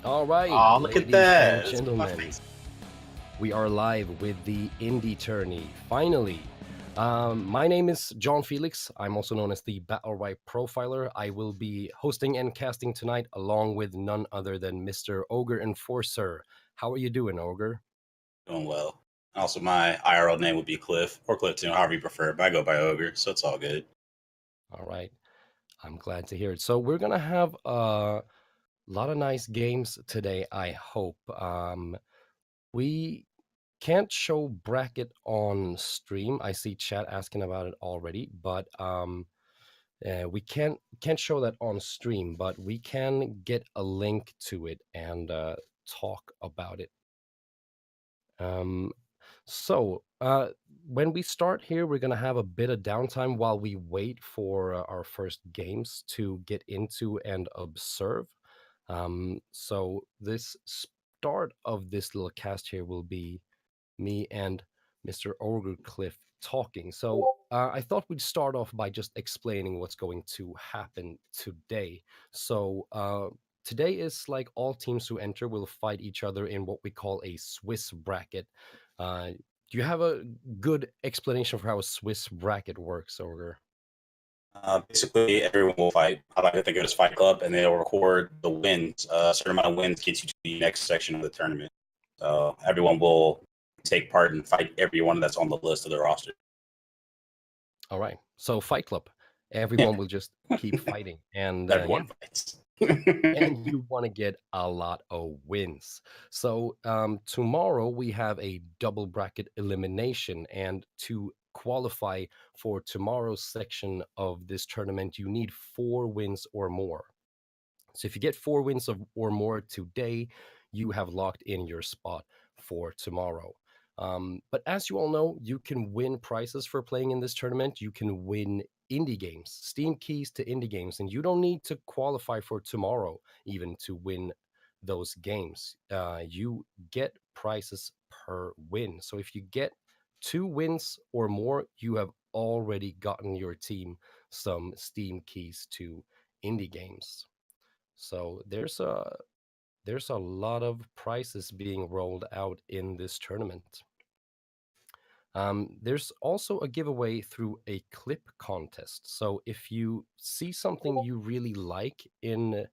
All right, Oh, look at ladies and that. It's my gentlemen, face. we are live with the Indie Tourney. Finally, my name is John Felix. I'm also known as the Battlerite Profiler. I will be hosting and casting tonight, along with none other than Mr. Ogre Enforcer. How are you doing, Ogre? Doing well. Also, my IRL name would be Cliff or Clifton, however you prefer, but I go by Ogre, so it's all good. All right, I'm glad to hear it. So we're gonna have a lot of nice games today. I hope. We can't show bracket on stream. I see chat asking about it already, but we can't show that on stream, but we can get a link to it and talk about it. Um, so when we start here, we're gonna have a bit of downtime while we wait for our first games to get into and observe. So this start of this little cast here will be me and Mr. Ogre Cliff talking. So I thought we'd start off by just explaining what's going to happen today. So today is like all teams who enter will fight each other in what we call a Swiss bracket. Do you have a good explanation for how a Swiss bracket works, Ogre? Basically, everyone will fight. I like to think of it as Fight Club, and they'll record the wins. A certain amount of wins gets you to the next section of the tournament. So everyone will take part and fight everyone that's on the list of the roster. All right. So Fight Club. Yeah, Everyone will just keep fighting, and yeah, everyone fights. and you want to get a lot of wins. So tomorrow we have a double bracket elimination, and to qualify for tomorrow's section of this tournament, you need 4 wins or more. So if you get 4 wins or more today, you have locked in your spot for tomorrow. But as you all know, you can win prizes for playing in this tournament. You can win indie games, Steam keys to indie games, and you don't need to qualify for tomorrow even to win those games. You get prizes per win. So if you get 2 wins or more, you have already gotten your team some Steam keys to indie games. So there's a lot of prizes being rolled out in this tournament. There's also a giveaway through a clip contest. So if you see something you really like in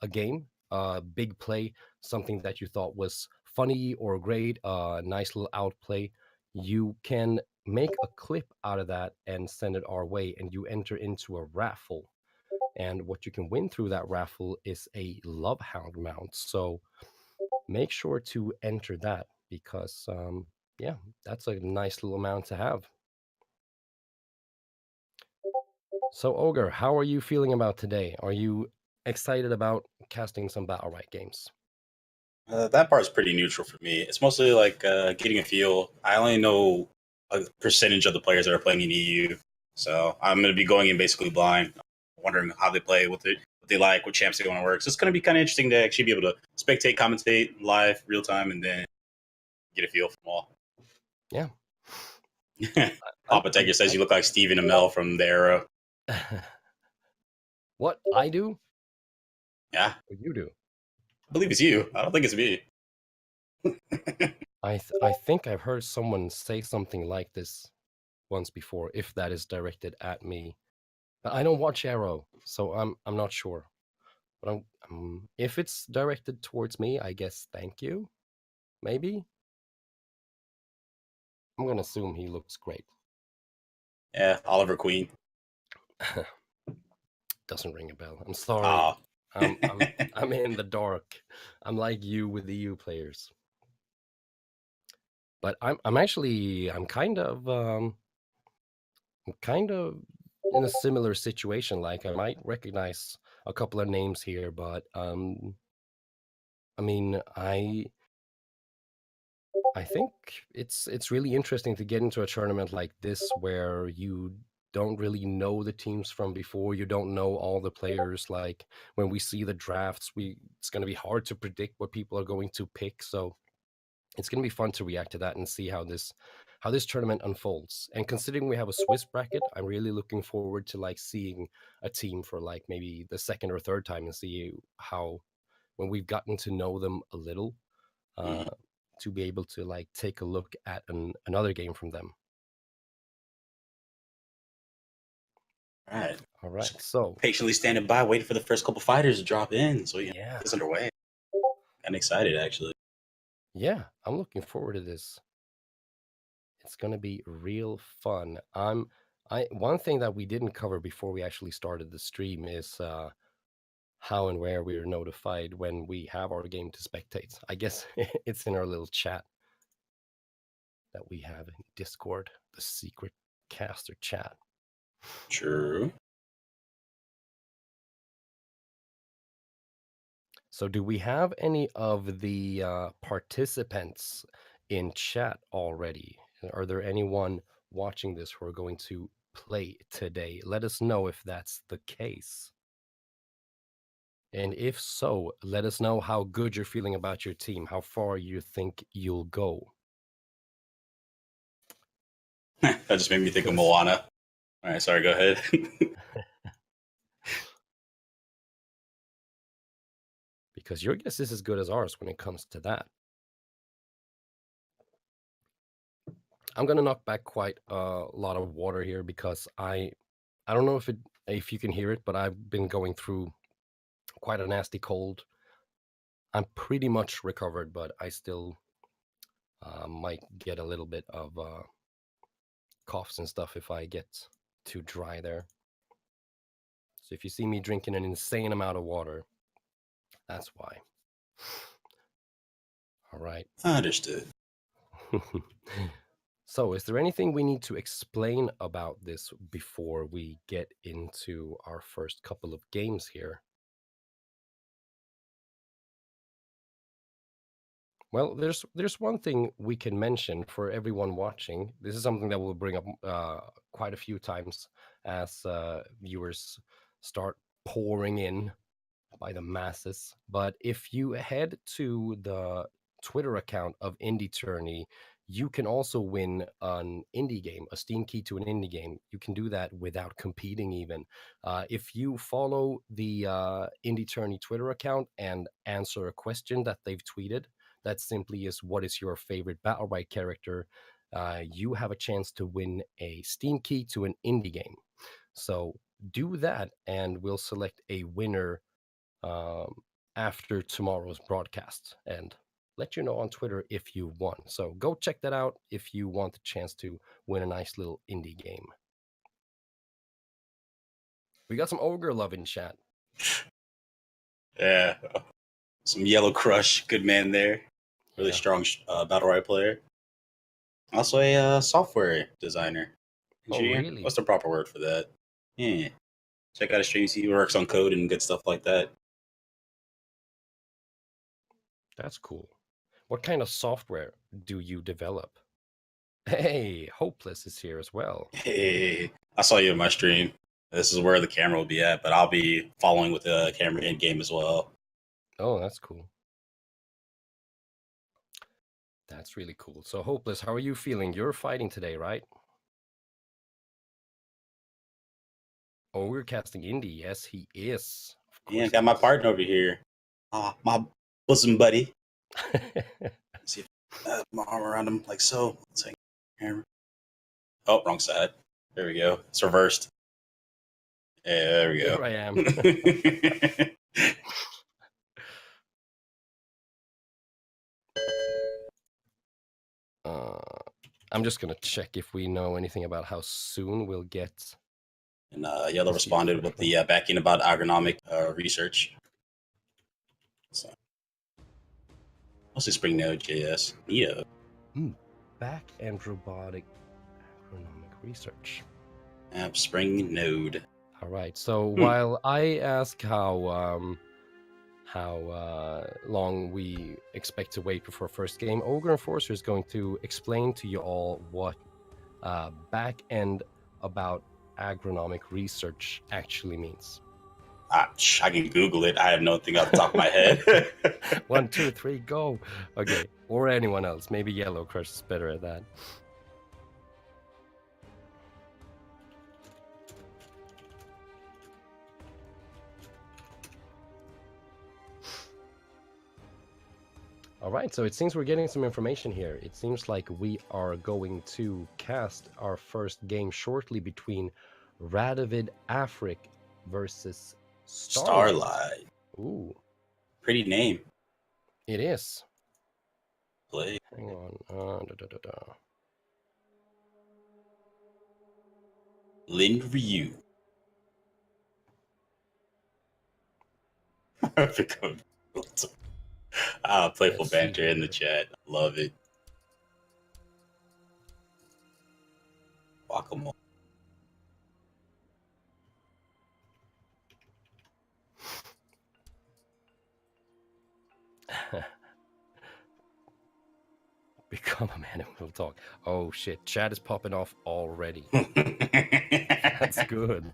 a game, a big play, something that you thought was funny or great, a nice little outplay, you can make a clip out of that and send it our way, and you enter into a raffle. And what you can win through that raffle is a Love Hound mount. So make sure to enter that because, yeah, that's a nice little amount to have. So, Ogre, how are you feeling about today? Are you excited about casting some Battlerite games? That part's pretty neutral for me. It's mostly like getting a feel. I only know a percentage of the players that are playing in EU, so I'm going to be going in basically blind, wondering how they play, what they like, what champs they want to work. So it's going to be kind of interesting to actually be able to spectate, commentate live, real time, and then get a feel from all. Yeah. Papa Tiger says you look like Stephen Amell from the era. What I do? Yeah, Or you do? I believe it's you. I don't think it's me. I think I've heard someone say something like this once before, if that is directed at me. But I don't watch Arrow, so I'm not sure. But if it's directed towards me, I guess thank you. Maybe. I'm gonna assume he looks great. Yeah, Oliver Queen. Doesn't ring a bell. I'm sorry. Ah. I'm in the dark. I'm like you with the EU players. But I'm kind of in a similar situation. Like I might recognize a couple of names here, but I mean I think it's really interesting to get into a tournament like this where you don't really know the teams from before. You don't know all the players. Like when we see the drafts, it's going to be hard to predict what people are going to pick. So it's going to be fun to react to that and see how this tournament unfolds. And considering we have a Swiss bracket, I'm really looking forward to like seeing a team for like maybe the second or third time and see how when we've gotten to know them a little, uh, Mhm. to be able to like take a look at another game from them. All right. All right, Just so patiently standing by, waiting for the first couple fighters to drop in. So yeah, yeah, it's underway. I'm excited actually. yeah, I'm looking forward to this. It's gonna be real fun. I one thing that we didn't cover before we actually started the stream is how and where we are notified when we have our game to spectate. I guess it's in our little chat that we have in Discord, the secret caster chat. True. So, do we have any of the participants in chat already? Are there anyone watching this who are going to play today? Let us know if that's the case. And if so, let us know how good you're feeling about your team, how far you think you'll go. That just made me think of Because Moana. All right, sorry. Go ahead. because your guess is as good as ours when it comes to that. I'm gonna knock back quite a lot of water here because I don't know if you can hear it, but I've been going through quite a nasty cold. I'm pretty much recovered, but I still might get a little bit of coughs and stuff if I get too dry there. So if you see me drinking an insane amount of water, that's why. All right. Understood. So, is there anything we need to explain about this before we get into our first couple of games here? Well, there's one thing we can mention for everyone watching. This is something that we'll bring up quite a few times as viewers start pouring in by the masses. But if you head to the Twitter account of Indie Tourney, you can also win an indie game, a Steam key to an indie game. You can do that without competing, even. If you follow the Indie Tourney Twitter account and answer a question that they've tweeted, that simply is what is your favorite Battlerite character? You have a chance to win a Steam key to an indie game. So do that, and we'll select a winner um, after tomorrow's broadcast and let you know on Twitter if you won. So go check that out if you want the chance to win a nice little indie game. We got some ogre love in chat. Yeah, some Yellow Crush, good man there. Really Yeah. strong battle ride player. Also a software designer, Oh, engineer. really? What's the proper word for that? Yeah. Check out his streams. He works on code and good stuff like that. That's cool. What kind of software do you develop? Hey, Hopeless is here as well. Hey, I saw you in my stream. This is where the camera will be at, but I'll be following with the camera in game as well. Oh, that's cool. That's really cool. So, Hopeless, how are you feeling? You're fighting today, right? Oh, we're casting Indy. Yes, he is. Of Yeah, course he got my is. partner over here. My bosom buddy. See if my arm around him like so. Let's hang camera. Oh, wrong side. There we go. It's reversed. Yeah, there we Here go. I am. uh, I'm just gonna check if we know anything about how soon we'll get And Yellow to see our responded first with one. the backing about agronomic research. So, mostly Spring Node.js. Yeah. Back end robotic agronomic research. Spring Node. All right. So Hmm. while I ask how long we expect to wait before first game, Ogre Enforcer is going to explain to you all what back end about agronomic research actually means. I can Google it. I have nothing off the top of my head. 1, 2, 3, go. Okay. Or anyone else. Maybe Yellow Crush is better at that. All right, so it seems we're getting some information here. It seems like we are going to cast our first game shortly between Radovid Afrik versus Starlight. Starlight. Ooh, Pretty name. it is. Play. Hang on. Lin Ryu. Playful Let's see banter in the here. chat. Love it. Guacamole. Become a man and we'll talk. Oh shit, chat is popping off already. That's good.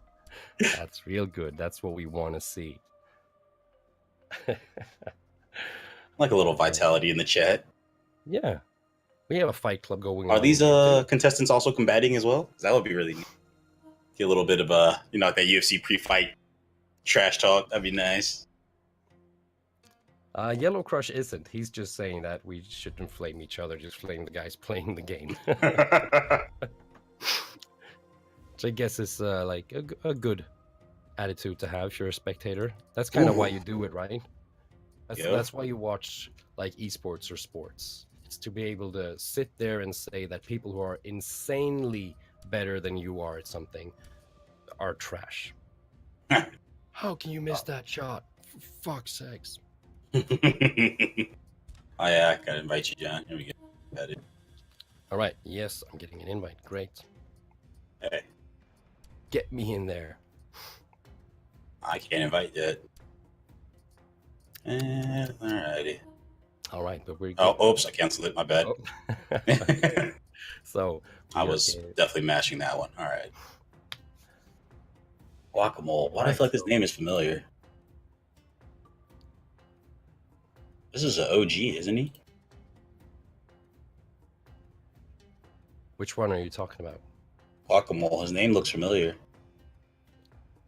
That's real good. That's what we want to see. Like a little vitality in the chat. Yeah, we have a fight club going Are on in these here too. contestants also combating as well? That would be really neat. Get a little bit of that UFC pre-fight trash talk. That'd be nice. Yellow Crush isn't. He's just saying that we shouldn't flame each other, just flame the guys playing the game. Which I guess is like a good attitude to have if you're a spectator. That's kind of why you do it, right? That's why you watch like esports or sports. It's to be able to sit there and say that people who are insanely better than you are at something are trash. How can you miss that shot? For fuck's sakes. Oh yeah, I gotta invite you, John. Here we go. All right. Yes, I'm getting an invite. Great. Hey. Get me in there. I can't invite yet. Alrighty. All right, but we're. Oh, oops! I canceled it. My bad. Oh. So I was definitely mashing that one. All right. Guacamole. Why do I feel like this name is familiar? This is an OG, isn't he? Which one are you talking about? Guacamole. His name looks familiar.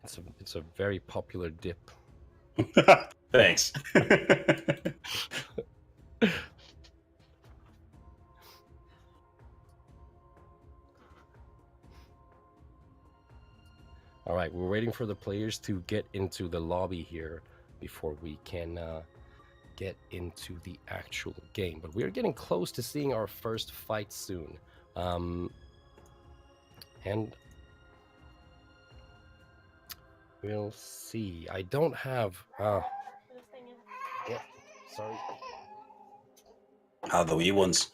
It's a very popular dip. Thanks. All right, we're waiting for the players to get into the lobby here before we can get into the actual game. But we're getting close to seeing our first fight soon. And we'll see. I don't have... yeah, sorry. The Wii ones.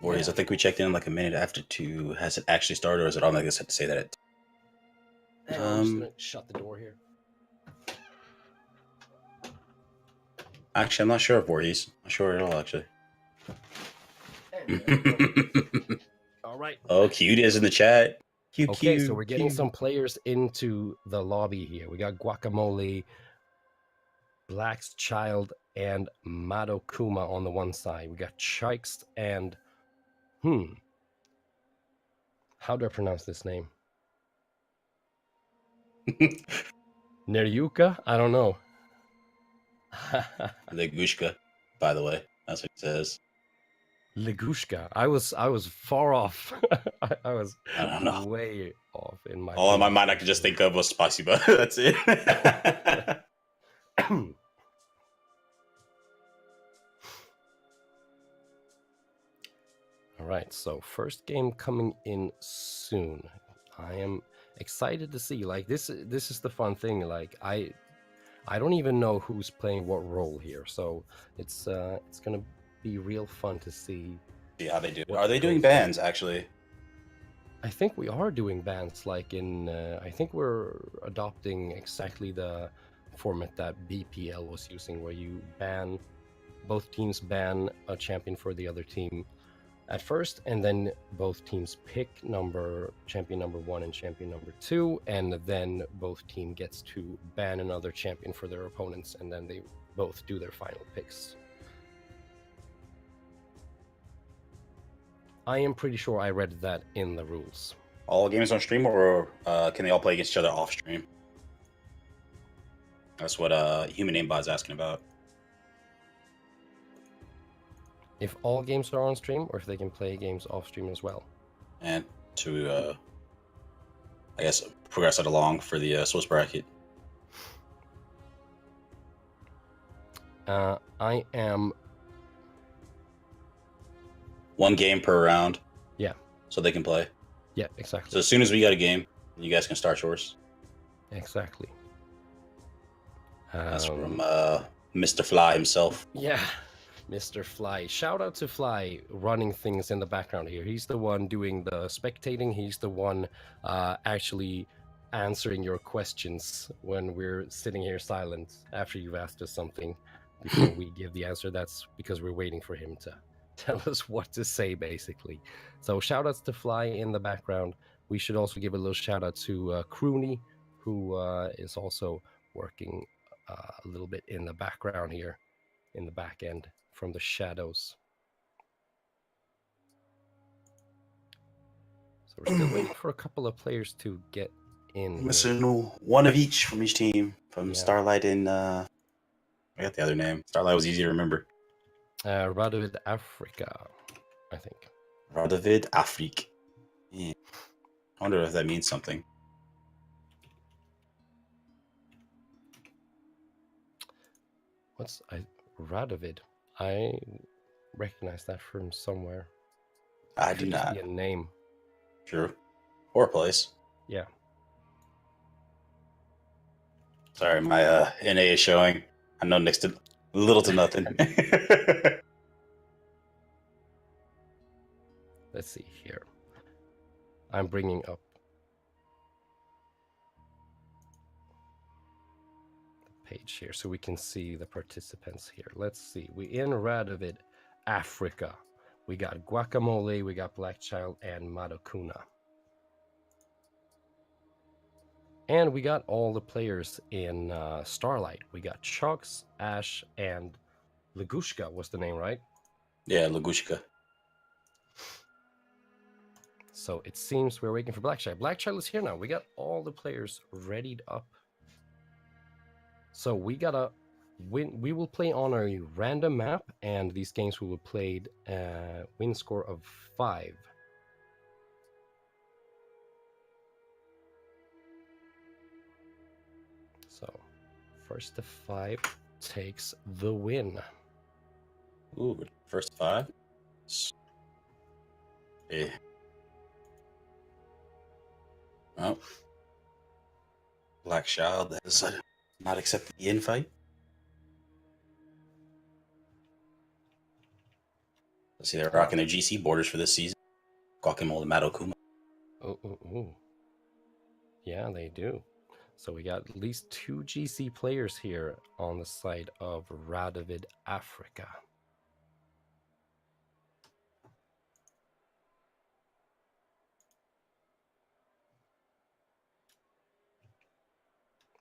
Warriors, I think we checked in like a minute after 2. Has it actually started, or is it on? I guess I have to say that. I'm just gonna shut the door here. Actually, I'm not sure if Warriors. Not sure at all, actually. All right. Oh, cute is in the chat. Okay, so we're getting some players into the lobby here. We got Guacamole, Black's Child, and Madokuma on the one side. We got Chikes and how do I pronounce this name? Neryuka? I don't know. Legushka, by the way. That's what it says. Legushka. I was far off. I was I don't know. way off in my All in my mind I could just think of was spasiba. That's it. All right, so first game coming in soon. I am excited to see. Like this is the fun thing. Like I don't even know who's playing what role here, so it's gonna be real fun to see. See how they do. Are they doing bans actually? I think we are doing bans. Like in, I think we're adopting exactly the format that BPL was using, where you ban both teams ban a champion for the other team at first, and then both teams pick champion number 1 and champion number 2, and then both team gets to ban another champion for their opponents, and then they both do their final picks. I am pretty sure I read that in the rules. All games on stream, or can they all play against each other off stream? That's what Human Aimbot is asking about. If all games are on stream, or if they can play games off stream as well. And to, I guess, progress it along for the Swiss bracket. I am. One game per round. Yeah. So they can play. Yeah, exactly. So as soon as we got a game, you guys can start yours. Exactly. That's from Mr. Fly himself. Yeah, Mr. Fly. Shout out to Fly running things in the background here. He's the one doing the spectating. He's the one actually answering your questions when we're sitting here silent after you've asked us something before we give the answer. That's because we're waiting for him to tell us what to say, basically. So shout outs to Fly in the background. We should also give a little shout out to Crooney, who is also working a little bit in the background here, in the back end from the shadows. So we're still waiting for a couple of players to get in. Missing one of each from each team. From Starlight and I got the other name. Starlight was easy to remember. Radovid Africa, I think. Radovid Afrique. Yeah. I wonder if that means something. What's Radovid? I recognize that from somewhere. I do not. Be a name. True. Or a place. Yeah. Sorry, my NA is showing. I know next to little to nothing. Let's see here. I'm bringing up the page here so we can see the participants here. Let's see. We in Radovid, Africa. We got Guacamole, we got Blackchild, and Madokuna. And we got all the players in Starlight. We got Chucks, Ash, and Legushka was the name, right? Yeah, Legushka. So it seems we're waiting for Blackchild. Blackchild is here now. We got all the players readied up. So we gotta win. We will play on a random map, and these games we will play win score of 5. So first to 5 takes the win. Ooh, first 5. Yeah. Oh. Black Child has not accepted the invite. Let's see, they're rocking their GC borders for this season. Guacamole Madokuma. Oh. Yeah, they do. So we got at least 2 GC players here on the side of Radovid Africa.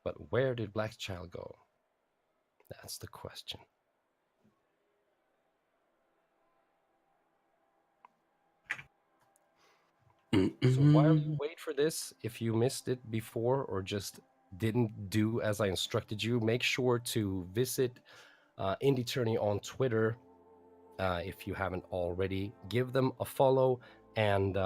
But where did Blackchild go? That's the question. So while you wait for this, if you missed it before or just didn't do as I instructed you, make sure to visit Indie Tourney on Twitter if you haven't already. Give them a follow, and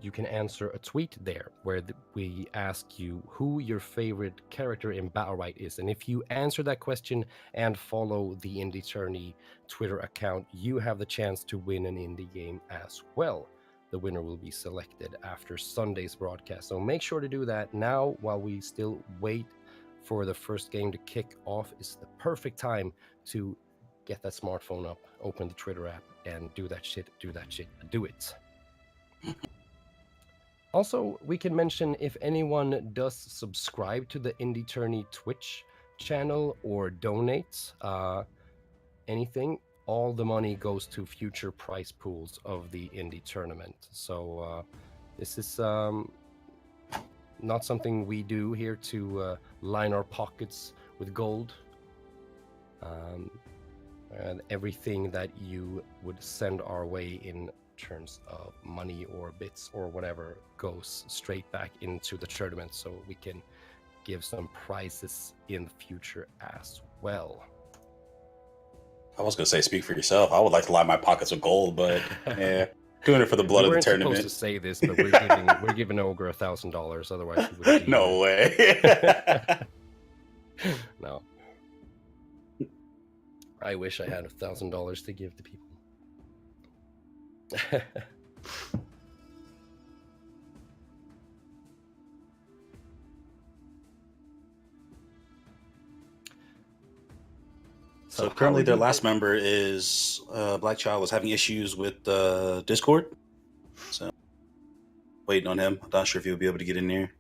you can answer a tweet there where we ask you who your favorite character in Battlerite is. And if you answer that question and follow the Indie Tourney Twitter account, you have the chance to win an indie game as well. The winner will be selected after Sunday's broadcast. So make sure to do that now while we still wait for the first game to kick off. Is the perfect time to get that smartphone up, open the Twitter app, and do that shit, do it. Also, we can mention if anyone does subscribe to the Indie Tourney Twitch channel or donates anything, all the money goes to future prize pools of the Indie Tournament. So this is not something we do here to line our pockets with gold. And everything that you would send our way in terms of money or bits or whatever goes straight back into the tournament, so we can give some prizes in the future as well. I was gonna say, speak for yourself. I would like to line my pockets with gold, but yeah, doing it for the We blood of the weren't supposed to tournament. say this, but we're giving Ogre $1,000. Otherwise, he wouldn't be No way. here. No, I wish I had $1,000 to give to people. So So how currently, are their you last been? member is Black Child was having issues with Discord, so waiting on him. I'm not sure if he'll be able to get in there.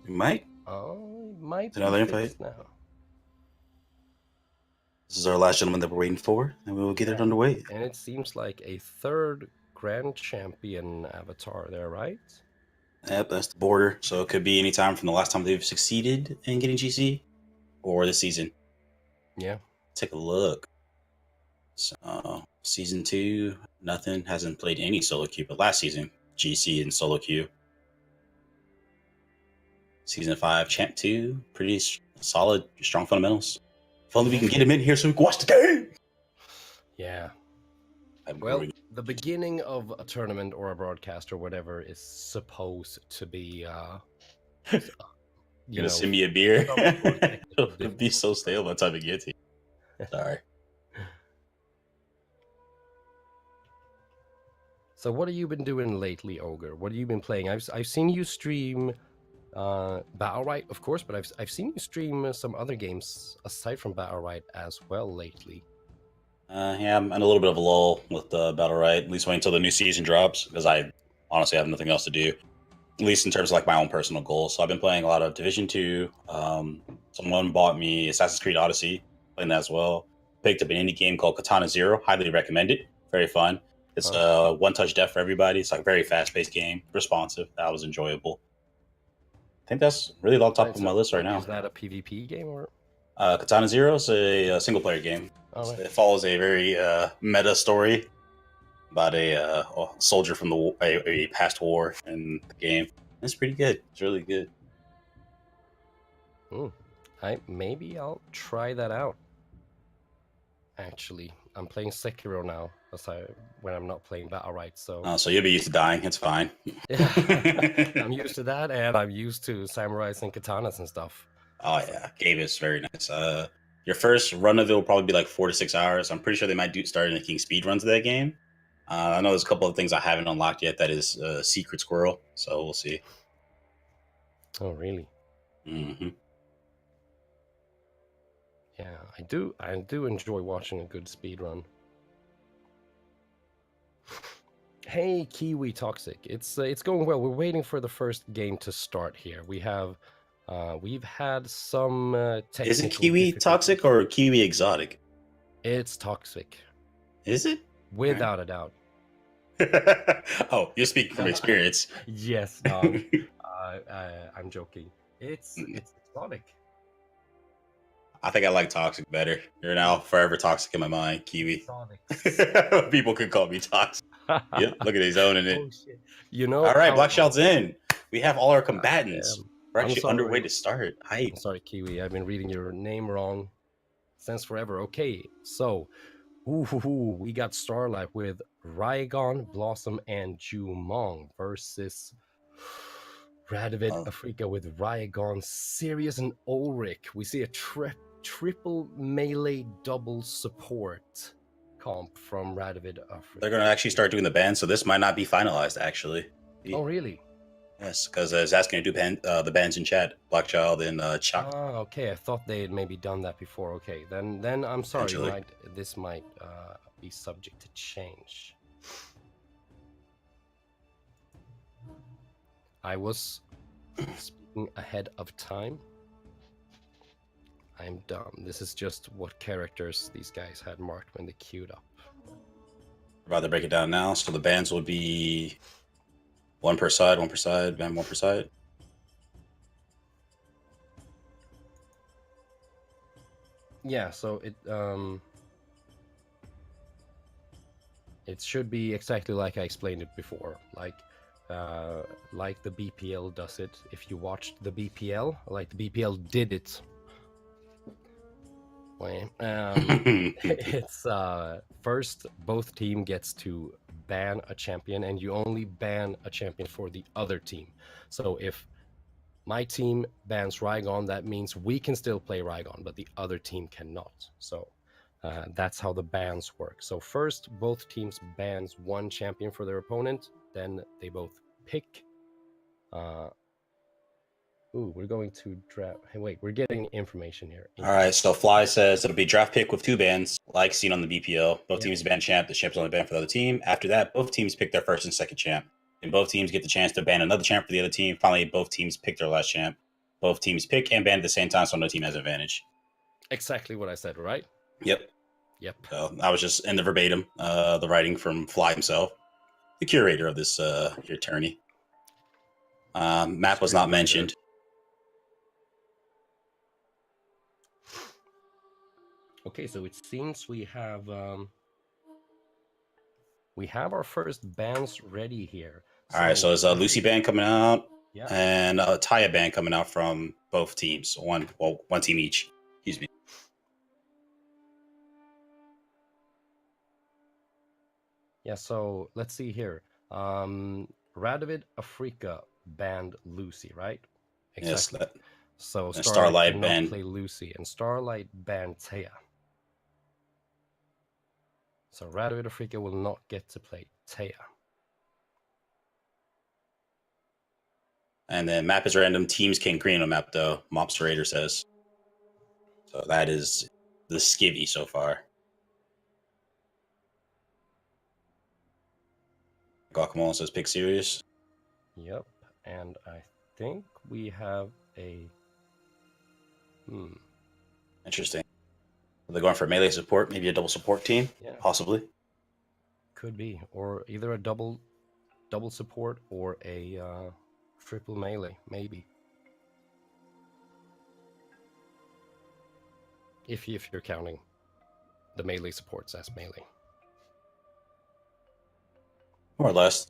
He might. Oh, it might be Another invite. fixed now. This is our last gentleman that we're waiting for, and we will get it underway. And it seems like a third grand champion avatar there, right? Yep, that's the border. So it could be any time from the last time they've succeeded in getting GC or this season. Yeah. Take a look. So season 2, nothing. Hasn't played any solo queue, but last season GC and solo queue. Season 5, Champ 2, pretty solid, strong fundamentals. If only we can get him in here so we can watch the game. Yeah. I'm Well, growing. the beginning of a tournament or a broadcast or whatever is supposed to be, You're you gonna know, send me a beer? some sort of technical It'll be so difficulty. stale by the time it gets here. Sorry. So what have you been doing lately, Ogre? What have you been playing? I've seen you stream Battlerite, of course, but I've seen you stream some other games aside from Battlerite as well lately. Yeah, I'm in a little bit of a lull with Battlerite. At least wait until the new season drops because I honestly have nothing else to do. At least in terms of like my own personal goals. So I've been playing a lot of Division 2. Someone bought me Assassin's Creed Odyssey, playing that as well. Picked up an indie game called Katana Zero. Highly recommend it. Very fun. It's Huh? one-touch death for everybody. It's like a very fast-paced game, responsive. That was enjoyable. I think that's really on top Right, of my so list right now. is that a PvP game or? Katana Zero is a single-player game. All right. It follows a very meta story about a soldier from a past war in the game. It's pretty good. It's really good. Maybe I'll try that out. Actually, I'm playing Sekiro now, when I'm not playing Battlerite. So So you'll be used to dying. It's fine. yeah, I'm used to that, and I'm used to samurais and katanas and stuff. Oh yeah, game is very nice. Your first run of it will probably be like 4 to 6 hours. I'm pretty sure they might start making speed runs of that game. I know there's a couple of things I haven't unlocked yet. That is Secret Squirrel. So we'll see. Oh, really? Hmm. Yeah, I do enjoy watching a good speed run. Hey, Kiwi Toxic. It's going well. We're waiting for the first game to start here. We've had some Is it technical Kiwi difficulties. Toxic or Kiwi Exotic? It's toxic, Is it? without a doubt. Oh, you're speaking from experience. Yes, no, I'm joking. It's exotic. I think I like Toxic better. You're now forever Toxic in my mind, Kiwi. Exotic. People could call me Toxic. Yep, look at his owning it. Oh shit! You know All right, how? Black Shield's in. We have all our God combatants. damn. We're I'm actually underway sorry. to start. Hype. I'm sorry, Kiwi. I've been reading your name wrong since forever. Okay, so we got Starlight with Raygon, Blossom, and Jumong versus Radovid Afrika with Raygon, Sirius, and Ulrich. We see a triple melee double support comp from Radovid Afrika. They're going to actually start doing the bans, so this might not be finalized, actually. Oh, really? Yes, because it's asking to do the bans in chat. Blackchild and Chuck. Ah, okay. I thought they had maybe done that before. Okay, then I'm sorry. Potentially. This might be subject to change. I was speaking ahead of time. I'm dumb. This is just what characters these guys had marked when they queued up. We're about to break it down now. So the bans would be one per side, ban one per side. Yeah, so it should be exactly like I explained it before. Like the BPL does it. If you watched the BPL, like the BPL did it. Wait, it's first both team gets to ban a champion, and you only ban a champion for the other team. So if my team bans Rygon, that means we can still play Rygon, but the other team cannot. So that's how the bans work. So first, both teams bans one champion for their opponent. Then they both pick. Uh, we're going to draft. Hey, wait, we're getting information here. All right, so Fly says it'll be draft pick with two bans, like seen on the BPL. Both teams ban champ. The champ's only banned for the other team. After that, both teams pick their first and second champ. And both teams get the chance to ban another champ for the other team. Finally, both teams pick their last champ. Both teams pick and ban at the same time, so no team has an advantage. Exactly what I said, right? Yep. Yep. I was just in the verbatim, the writing from Fly himself, the curator of this here tourney. Map was not mentioned. Okay, so it seems we have our first bands ready here. All right, so there's a Lucy band coming out, yeah, and a Taya band coming out from both teams. One team each. Excuse me. Yeah, so let's see here. Radovid Afrika banned Lucy, right? Exactly. Yes, so Starlight cannot banned play Lucy, and Starlight banned Taya. So Radovid Afrika will not get to play Taya. And then map is random. Teams can green on map though. Mobster Raider says. So that is the skivvy so far. Guacamole says pick serious. Yep, and I think we have a Interesting. Are they going for melee support? Maybe a double support team? Yeah. Possibly. Could be. Or either a double support or a triple melee, maybe. If you're counting the melee supports as melee. More or less.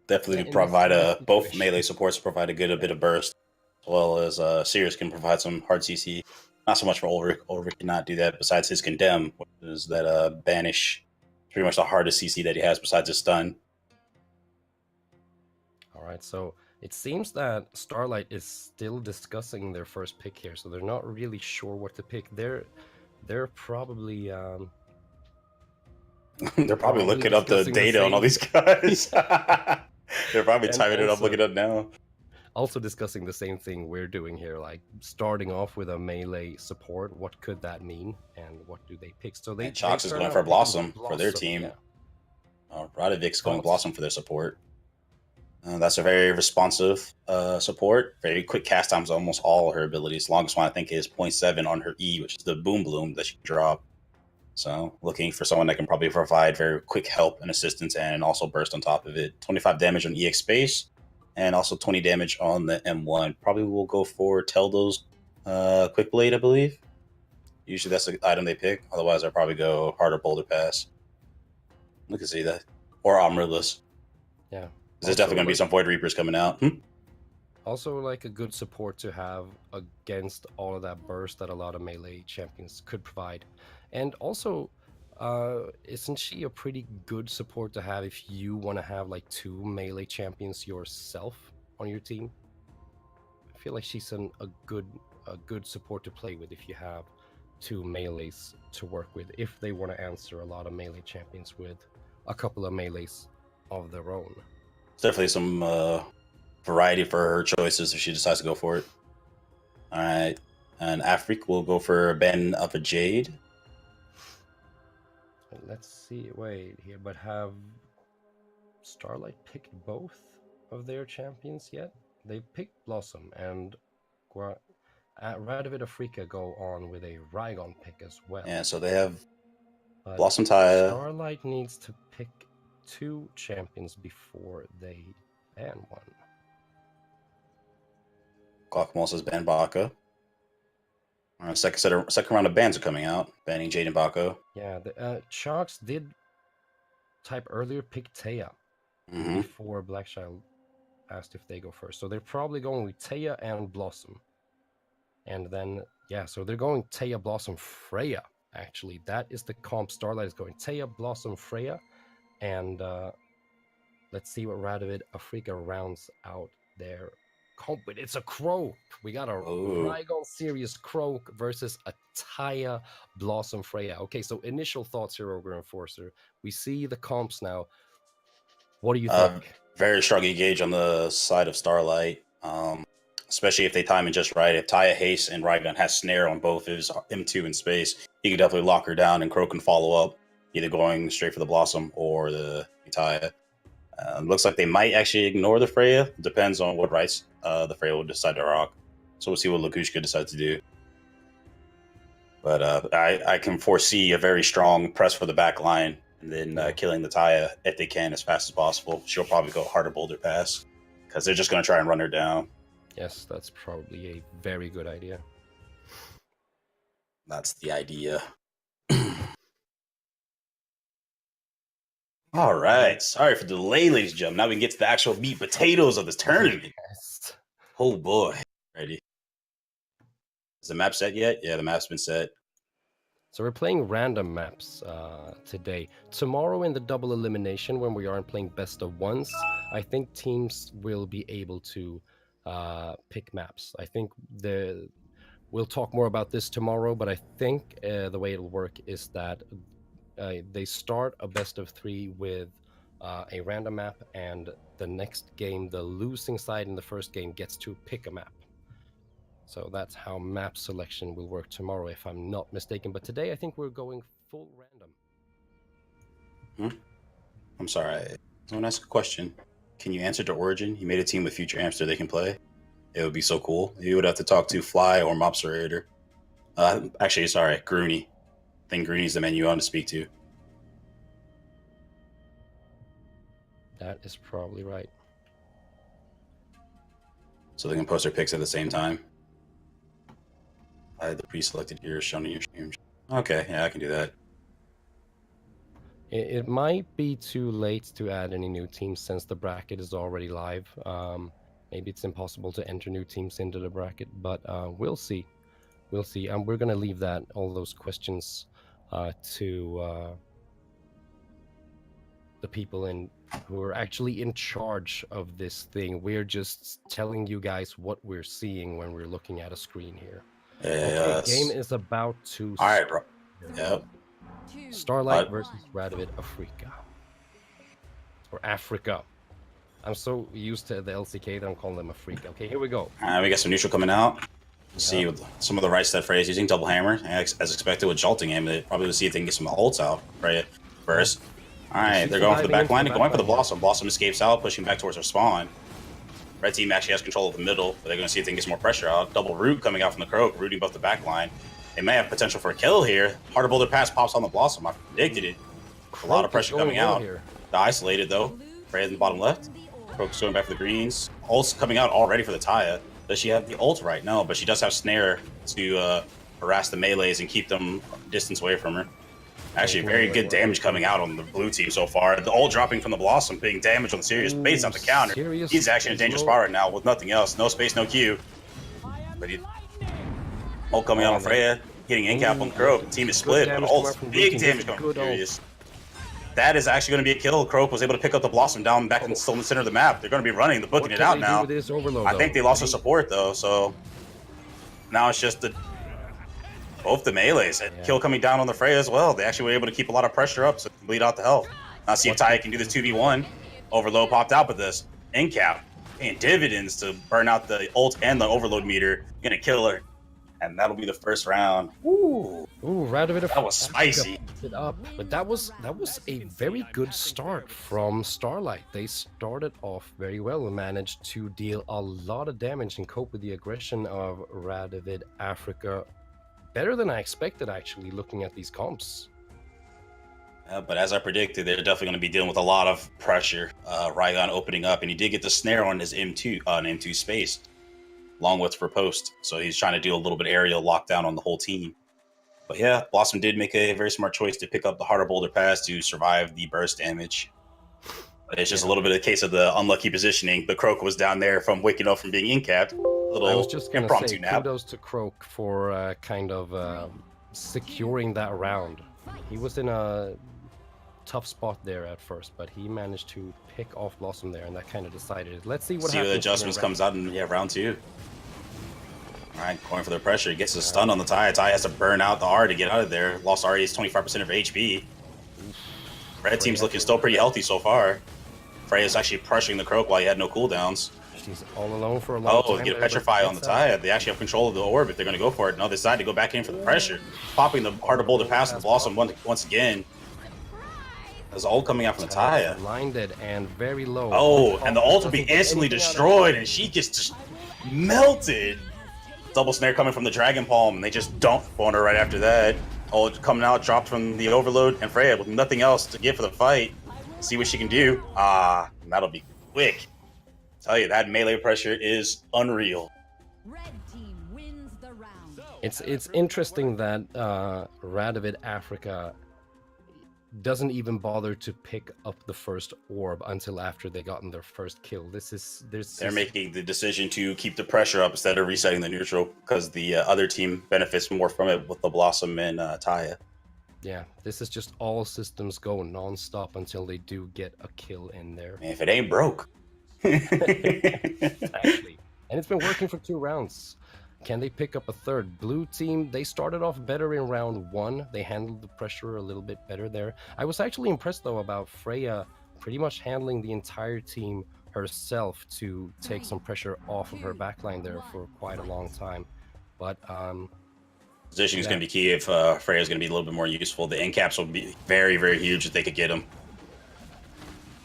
Definitely provide both melee supports provide a bit of burst, as well as Sirius can provide some hard CC. Not so much for Ulrich. Ulrich cannot do that besides his Condemn, which is that banish. Pretty much the hardest CC that he has besides his stun. All right, so it seems that Starlight is still discussing their first pick here, so they're not really sure what to pick. They're probably they're probably looking up the data on all these guys. They're probably typing it up, looking it up now. Also discussing the same thing we're doing here, like starting off with a melee support. What could that mean, and what do they pick? So they Chalks is going for Blossom for their team. Yeah. Radovic's going Blossom for their support. That's a very responsive support. Very quick cast times, almost all her abilities. Longest one I think is 0.7 on her E, which is the Boom Bloom that she can drop. So looking for someone that can probably provide very quick help and assistance, and also burst on top of it. 25 damage on EX space, and also 20 damage on the M1. Probably will go for Teldo's Quick Blade, I believe. Usually that's the item they pick. Otherwise, I'll probably go Harder Boulder Pass. Look at see that. Or Amaryllis. Yeah. There's definitely going to be some Void Reapers coming out. Also, like a good support to have against all of that burst that a lot of melee champions could provide. And also, isn't she a pretty good support to have if you want to have like two melee champions yourself on your team? I feel like she's a good support to play with if you have two melees to work with, if they want to answer a lot of melee champions with a couple of melees of their own. Definitely some variety for her choices if she decides to go for it. All right. And Afrik will go for Ben of a Jade. Let's see. Wait here, but have Starlight picked both of their champions yet? They picked Blossom, and Radovid Afrika go on with a Rygon pick as well. Yeah, so they have Blossom Taya. Starlight needs to pick two champions before they ban one. Guacamole says ban Baka. Second round of bans are coming out, banning Jade and Bako. Yeah, the Sharks did type earlier pick Taya before Blackchild asked if they go first. So they're probably going with Taya and Blossom. And then Yeah, so they're going Taya Blossom Freya. Actually, that is the comp. Starlight is going Taya Blossom Freya, and let's see what Radovid Afrika rounds out their comp with. It's a Croak. We got a Oh, Rygon Sirius Croak versus a Taya Blossom Freya. Okay, so initial thoughts here, Ogre Enforcer. We see the comps now. What do you think? very strong engage on the side of Starlight. Especially if they time it just right. If Taya Haste and Rygon has snare on both his M2 in space, he can definitely lock her down, and Crow can follow up, either going straight for the Blossom or the Taya. Looks like they might actually ignore the Freya. Depends on what rights the Freya will decide to rock. So we'll see what Lakushka decides to do. But I can foresee a very strong press for the back line, and then killing the Taya if they can as fast as possible. She'll probably go harder boulder pass because they're just going to try and run her down. Yes, that's probably a very good idea. That's the idea. All right. Sorry for the delay, ladies and gentlemen. Now we can get to the actual meat potatoes of this tournament. Yes. Oh boy. Ready. Is the map set yet? Yeah, the map's been set. So we're playing random maps today. Tomorrow in the double elimination, when we aren't playing best of ones, I think teams will be able to pick maps. I think we'll talk more about this tomorrow, but I think the way it'll work is that they start a best of 3 with a random map, and the next game, the losing side in the first game gets to pick a map. So that's how map selection will work tomorrow, if I'm not mistaken. But today, I think we're going full random. I'm sorry. I want to ask a question. Can you answer to Origin? You made a team with future Amster they can play. It would be so cool. You would have to talk to Fly or Mobserator. Actually, sorry, Groony. I think Groony's the man you want to speak to. That is probably right. So they can post their picks at the same time. I had the pre-selected here shown in your stream. Okay, yeah, I can do that. It might be too late to add any new teams since the bracket is already live. Maybe it's impossible to enter new teams into the bracket, but we'll see. We'll see. And we're going to leave all those questions to the people who are actually in charge of this thing. We're just telling you guys what we're seeing when we're looking at a screen here. Yes. Okay, game is about to All right, bro. Yep. Starlight versus Radovid Afrika. Or Africa. I'm so used to the LCK that I'm calling them Afrika. Okay, here we go. We got some neutral coming out. See with some of the rights that Freya's using. Double hammer, as expected with jolting him. They probably will see if they can get some ults out Freya first. All right, they're going for the back line. They're going for the Blossom. Blossom escapes out, pushing back towards her spawn. Red team actually has control of the middle, but they're going to see if they can get some more pressure out. Double root coming out from the Croak, rooting above the back line. They may have potential for a kill here. Harder boulder pass pops on the Blossom. I predicted it. A lot of pressure coming out. They're isolated though. Freya in the bottom left. Croak's going back for the greens. Ult's coming out already for the Taya. Does she have the ult right? No, but she does have snare to harass the melees and keep them distance away from her. Actually, very good damage coming out on the blue team so far. The ult dropping from the Blossom, being damage on the Sirius, based on the counter. He's actually in a dangerous spot right now with nothing else. No space, no Q. But ult coming out on Freya, getting in cap on Croak. The team is split, but ult's big damage coming from Sirius. That is actually going to be a kill. Croak was able to pick up the Blossom down back and still in the center of the map. They're going to be running, they're booking it out now. I think they lost their support though, so now it's just both the melees. Kill coming down on the Freya as well. They actually were able to keep a lot of pressure up, so bleed out the health. Now see if Taya can do this 2v1. Overload popped out with this. In cap. Paying dividends to burn out the ult and the overload meter. Gonna kill her. And that'll be the first round. Ooh, Radovid. That was spicy. It up. But that was a very good start from Starlight. They started off very well and managed to deal a lot of damage and cope with the aggression of Radovid Afrika. Better than I expected, actually, looking at these comps. But as I predicted, they're definitely going to be dealing with a lot of pressure. Rygon opening up, and he did get the snare on his M2 on M2 space. Long width for post, so he's trying to do a little bit of aerial lockdown on the whole team. But yeah, Blossom did make a very smart choice to pick up the harder boulder pass to survive the burst damage. But it's just a little bit of a case of the unlucky positioning. The Croak was down there from waking up from being in-capped. I was Little just gonna say impromptu nap. kudos to Croak for kind of securing that round. He was in a tough spot there at first, but he managed to pick off Blossom there, and that kind of decided it. Let's see what See what happens. adjustments comes out in round 2. All right, going for the pressure. He gets a stun on the Taya. Taya has to burn out the R to get out of there. Lost R is 25% of HP. Red team's looking still pretty healthy so far. Freya's actually pressuring the Croak while he had no cooldowns. She's all alone for a long time. Oh, get a Petrify on the Taya. They actually have control of the orb if they're going to go for it. No, they decide to go back in for the pressure. Popping the Heart of Boulder past the Blossom once again. There's ult coming out from the Taya. Blinded and very low. Oh, and the ult will be instantly destroyed, and she gets just melted. Double snare coming from the Dragon Palm, and they just dump on her right after that. Ult coming out, dropped from the Overload, and Freya with nothing else to get for the fight. See what she can do. Ah, that'll be quick. Tell you, that melee pressure is unreal. Red team wins the round. It's interesting that Radovid Africa doesn't even bother to pick up the first orb until after they gotten their first kill. They're making the decision to keep the pressure up instead of resetting the neutral because the other team benefits more from it with the Blossom and Taya. Yeah, this is just all systems go non-stop until they do get a kill in there. Man, if it ain't broke. Exactly. And it's been working for 2 rounds. Can they pick up a third? Blue team, they started off better in round 1. They handled the pressure a little bit better there. I was actually impressed, though, about Freya pretty much handling the entire team herself to take some pressure off of her backline there for quite a long time. But positioning is going to be key if Freya's going to be a little bit more useful. The end caps will be very, very huge if they could get them.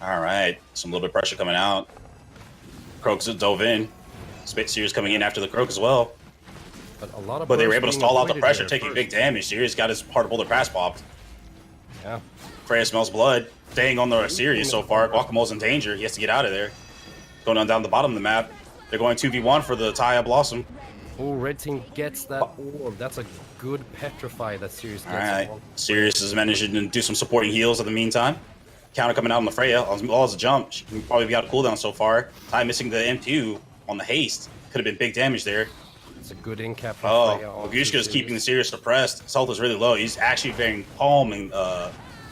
All right, some little bit of pressure coming out. Croaks dove in. Spit Sirius coming in after the Croak as well. But they were able to stall out the pressure, taking big damage. Sirius got his Heart of Boulder pass popped. Yeah. Freya smells blood. Staying on the Sirius so far. Guacamole's in danger. He has to get out of there. Going on down the bottom of the map. They're going 2v1 for the Taya Blossom. Oh, red team gets that orb. That's a good Petrify that Sirius gets. All right. Sirius is managing to do some supporting heals in the meantime. Counter coming out on the Freya. As well as a jump. She can probably be out of cooldown so far. Taya missing the M2 on the haste. Could have been big damage there. It's a good in cap. Ogushka is keeping the Sirius suppressed. His health is really low. He's actually very calm and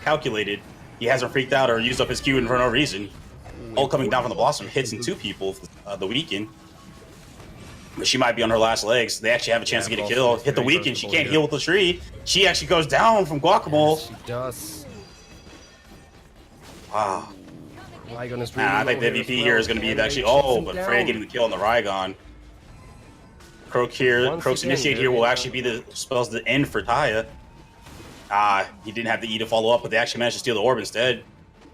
calculated. He hasn't freaked out or used up his Q for no reason. Ult coming down from the Blossom hits in 2 people the weaken. But she might be on her last legs. They actually have a chance to get a kill. Hit the weaken. She can't heal with the tree. She actually goes down from Guacamole. Yes, she does. Wow. Rygon is I think the MVP here is going to be actually. But Freya getting the kill on the Rygon. Croak here, Croak's Initiate here will actually be the spells the end for Taya. He didn't have the E to follow up, but they actually managed to steal the orb instead.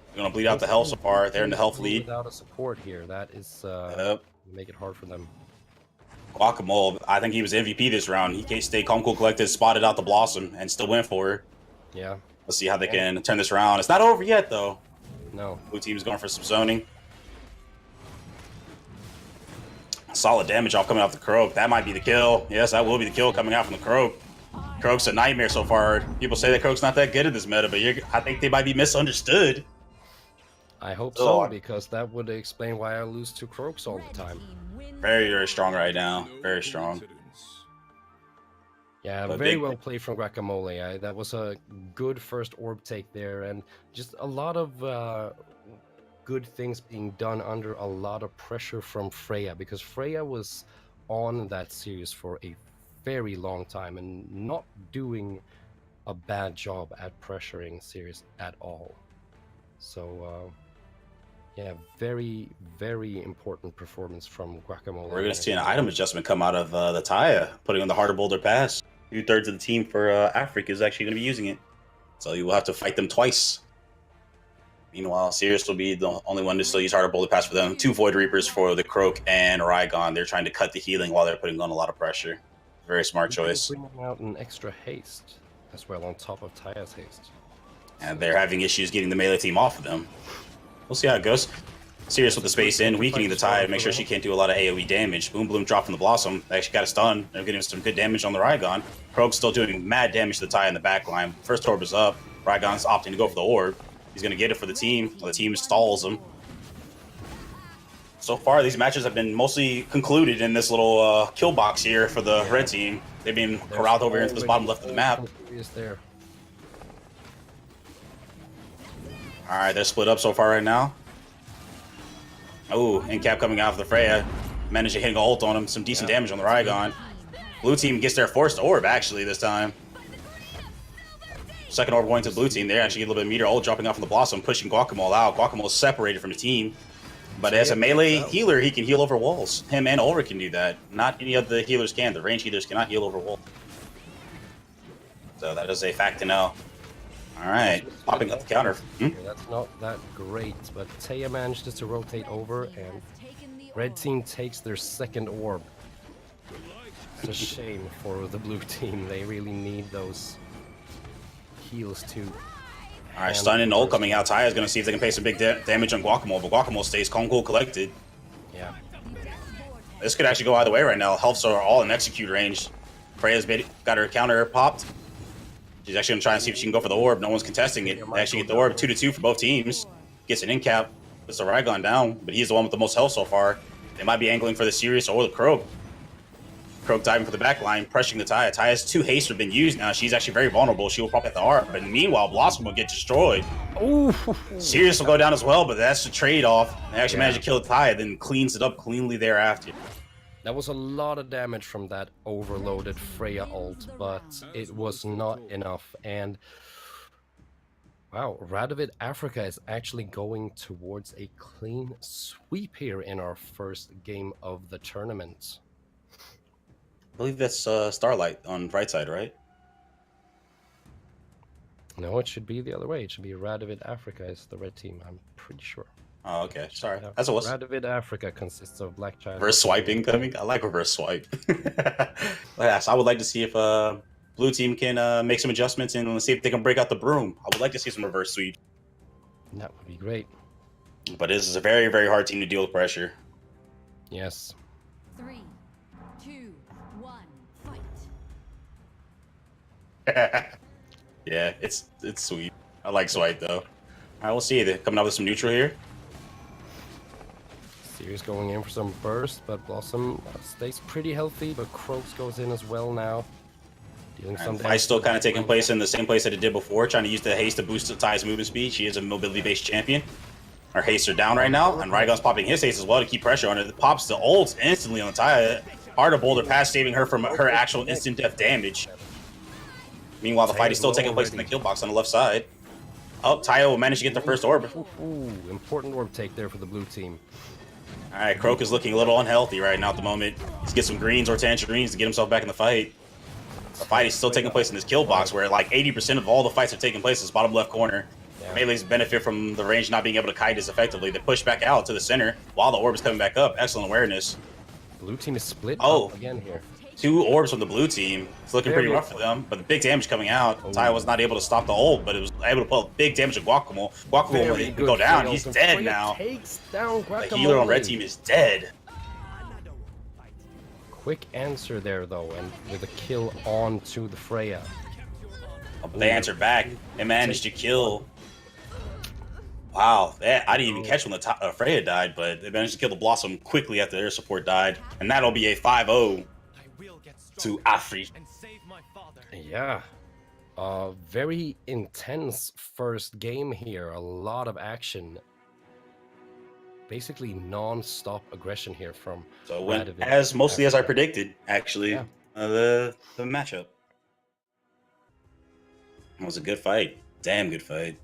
They're going to bleed out the health so far. They're in the health lead. Without a support here, that is make it hard for them. Guacamole, I think he was MVP this round. He stayed calm, cool, collected, spotted out the Blossom, and still went for her. Yeah. Let's see how they can turn this around. It's not over yet, though. No. Blue team's going for some zoning. Solid damage off coming off the Croak. That might be the kill. Yes, that will be the kill coming out from the Croak. Croak's a nightmare so far. People say that Croak's not that good at this meta, but I think they might be misunderstood. I hope so, because that would explain why I lose to Croaks all the time. Very, very strong right now. Very strong. Yeah, very well played from Guacamole. That was a good first orb take there, and just a lot of good things being done under a lot of pressure from Freya, because Freya was on that series for a very long time and not doing a bad job at pressuring Sirius at all. So yeah, very, very important performance from Guacamole. We're going to see an item adjustment come out of the Taya, putting on the Heart of Boulder pass. 2/3 of the team for Africa is actually going to be using it. So you will have to fight them twice. Meanwhile, Sirius will be the only one to still use Heart of Boulder pass for them. 2 Void Reapers for the Croak and Rygon. They're trying to cut the healing while they're putting on a lot of pressure. Very smart choice. Bringing out an extra haste as well on top of Taya's haste. And they're having issues getting the melee team off of them. We'll see how it goes. Sirius with the space in, weakening the Taya to make sure she can't do a lot of AoE damage. Boom Bloom dropped from the Blossom. They actually got a stun. They're getting some good damage on the Rygon. Croak's still doing mad damage to the Taya in the back line. First orb is up. Rygon's opting to go for the orb. He's going to get it for the team. The team stalls him. So far, these matches have been mostly concluded in this little kill box here for the red team. They've been corralled over into this bottom left of the map. There. All right, they're split up so far right now. Oh, Incap coming out of the Freya. Managed to hit an ult on him. Some decent damage on the Rygon. Blue team gets their first orb, actually, this time. Second orb going to the blue team. They actually get a little bit of meter ult dropping off from the Blossom, pushing Guacamole out. Guacamole is separated from the team. But as a melee healer, he can heal over walls. Him and Ulrich can do that. Not any of the healers can. The range healers cannot heal over walls. So that is a fact to know. All right, popping up the counter. That's not that great, but Taya manages to rotate over, and red team takes their second orb. It's a shame for the blue team. They really need those heals too. All right, stun and ult coming out. Taya is going to see if they can pay some big damage on Guacamole, but Guacamole stays calm, cool, collected. Yeah. This could actually go either way right now. Healths are all in execute range. Freya's got her counter popped. She's actually going to try and see if she can go for the orb. No one's contesting it. They actually get the orb 2-2 for both teams. Gets an in-cap. Puts the Rygon down, but he's the one with the most health so far. They might be angling for the Sirius or the Croak. Croak diving for the back line, pressuring the Taya. Taya's 2 haste have been used now. She's actually very vulnerable. She will pop at the arc, but meanwhile, Blossom will get destroyed. Ooh. Sirius will go down as well, but that's the trade-off. They actually managed to kill Taya, then cleans it up cleanly thereafter. That was a lot of damage from that overloaded Freya ult, but it was not enough. And wow, Radovid Africa is actually going towards a clean sweep here in our first game of the tournament. I believe that's Starlight on right side, right? No, it should be the other way. It should be Radovid Africa is the red team, I'm pretty sure. Oh, okay. Sorry. That's what Radovid Africa consists of Black Child. Reverse swiping coming. I like reverse swipe. Yes, I would like to see if blue team can make some adjustments and see if they can break out the broom. I would like to see some reverse sweep. That would be great. But this is a very, very hard team to deal with pressure. Yes. 3, 2, 1, fight. Yeah, it's sweet. I like swipe though. All right, we'll see. They're coming up with some neutral here. Sirius going in for some burst, but Blossom stays pretty healthy, but Croaks goes in as well now. Dealing some damage. Fight's still kind of taking place in the same place that it did before, trying to use the haste to boost Taya's movement speed. She is a mobility-based champion. Her hastes are down right now, and Rygon's popping his haste as well to keep pressure on it. It pops the ult instantly on Taya. Hard to boulder past, saving her from her actual instant death damage. Meanwhile, the fight is still taking place in the kill box on the left side. Oh, Taya will manage to get the first orb. Ooh, important orb take there for the blue team. All right, Croak is looking a little unhealthy right now at the moment. Let's get some greens or tangerines to get himself back in the fight. The fight is still taking place in this kill box where like 80% of all the fights are taking place in this bottom left corner. Yeah. Melees benefit from the range not being able to kite as effectively. They push back out to the center while the orb is coming back up. Excellent awareness. Blue team is split up again here. 2 orbs from the blue team. It's looking pretty rough for them, but the big damage coming out. Taya was not able to stop the ult, but it was able to put big damage to Guacamole. Guacamole will go down. He's dead now. Takes down Guacamole. The healer on red team is dead. Quick answer there though, and with a kill on to the Freya. They answered back and managed to kill. Wow, I didn't even catch when the Freya died, but they managed to kill the Blossom quickly after their support died, and that'll be a 5-0 to Afri. Yeah, very intense first game here. A lot of action. Basically non-stop aggression here from. So went as mostly as I predicted. Actually, the matchup. It was a good fight. Damn good fight.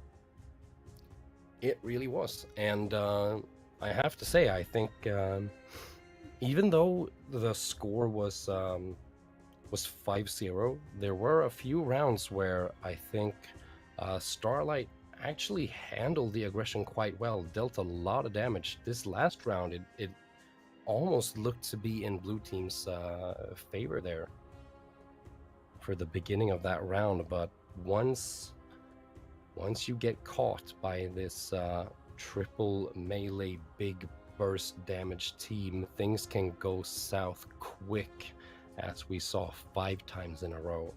It really was, and I have to say, I think even though the score was 5-0, there were a few rounds where I think Starlight actually handled the aggression quite well, dealt a lot of damage. This last round, it almost looked to be in blue team's favor there for the beginning of that round, but once you get caught by this triple melee big burst damage team, things can go south quick, as we saw 5 times in a row.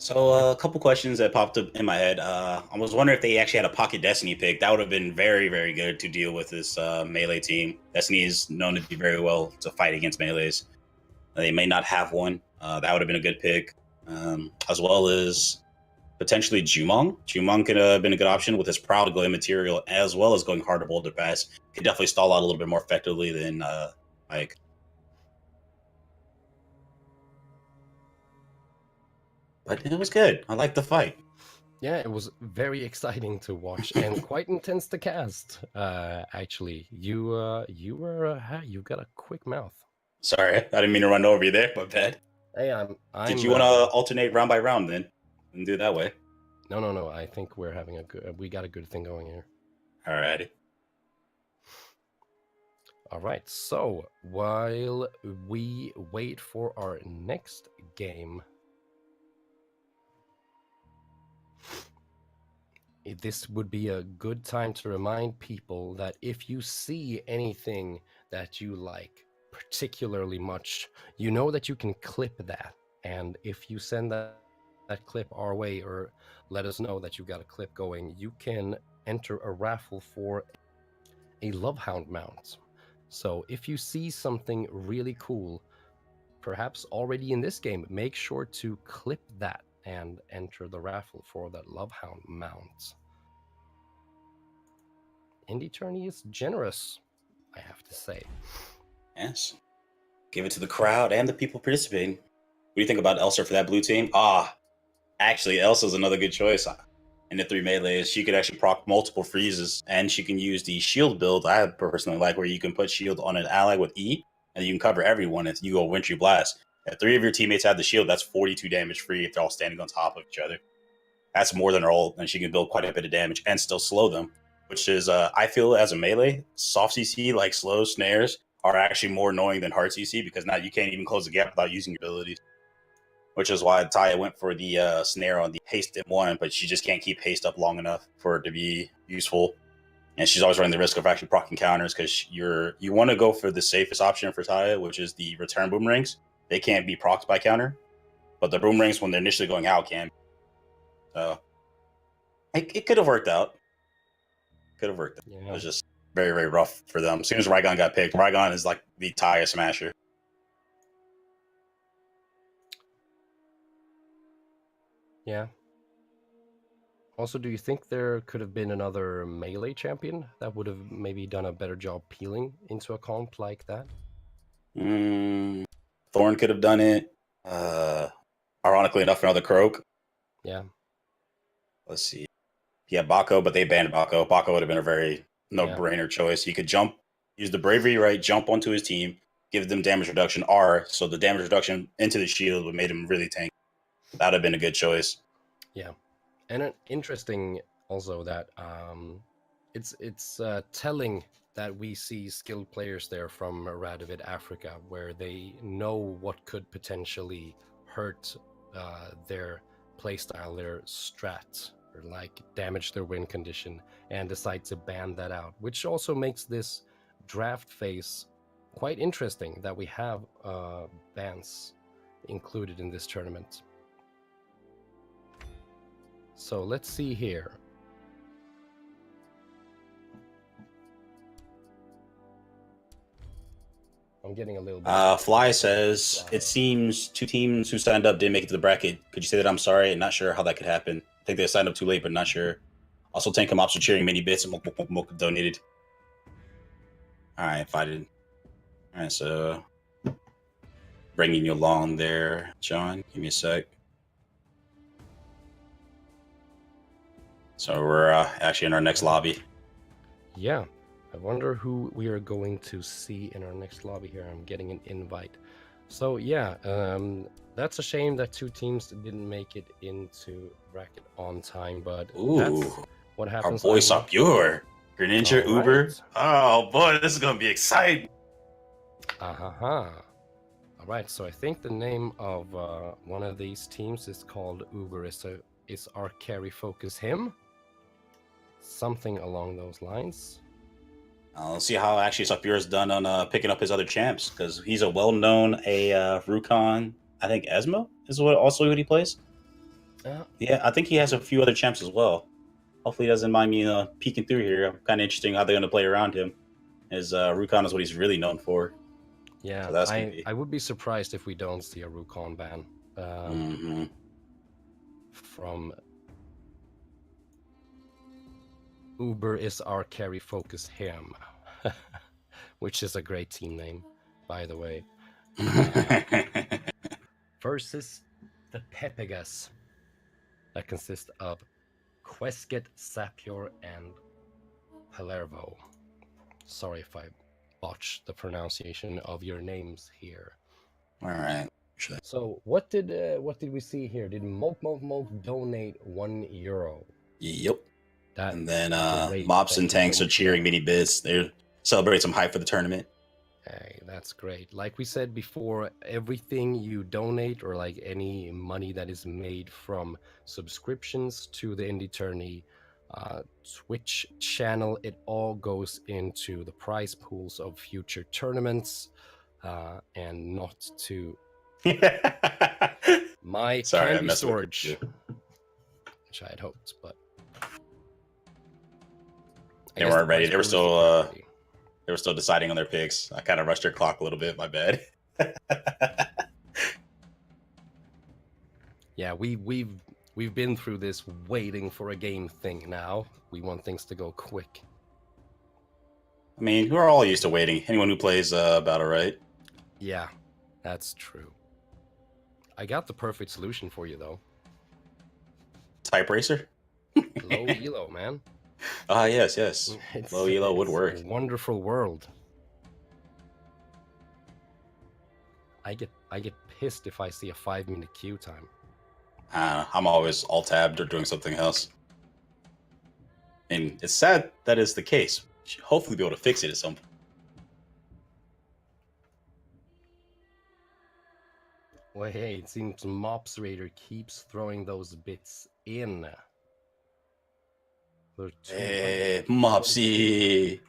So a couple questions that popped up in my head. I was wondering if they actually had a Pocket Destiny pick. That would have been very, very good to deal with this melee team. Destiny is known to be very well to fight against melees. They may not have one. That would have been a good pick, as well as potentially Jumong. Jumong could have been a good option with his proud glowing material, as well as going hard to boulder pass. Could definitely stall out a little bit more effectively than Mike. But it was good. I liked the fight. Yeah, it was very exciting to watch and quite intense to cast. Actually, you got a quick mouth. Sorry, I didn't mean to run over you there, but bad. Hey, I'm. Did you want to alternate round by round then, and do it that way? No. I think we're having a good. We got a good thing going here. Alrighty. All right. So while we wait for our next game, this would be a good time to remind people that if you see anything that you like particularly much, you know that you can clip that. And if you send that clip our way or let us know that you got a clip going, you can enter a raffle for a Lovehound mount. So if you see something really cool, perhaps already in this game, make sure to clip that and enter the raffle for that Lovehound mount. Indie Tourney is generous, I have to say. Yes. Give it to the crowd and the people participating. What do you think about Elsa for that blue team? Actually, Elsa's another good choice. In the 3 melees, she could actually proc multiple freezes, and she can use the shield build I personally like, where you can put shield on an ally with E, and you can cover everyone if you go Wintry Blast. If 3 of your teammates have the shield, that's 42 damage free if they're all standing on top of each other. That's more than her ult, and she can build quite a bit of damage and still slow them, which is, I feel, as a melee, soft CC like slow snares are actually more annoying than hard CC, because now you can't even close the gap without using your abilities. Which is why Taya went for the snare on the haste M1, but she just can't keep haste up long enough for it to be useful. And she's always running the risk of actually proccing counters, because you want to go for the safest option for Taya, which is the return boomerangs. They can't be procced by counter, but the boomerangs, when they're initially going out, can. So it could have worked out. Could have worked out. Yeah. It was just very, very rough for them. As soon as Raigon got picked, Raigon is like the Taya smasher. Yeah. Also, do you think there could have been another melee champion that would have maybe done a better job peeling into a comp like that? Thorn could have done it. Ironically enough, another Croak. Yeah. Let's see. Yeah, Bako, but they banned Bako. Bako would have been a very no-brainer choice. He could jump, use the bravery, right? Jump onto his team, give them damage reduction R, so the damage reduction into the shield would made him really tank. That would have been a good choice. Yeah, and interesting also that it's telling that we see skilled players there from Radovid, Africa, where they know what could potentially hurt their playstyle, their strat, or like damage their win condition, and decide to ban that out, which also makes this draft phase quite interesting that we have bans included in this tournament. So let's see here. I'm getting a little bit. Fly says, it seems 2 teams who signed up didn't make it to the bracket. Could you say that? I'm sorry, and not sure how that could happen. I think they signed up too late, but not sure. Also, Tank Mops are cheering mini bits and Mocha donated. Alright, invited. Alright, so bringing you along there, John. Give me a sec. So we're actually in our next lobby. Yeah, I wonder who we are going to see in our next lobby here. I'm getting an invite. So yeah, that's a shame that 2 teams didn't make it into bracket on time, but that's what happens. Our boy Sapure, Greninja, Uber. Right. Oh boy, this is gonna be exciting. All right, so I think the name of one of these teams is called Uber. Is our carry focus him? Something along those lines. Let's see how actually Sapure's done on picking up his other champs, because he's a well-known Rukon. I think Esmo is also what he plays. Yeah, I think he has a few other champs as well. Hopefully, he doesn't mind me peeking through here. I'm kind of interesting how they're going to play around him. His Rukon is what he's really known for. Yeah, So that's going to I be. I would be surprised if we don't see a Rukon ban Hmm. from Uber is our carry focus him, which is a great team name, by the way. Versus the Pepegas that consists of Quesket, Sapior, and Palervo. Sorry if I botched the pronunciation of your names here. All right. So what did we see here? Did Moke donate €1? Yep. That And then great. Mobs Thank and you so Tanks are much for cheering that. mini bits. They're celebrating some hype for the tournament. Hey, that's great. Like we said before, everything you donate or like any money that is made from subscriptions to the Indie Tourney Twitch channel, it all goes into the prize pools of future tournaments and not to my Sorry, I candy messed with storage, you. which I had hoped, but I They guess the weren't ready. prize They were pool is the still priority. deciding on their picks. I kind of rushed their clock a little bit. My bad. Yeah, we've been through this waiting for a game thing now. We want things to go quick. I mean, we're all used to waiting. Anyone who plays Battlerite. Yeah, that's true. I got the perfect solution for you though. Type Racer? Low elo, man. Ah, yes. Low elo would It's work. a wonderful world. I get pissed if I see a 5-minute queue time. I'm always alt tabbed or doing something else. And it's sad that is the case. We should hopefully be able to fix it at some point. Well, hey, it seems Mops Raider keeps throwing those bits in. Hey, Mopsy.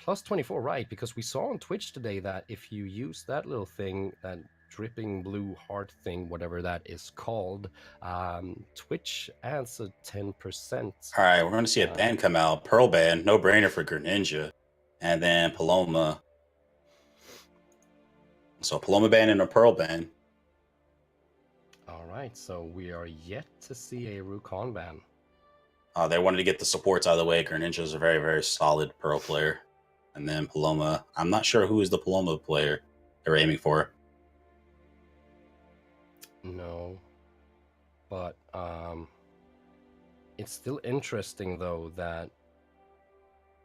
Plus 24, right? Because we saw on Twitch today that if you use that little thing, that dripping blue heart thing, whatever that is called, Twitch adds a 10%. All right, we're going to see a band come out. Pearl Band, no brainer for Greninja. And then Paloma. So Paloma Band and a Pearl Band. All right, so we are yet to see a Rukon ban. They wanted to get the supports out of the way. Greninja is a very, very solid Pearl player. And then Paloma. I'm not sure who is the Paloma player they're aiming for. No, but it's still interesting though that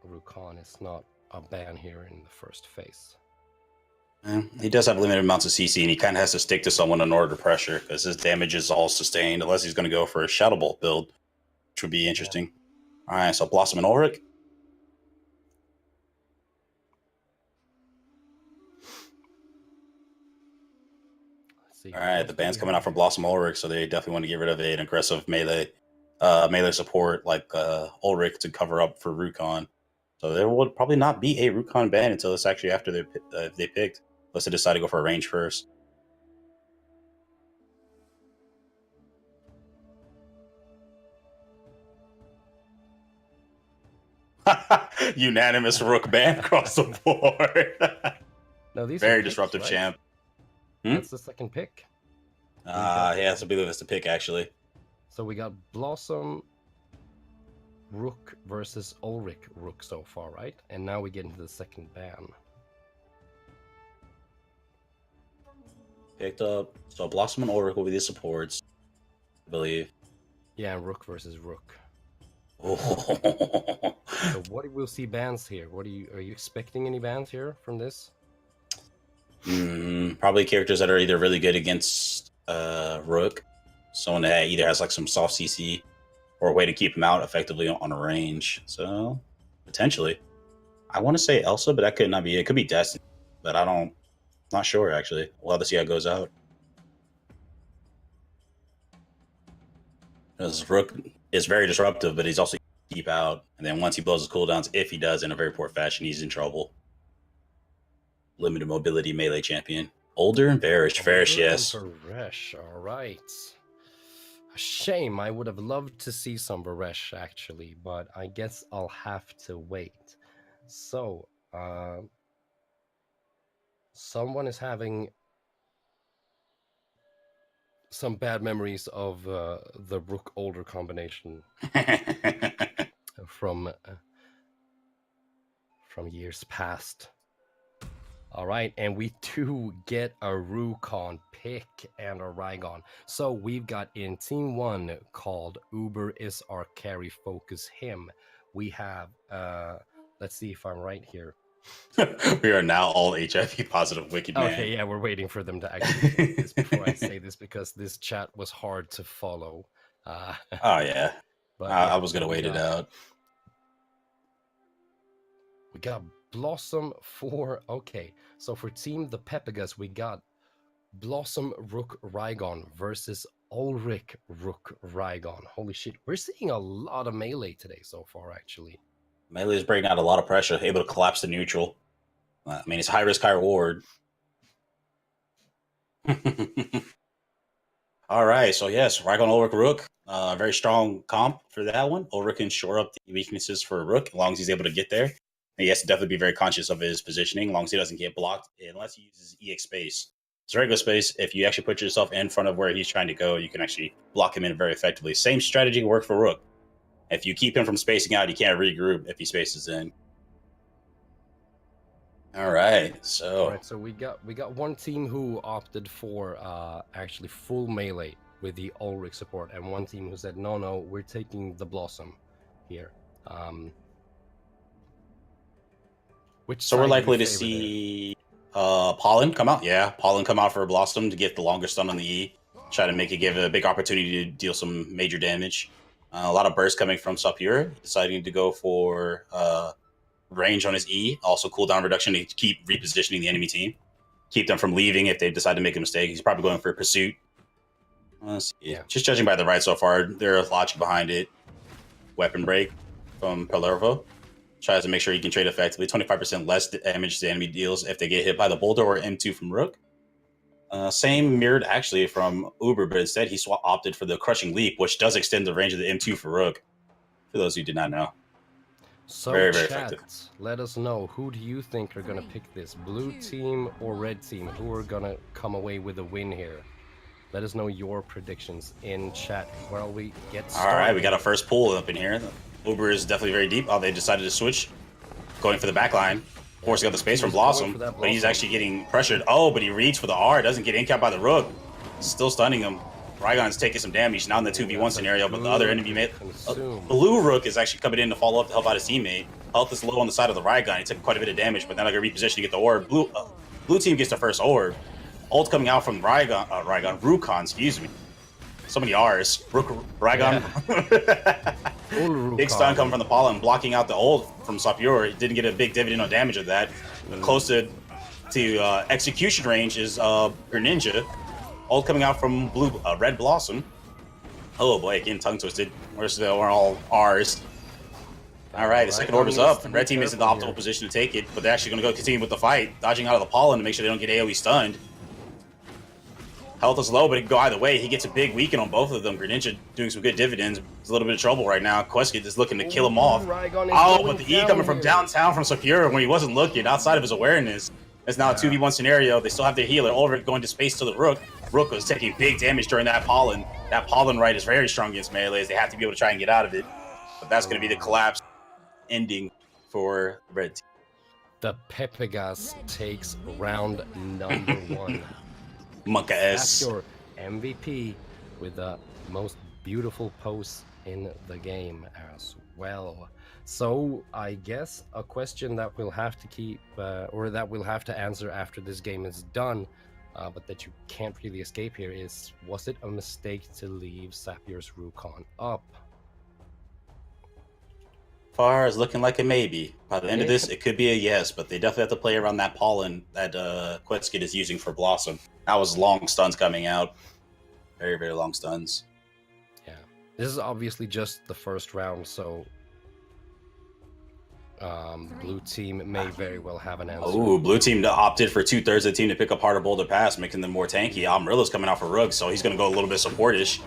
Rukon is not a ban here in the first phase. He does have limited amounts of CC, and he kind of has to stick to someone in order to pressure because his damage is all sustained, unless he's going to go for a Shadow Bolt build, which would be interesting. Yeah. All right, so Blossom and Ulrich. All right, the band's coming out from Blossom Ulrich, so they definitely want to get rid of an aggressive melee support like Ulrich to cover up for Rukon. So there would probably not be a Rukon ban until it's actually after they picked, unless they decide to go for a range first. Unanimous Rook ban across the board. No, these very are picks, disruptive right? champ. That's the second pick. Yeah, I believe that's the pick actually. So we got Blossom Rook versus Ulrich Rook so far, right? And now we get into the second ban. Picked up. So Blossom and Ulrich will be the supports, I believe. Yeah, Rook versus Rook. Oh. So what we'll see bans here? Are you expecting any bans here from this? Probably characters that are either really good against Rook, someone that either has like some soft CC, or a way to keep him out effectively on a range. So potentially, I want to say Elsa, but that could not be it. It could be Destiny, but not sure actually. We'll have to see how it goes out. Because Rook is very disruptive, but he's also keep out. And then once he blows his cooldowns, if he does in a very poor fashion, he's in trouble. Limited mobility melee champion. Older and Varish. Varish, yes. Varish, all right. A shame. I would have loved to see some Varesh actually, but I guess I'll have to wait. So, someone is having some bad memories of the Rook Older combination from years past. All right, and we do get a Rukon pick and a Rygon. So we've got in Team 1 called Uber is our carry, focus him. We have, let's see if I'm right here. We are now all HIV positive wicked man. Okay, yeah, we're waiting for them to actually say this before I say this because this chat was hard to follow. Oh, yeah. But I was going to wait it out. We got Blossom for, okay, so for Team the Pepegas, we got Blossom Rook Rygon versus Ulrich Rook Rygon. Holy shit, we're seeing a lot of melee today so far, actually. Melee is breaking out a lot of pressure, able to collapse the neutral. I mean, it's high risk, high reward. All right, so yes, Rygon Ulrich Rook, very strong comp for that one. Ulrich can shore up the weaknesses for Rook as long as he's able to get there. And he has to definitely be very conscious of his positioning, as long as he doesn't get blocked, unless he uses EX space. It's regular space. If you actually put yourself in front of where he's trying to go, you can actually block him in very effectively. Same strategy work for Rook. If you keep him from spacing out, he can't regroup if he spaces in. All right, so we got one team who opted for actually full melee with the Ulrich support, and one team who said no, we're taking the Blossom here. So we're likely to see Pollen come out. Yeah, Pollen come out for a Blossom to get the longer stun on the E. Try to make it give a big opportunity to deal some major damage. A lot of burst coming from Sapir, deciding to go for range on his E. Also cooldown reduction to keep repositioning the enemy team. Keep them from leaving if they decide to make a mistake. He's probably going for pursuit. Let's see. Yeah. Just judging by the right so far, there's logic behind it. Weapon break from Palervo. Tries to make sure he can trade effectively. 25% less damage the enemy deals if they get hit by the boulder or M2 from Rook. Same mirrored actually from Uber, but instead he opted for the crushing leap, which does extend the range of the M2 for Rook. For those who did not know. So very effective. Let us know, who do you think are going to pick this? Blue team or red team? Who are going to come away with a win here? Let us know your predictions in chat while we get started. All right, we got a first pull up in here. Uber is definitely very deep. Oh, they decided to switch. Going for the back line. Forcing out the space from Blossom. But he's actually getting pressured. Oh, but he reads for the R. Doesn't get in-capped by the Rook. Still stunning him. Rygon's taking some damage now in the 2v1 scenario, but the other enemy mate, Blue Rook is actually coming in to follow up to help out his teammate. Health is low on the side of the Rygon. He took quite a bit of damage, but then like a reposition to get the orb. Blue team gets the first orb. Ult coming out from Rukon, excuse me. So many R's. Rygon. Yeah. Big stun coming from the Pollen, blocking out the ult from Sapir. He didn't get a big dividend on damage of that. Close to execution range is Greninja. Ult coming out from Red Blossom. Oh boy, getting tongue twisted. We're all R's. All right, the second orb is up. Red team is in the optimal position to take it, but they're actually going to go continue with the fight, dodging out of the Pollen to make sure they don't get AoE stunned. Health is low, but it can go either way. He gets a big weaken on both of them. Greninja doing some good dividends. He's a little bit of trouble right now. Queskit is looking to kill him off. Oh, but the E coming from downtown from Sapir when he wasn't looking, outside of his awareness. It's now a 2v1 scenario. They still have their healer. Ulrich going to space to the Rook. Rook was taking big damage during that Pollen. That Pollen right is very strong against melees. They have to be able to try and get out of it. But that's going to be the collapse ending for Red team. The Pepegas takes round number 1. Monka S. That's your MVP with the most beautiful pose in the game as well. So I guess a question that we'll have to keep, or that we'll have to answer after this game is done, but that you can't really escape here is, was it a mistake to leave Sapir's Rukon up? Far as looking like a maybe. By the end of this, it could be a yes, but they definitely have to play around that Pollen that Quetskit is using for Blossom. That was long stuns coming out. Very, very long stuns. Yeah. This is obviously just the first round, so blue team may very well have an answer. Oh, blue team opted for 2/3 of the team to pick up harder Boulder Pass, making them more tanky. Amarilla's coming out for Rook, so he's going to go a little bit supportish.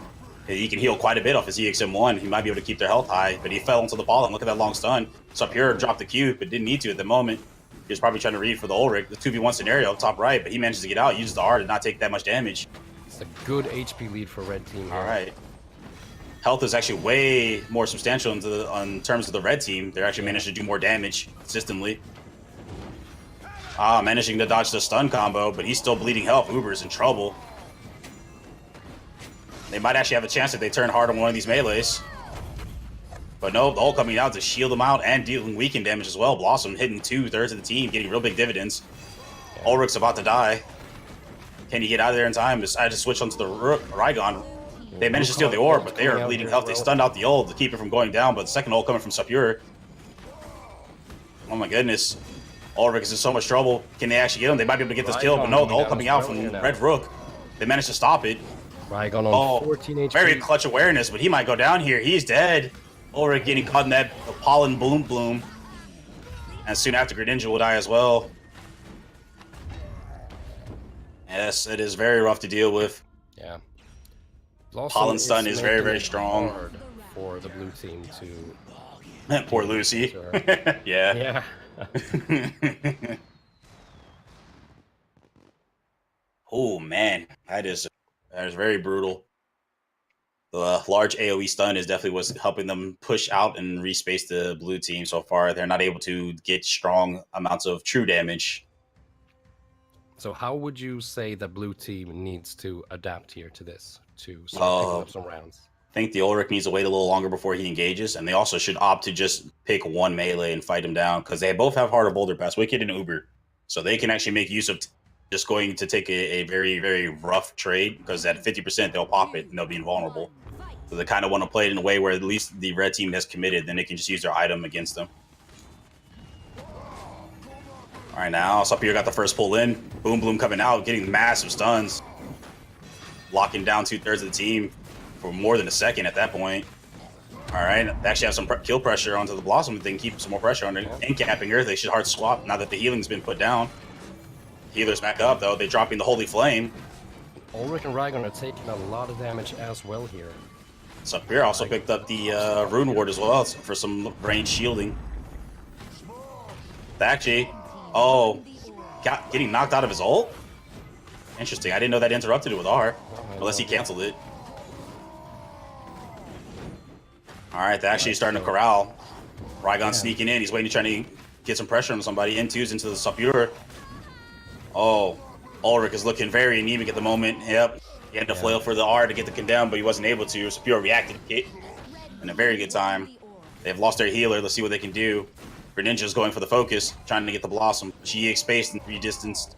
He can heal quite a bit off his EXM1. He might be able to keep their health high, but he fell into the ball, and look at that long stun. Sapir dropped the Q, but didn't need to at the moment. He was probably trying to read for the Ulrich, the 2v1 scenario, top right, but he manages to get out, uses the R to not take that much damage. It's a good HP lead for red team here. All right. Health is actually way more substantial in terms of the red team. They're actually managed to do more damage consistently. Managing to dodge the stun combo, but he's still bleeding health. Uber is in trouble. They might actually have a chance if they turn hard on one of these melees. But no, the ult coming out to shield them out and dealing weaken damage as well. Blossom hitting 2/3 of the team, getting real big dividends. Yeah. Ulrich's about to die. Can he get out of there in time? Decided to switch onto the Rygon. They managed to steal the orb, but they are bleeding health. They stunned out the ult to keep it from going down, but the second ult coming from Sapir. Oh my goodness. Ulrich is in so much trouble. Can they actually get him? They might be able to get this kill, but no, the ult coming out from Red Rook. They managed to stop it. Rygon on 14 HP. Very clutch awareness, but he might go down here. He's dead. Ulrich getting caught in that pollen bloom. And soon after, Greninja will die as well. Yes, it is very rough to deal with. Yeah. Pollen stun is very, very strong. Hard for the blue team to... Poor Lucy. Sure. Yeah. Oh, man. That is very brutal. The large AoE stun is definitely what's helping them push out and respace the blue team so far. They're not able to get strong amounts of true damage. So how would you say the blue team needs to adapt here to this, to start picking up some rounds? I think the Ulrich needs to wait a little longer before he engages, and they also should opt to just pick one melee and fight him down, because they both have Heart of Boulder Pass, Wicked and Uber. So they can actually make use of just going to take a very, very rough trade, because at 50% they'll pop it and they'll be invulnerable. So they kind of want to play it in a way where at least the red team has committed, then they can just use their item against them. All right, now Sapir got the first pull in. Boom Bloom coming out, getting massive stuns. Locking down 2/3 of the team for more than a second at that point. All right, they actually have some kill pressure onto the Blossom. They can keep some more pressure on her. And capping her, they should hard swap now that the healing's been put down. Healers back up, though. They're dropping the Holy Flame. Ulrich and Rygon are taking a lot of damage as well here. Sapir also picked up the Rune Ward as well for some range shielding. Actually, getting knocked out of his ult? Interesting. I didn't know that interrupted it with R. Unless he canceled it. Alright, they're actually starting to corral. Rygon sneaking in. He's waiting, trying to get some pressure on somebody. N2's into the Sapir. Oh, Ulrich is looking very anemic at the moment. Yep. He had to flail for the R to get the condemn, but he wasn't able to. Sapir reacted it in a very good time. They've lost their healer. Let's see what they can do. Greninja's going for the focus, trying to get the Blossom. She spaced and redistanced.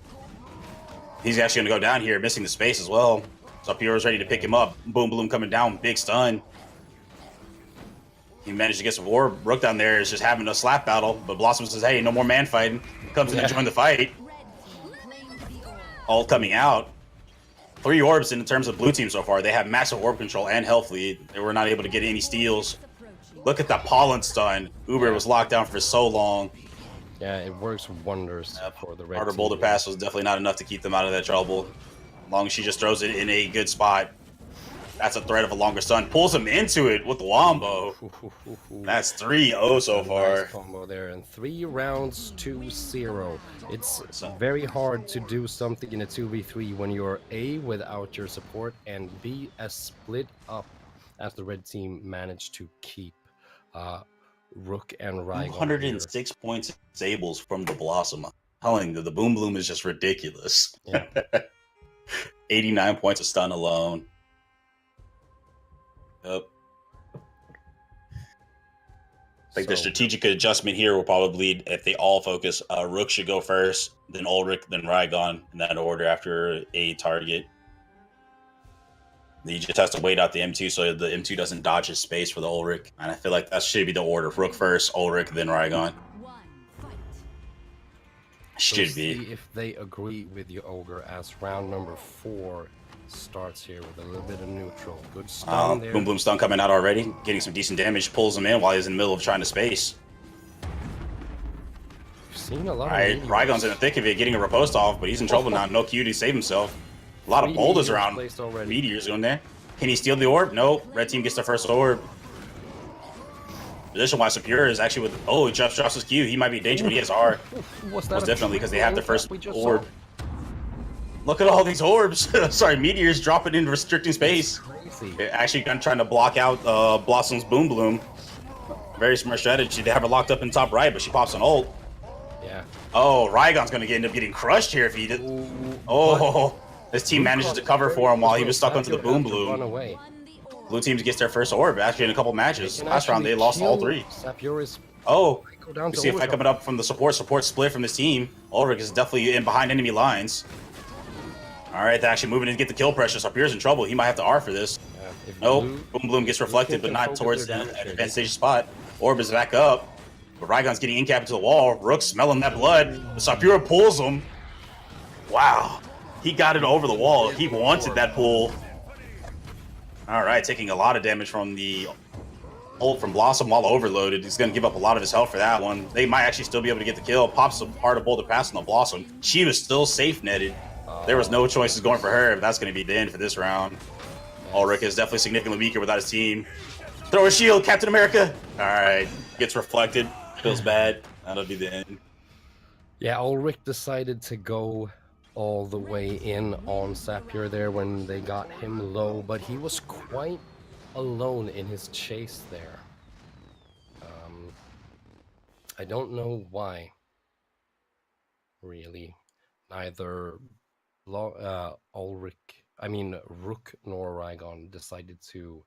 He's actually going to go down here, missing the space as well. Sapir is ready to pick him up. Boom Bloom coming down, big stun. He managed to get some orb. Rook down there is just having a slap battle, but Blossom says, hey, no more man fighting. Comes in to join the fight. All coming out. 3 orbs in terms of blue team so far. They have massive orb control and health lead. They were not able to get any steals. Look at that pollen stun. Uber was locked down for so long. Yeah, it works wonders for the red Heart of team. Boulder Pass was definitely not enough to keep them out of that trouble. As long as she just throws it in a good spot. That's a threat of a longer stun. Pulls him into it with the wombo. That's 3-0 so far. Nice combo there, and 3 rounds to 0. It's very hard to do something in a 2v3 when you're A, without your support, and B, as split up as the red team managed to keep Rook and Rygon. 206 points disables from the Blossom. I'm telling you, the Boom Bloom is just ridiculous. Yeah. 89 points of stun alone. Yep. I think the strategic adjustment here will probably, if they all focus, Rook should go first, then Ulrich, then Rygon, in that order after a target. He just has to wait out the M2 so the M2 doesn't dodge his space for the Ulrich. And I feel like that should be the order. Rook first, Ulrich, then Rygon. Should be. See if they agree with you, Ogre, as round number 4 starts here with a little bit of neutral. Good stun there. Boom Bloom stun coming out already. Getting some decent damage. Pulls him in while he's in the middle of trying to space. We've seen a lot of Rygon's in the thick of it, getting a riposte off, but he's in trouble now. No Q to save himself. A lot of boulders around. Meteors going there. Can he steal the orb? No. Red team gets the first orb. Position-wise, Superior is actually with... Oh, he drops his Q. He might be in danger, but he has R. Was that Most definitely, because they have the first we just orb. saw? Look at all these orbs. Sorry, meteors dropping in restricting space. Crazy. They're actually trying to block out Blossom's Boom Bloom. Very smart strategy. They have her locked up in top right, but she pops an ult. Yeah. Oh, Raigon's going to end up getting crushed here if he did. Oh, his team manages to cover for him while he was stuck onto the Boom Run Bloom. away. Blue team gets their first orb, actually, in a couple matches. Last round, they lost all 3. Sapioris. Oh, Go down we to see a fight overtime. coming up from the support. Support split from this team. Ulrich is definitely in behind enemy lines. All right, they're actually moving in to get the kill pressure. So Pierre's in trouble. He might have to R for this. Yeah, if Nope. Blue- Boom Bloom gets reflected, but can not focus towards their the damage here. advanced stage spot. Orb is back up. But Raigon's getting in-cap into the wall. Rook smelling that blood. But Sapira pulls him. Wow. He got it over the wall. He wanted that pull. All right, taking a lot of damage from the ult from Blossom while overloaded. He's going to give up a lot of his health for that one. They might actually still be able to get the kill. Pops a hard boulder pass on the Blossom. She was still safe netted. There was no choices going for her, but that's going to be the end for this round. Ulrich is definitely significantly weaker without his team. Throw a shield, Captain America. All right, gets reflected. Feels bad. That'll be the end. Yeah, Ulrich decided to go all the way in on Sapir there when they got him low, but he was quite alone in his chase there. I don't know why, really. Neither Rook nor Raigon decided to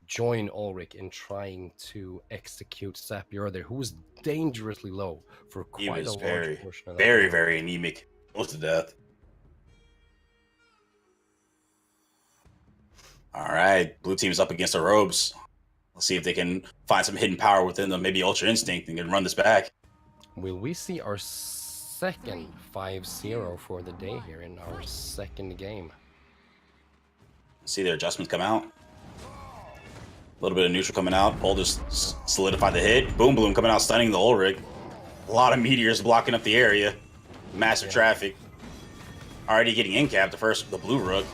join Ulrich in trying to execute Sapir there, who was dangerously low for He quite was a very, large portion of that. very, very anemic. Close to death. All right, blue team's up against the ropes. Let's see if they can find some hidden power within them, maybe Ultra Instinct, and can run this back. Will we see our second 5-0 for the day here in our second game? See their adjustments come out. A little bit of neutral coming out. Pole just solidified the hit. Boom Bloom coming out, stunning the Ulrich. A lot of meteors blocking up the area. Massive traffic. Already getting in-capped, the blue Rook.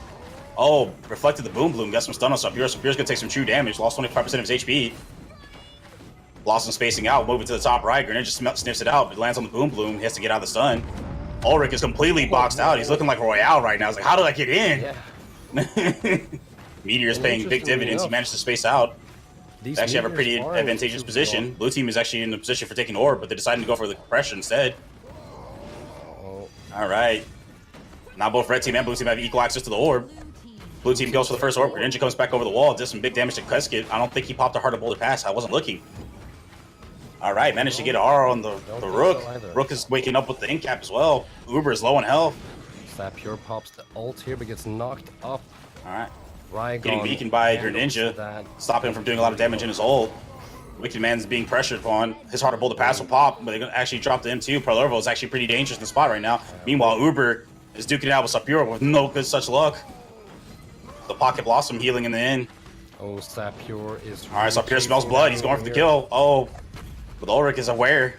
Oh, reflected the Boom Bloom. Got some stun on Sapir. Sapir's gonna take some true damage. Lost 25% of his HP. Lost some spacing out. Moving to the top right. Grenade just sniffs it out, but lands on the Boom Bloom. He has to get out of the stun. Ulrich is completely boxed out. He's looking like Royale right now. He's like, how did I get in? Yeah. Meteor's paying big dividends. He managed to space out. They actually have a pretty advantageous position. Blue team is actually in the position for taking orb, but they're deciding to go for the compression instead. Oh, All right. Now both red team and blue team have equal access to the orb. Blue team goes for the first orb. Greninja comes back over the wall, does some big damage to Keskit. I don't think he popped a harder boulder pass. I wasn't looking. All right, managed to get an R on the Rook. Rook is waking up with the in-cap as well. Uber is low on health. Sapir pops the ult here, but gets knocked up. All right. Raigon Getting weakened by Greninja. Stopping him from doing a lot of damage in his ult. Wicked Man's being pressured upon. His harder boulder pass will pop, but they're going to actually drop the M2. Prolervo is actually pretty dangerous in the spot right now. Meanwhile, Uber is duking it out with Sapir with no good such luck. The Pocket Blossom healing in the end. Oh, Sapir is... All right, Sapir smells blood. He's going for the kill. Oh, but Ulrich is aware.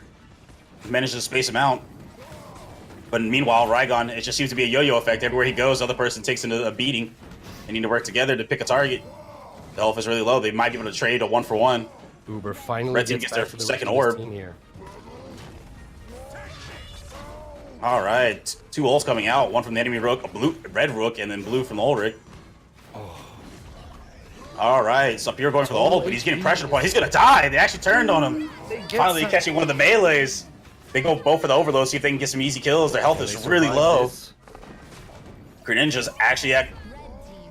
He manages to space him out. But meanwhile, Raigon, it just seems to be a yo-yo effect. Everywhere he goes, the other person takes into a beating. They need to work together to pick a target. The health is really low. They might be able to trade a 1-for-1. Uber finally Red team gets their second orb. Here. All right, 2 ults coming out. One from the enemy Rook, red Rook, and then blue from the Ulrich. All right, Sapir going for the ult, but he's getting pressure upon. He's gonna die. They actually turned on him. Finally catching one of the melees. They go both for the overload, see if they can get some easy kills. Their health is really low. Greninja's actually at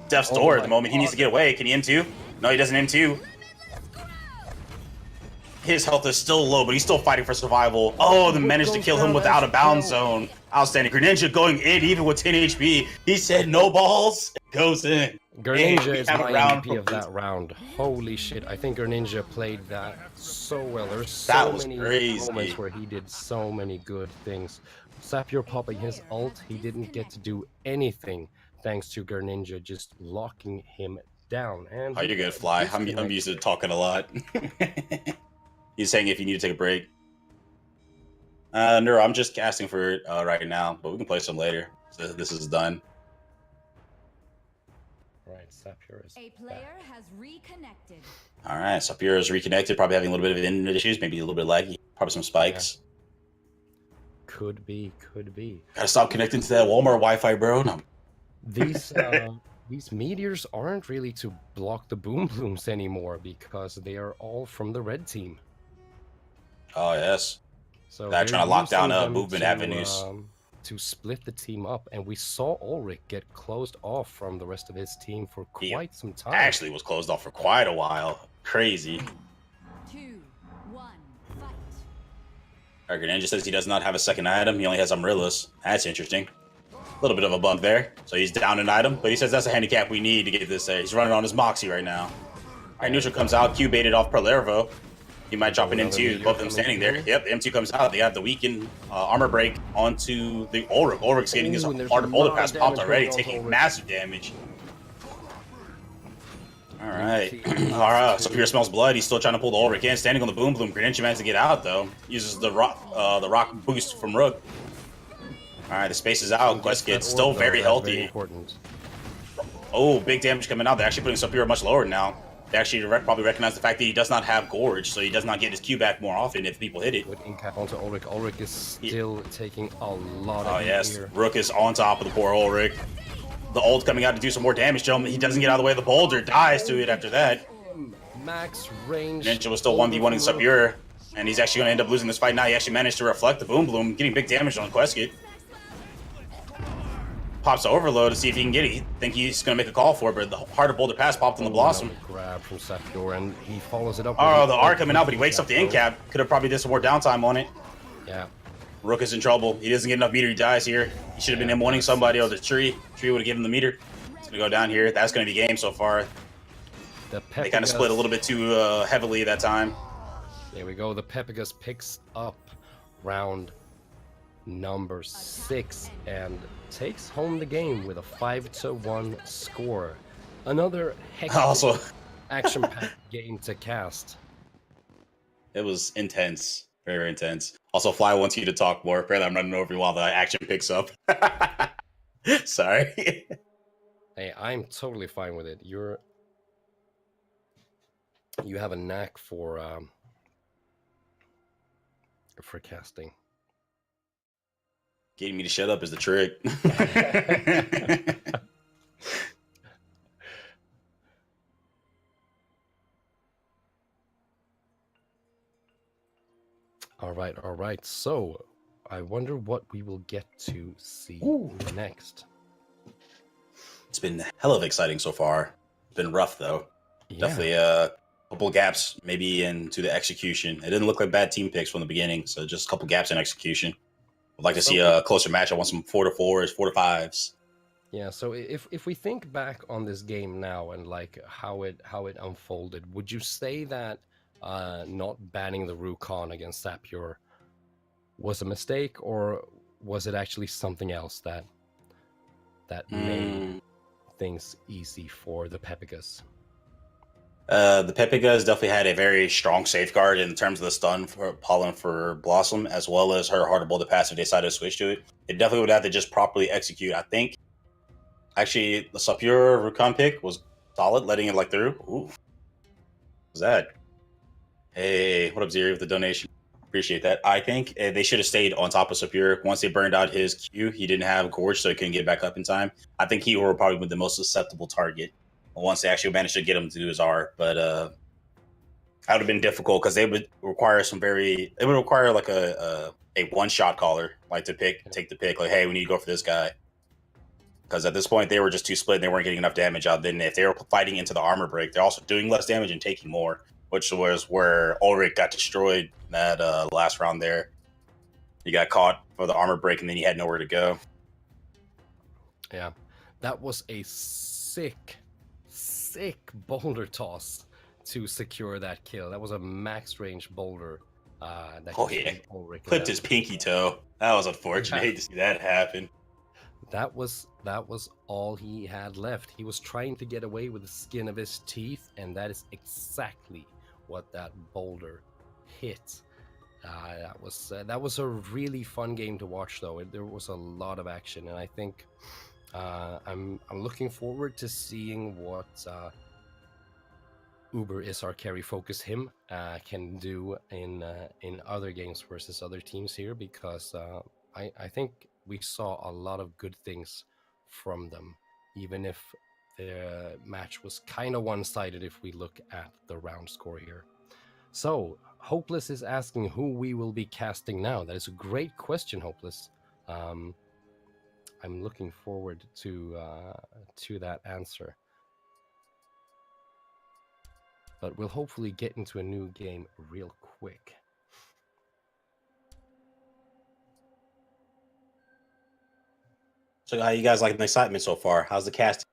death's door at the moment. He needs to get away. Can he M2? No, he doesn't M2. His health is still low, but he's still fighting for survival. Oh, they managed to kill him without a bound zone. Outstanding. Greninja going in even with 10 HP. He said no balls. Goes in. Greninja is my MVP of that round. Holy shit. I think Greninja played that so well. There's so many moments where he did so many good things. Sapir popping his ult, he didn't get to do anything thanks to Greninja just locking him down. And oh, you're good, Fly. I'm used to talking a lot. He's saying if you need to take a break. No, I'm just casting for it right now, but we can play some later. So this is done. Right. right, Sapir is A back. player has reconnected. All right, Sapir is reconnected. Probably having a little bit of internet issues, maybe a little bit laggy. Probably some spikes. Could be, could be. Gotta stop connecting to that Walmart Wi-Fi, bro. No. These these meteors aren't really to block the boom blooms anymore because they are all from the red team. Oh yes. So They're they're trying to lock down using them movement avenues. to split the team up, and we saw Ulrich get closed off from the rest of his team for He quite some time. Actually was closed off for quite a while. Crazy. 2, 1, fight. Our Greninja says he does not have a second item. He only has Umbrellas. That's interesting. A little bit of a bump there. So he's down an item, but he says that's a handicap we need to get this there. He's running on his Moxie right now. All right, neutral comes out. Q baited off Perlervo. He might drop an M2. Both of them standing there. Yep, M2 comes out. They have the weakened armor break onto the Ulrich. Ulrich's getting his hard boulder pass popped already, taking massive damage. All right. All right. So Sapir smells blood. He's still trying to pull the Ulrich in. Standing on the boom bloom. Greninja managed to get out though. Uses the rock boost from Rook. All right. The space is out. Quest still very healthy. Very important. Oh, big damage coming out. They're actually putting Sapir much lower now. They actually probably recognize the fact that he does not have Gorge, so he does not get his Q back more often if people hit it. Good incap onto Ulrich. Ulrich is still taking a lot of Oh yes, here. Rook is on top of the poor Ulrich. The ult coming out to do some more damage to him. He doesn't get out of the way of the boulder, dies to it after that. Max range. Ninja was still 1v1 in Sapir, and he's actually going to end up losing this fight now. He actually managed to reflect the Boom Bloom, getting big damage on Queskit. Pops the Overload to see if he can get it. He think he's going to make a call for it, but the harder boulder pass popped on the Blossom. Grab from Sapir, and he follows it up. Oh, the R coming out, but he wakes up the end cap. Could have probably did some more downtime on it. Yeah. Rook is in trouble. He doesn't get enough meter. He dies here. He should have been M1ing somebody or the tree. Tree would have given him the meter. It's going to go down here. That's going to be game so far. They kind of split a little bit too heavily that time. There we go. The Pepigas picks up round number 6 and takes home the game with a 5-1 score. Another hectic action-packed game to cast. It was intense. Very, very intense. Also, Fly wants you to talk more. Apparently, I'm running over you while the action picks up. Sorry. Hey, I'm totally fine with it. You have a knack for casting. Getting me to shut up is the trick. All right. So, I wonder what we will get to see next. It's been hell of exciting so far. It's been rough, though. Yeah. Definitely a couple gaps maybe into the execution. It didn't look like bad team picks from the beginning, so just a couple gaps in execution. I'd like to see a closer match. I want some 4-4s, 4-5s. Yeah, so if we think back on this game now and like how it unfolded, would you say that not banning the Rukon against Sapir was a mistake, or was it actually something else that made things easy for the Pepigas? The Pepigas definitely had a very strong safeguard in terms of the stun for Pollen for Blossom, as well as her harder boulder pass if they decided to switch to it. It definitely would have to just properly execute. I think actually the Sapir Rukon pick was solid, letting it like through. Ooh. What was that? Hey, what up, Zeri, with the donation? Appreciate that. I think they should have stayed on top of Sapir. Once they burned out his Q, he didn't have Gorge, so he couldn't get back up in time. I think he would probably be the most susceptible target once they actually managed to get him to do his R. But that would have been difficult because they would require like a one-shot caller, like to take the pick, like, hey, we need to go for this guy. Because at this point, they were just too split and they weren't getting enough damage out. Then if they were fighting into the armor break, they're also doing less damage and taking more, which was where Ulrich got destroyed that last round there. He got caught for the armor break and then he had nowhere to go. Yeah, that was a sick boulder toss to secure that kill. That was a max range boulder. Ulrich clipped his pinky toe. That was unfortunate. I hate to see that happen. That was all he had left. He was trying to get away with the skin of his teeth, and that is exactly what that boulder hit. That was a really fun game to watch, though. There was a lot of action, and I think I'm looking forward to seeing what Uber is our carry focus him can do in other games versus other teams here, because I think we saw a lot of good things from them, even if the match was kind of one-sided if we look at the round score here. So Hopeless is asking who we will be casting now. That is a great question, Hopeless. I'm looking forward to that answer. But we'll hopefully get into a new game real quick. So how you guys liking the excitement so far? How's the cast?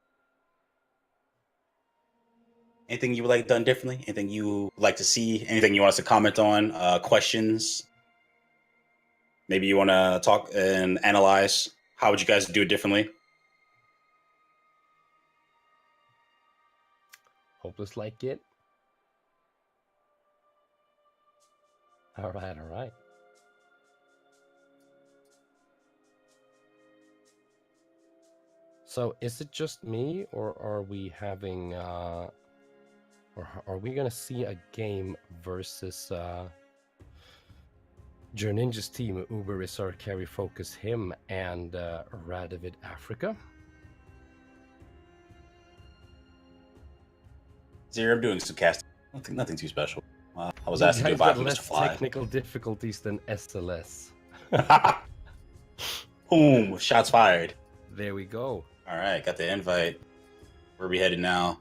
Anything you would like done differently? Anything you would like to see? Anything you want us to comment on? Questions? Maybe you want to talk and analyze. How would you guys do it differently? Hopeless like it. All right, all right. So is it just me, or are we having, or are we gonna see a game versus Jerninja's team, Uber is our carry focus him, and Radovid Africa? Zero, I'm doing some casting. Nothing too special. I was You asked to do guys it got by Mr. less Fly. technical difficulties than SLS. Boom! Shots fired. There we go. All right, got the invite. Where are we headed now?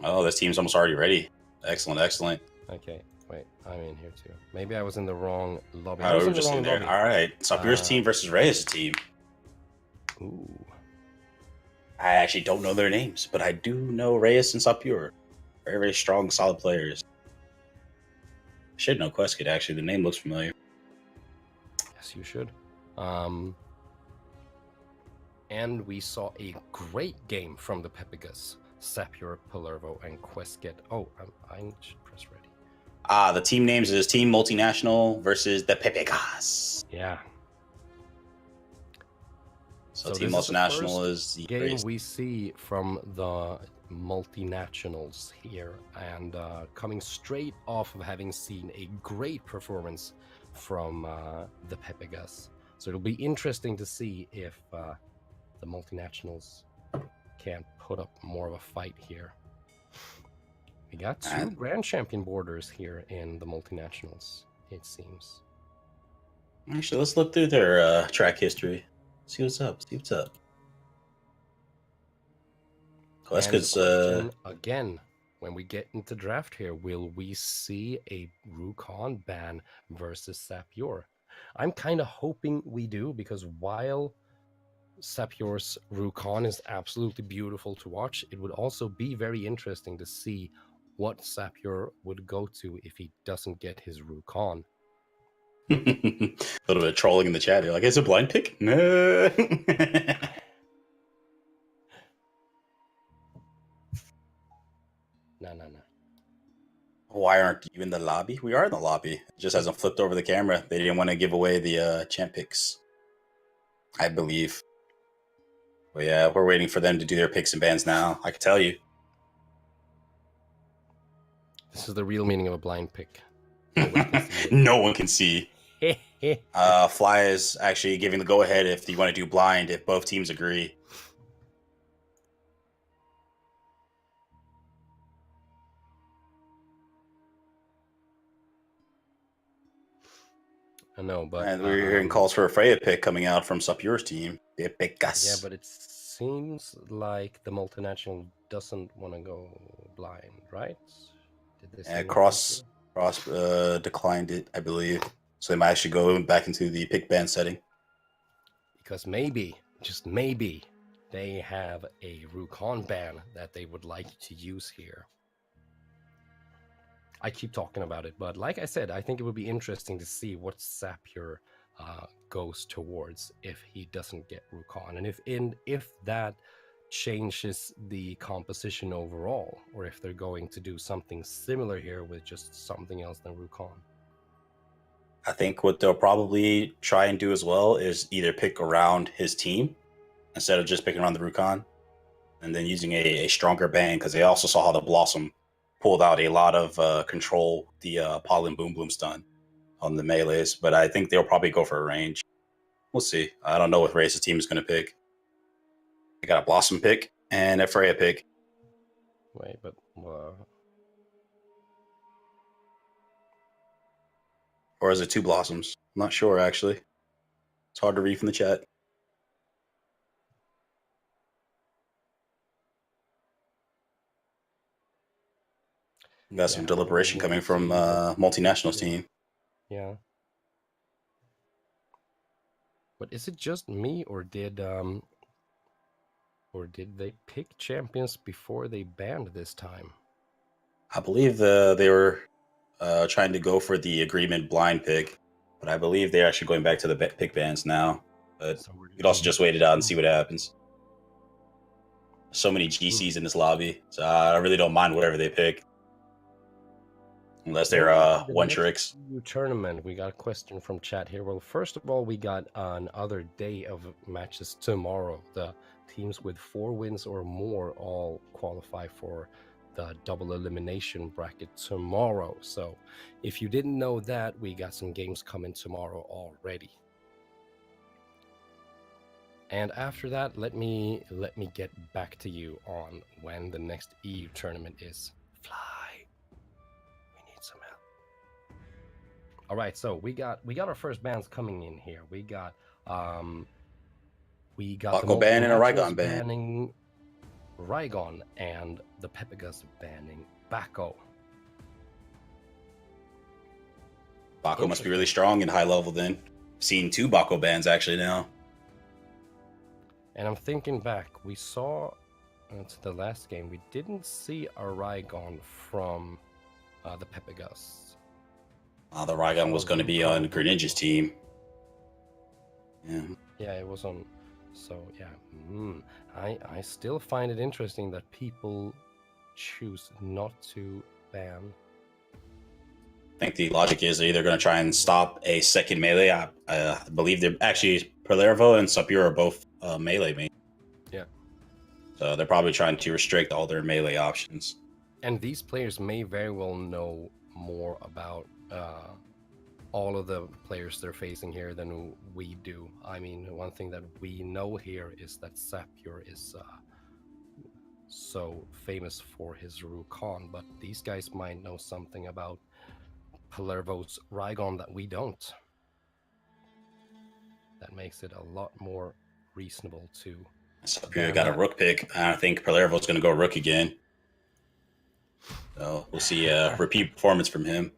Oh, this team's almost already ready. Excellent, excellent. Okay, wait, I'm in here too. Maybe I was in the wrong lobby. I Oh, was we in were the just wrong in there. lobby. All right, Sapir's team versus Reyes' team. Ooh. I actually don't know their names, but I do know Reyes and Sapir. Very, very strong, solid players. I should know Questkit, actually. The name looks familiar. Yes, you should. And we saw a great game from the Pepigas. Sapir, Palervo, and Questkit. Oh, I should press ready. The team names is Team Multinational versus the Pepegas. Yeah. So Team Multinational is the game race. we see from the multinationals here, and coming straight off of having seen a great performance from the Pepegas. So it'll be interesting to see if the multinationals can put up more of a fight here. We got two Grand Champion borders here in the multinationals, it seems. Actually, let's look through their track history. See what's up. See what's up. Oh, that's because again, when we get into draft here, will we see a Rukon ban versus Sapir? I'm kind of hoping we do, because while Sapir's Rukon is absolutely beautiful to watch, it would also be very interesting to see what Sapir would go to if he doesn't get his Rukon. a little bit of trolling in the chat. You're like, it's a blind pick? No. No. Why aren't you in the lobby? We are in the lobby. It just hasn't flipped over the camera. They didn't want to give away the champ picks, I believe. But yeah, we're waiting for them to do their picks and bans now. I can tell you. This is the real meaning of a blind pick. No one can see. Fly is actually giving the go-ahead if you want to do blind, if both teams agree. I know, but... And we're hearing calls for a Freya pick coming out from Sapir's team. Yeah, but it seems like the multinational doesn't want to go blind, right? Cross declined it, I believe. So they might actually go back into the pick ban setting. Because maybe, just maybe, they have a Rukon ban that they would like to use here. I keep talking about it, but like I said, I think it would be interesting to see what Sapir goes towards if he doesn't get Rukon, and if that changes the composition overall, or if they're going to do something similar here with just something else than Rukon. I think what they'll probably try and do as well is either pick around his team instead of just picking on the Rukon, and then using a stronger band because they also saw how the Blossom pulled out a lot of control, the Pollen Boom Boom stun on the melees. But I think they'll probably go for a range. We'll see. I don't know what race the team is going to pick. They got a Blossom pick and a Freya pick. Wait, but Or is it two Blossoms? I'm not sure, actually. It's hard to read from the chat. Got some deliberation coming from Multinationals team. Yeah. But is it just me, or did they pick champions before they banned this time? I believe they were trying to go for the agreement blind pick, but I believe they're actually going back to the pick bans now. But So you could also just wait it out and see what happens. So many GCs in this lobby, so I really don't mind whatever they pick. Unless they're one tricks. Tournament. We got a question from chat here. Well, first of all, we got another day of matches tomorrow. The teams with 4 wins or more all qualify for the double elimination bracket tomorrow. So if you didn't know that, we got some games coming tomorrow already. And after that, let me get back to you on when the next EU tournament is. Fly. We need some help. All right, so we got our first bands coming in here. We got Baco ban and a Rygon ban. Banning Rygon and the Pepegas banning Baco. Baco must be really strong and high level then. Seen 2 Baco bans actually now. And I'm thinking back, we saw to the last game, we didn't see a Rygon from the Pepegas. The Rygon was going to be on Greninja's team. Yeah, it was on. So yeah, I still find it interesting that people choose not to ban. I think the logic is they're either going to try and stop a second melee. I believe they're actually Palervo and Sapir are both melee main. Yeah. So they're probably trying to restrict all their melee options. And these players may very well know more about all of the players they're facing here than we do. I mean, one thing that we know here is that Sapir is so famous for his Rukon, but these guys might know something about Palervo's Rygon that we don't. That makes it a lot more reasonable to. Sapir got a Rook pick. I think Palervo's going to go Rook again. So we'll see a repeat performance from him.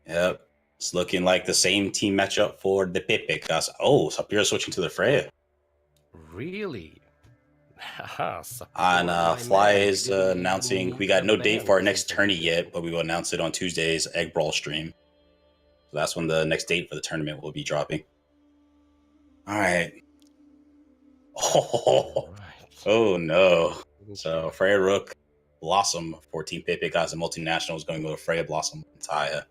Yep. It's looking like the same team matchup for the Pepe. Oh, Sapir switching to the Freya. Really? And Fly is announcing we got no date for our next tourney yet, but we will announce it on Tuesday's Egg Brawl stream. So that's when the next date for the tournament will be dropping. All right. Oh no. So Freya Rook, Blossom, 14 Pepe guys and multinationals going to go to Freya Blossom and Taya.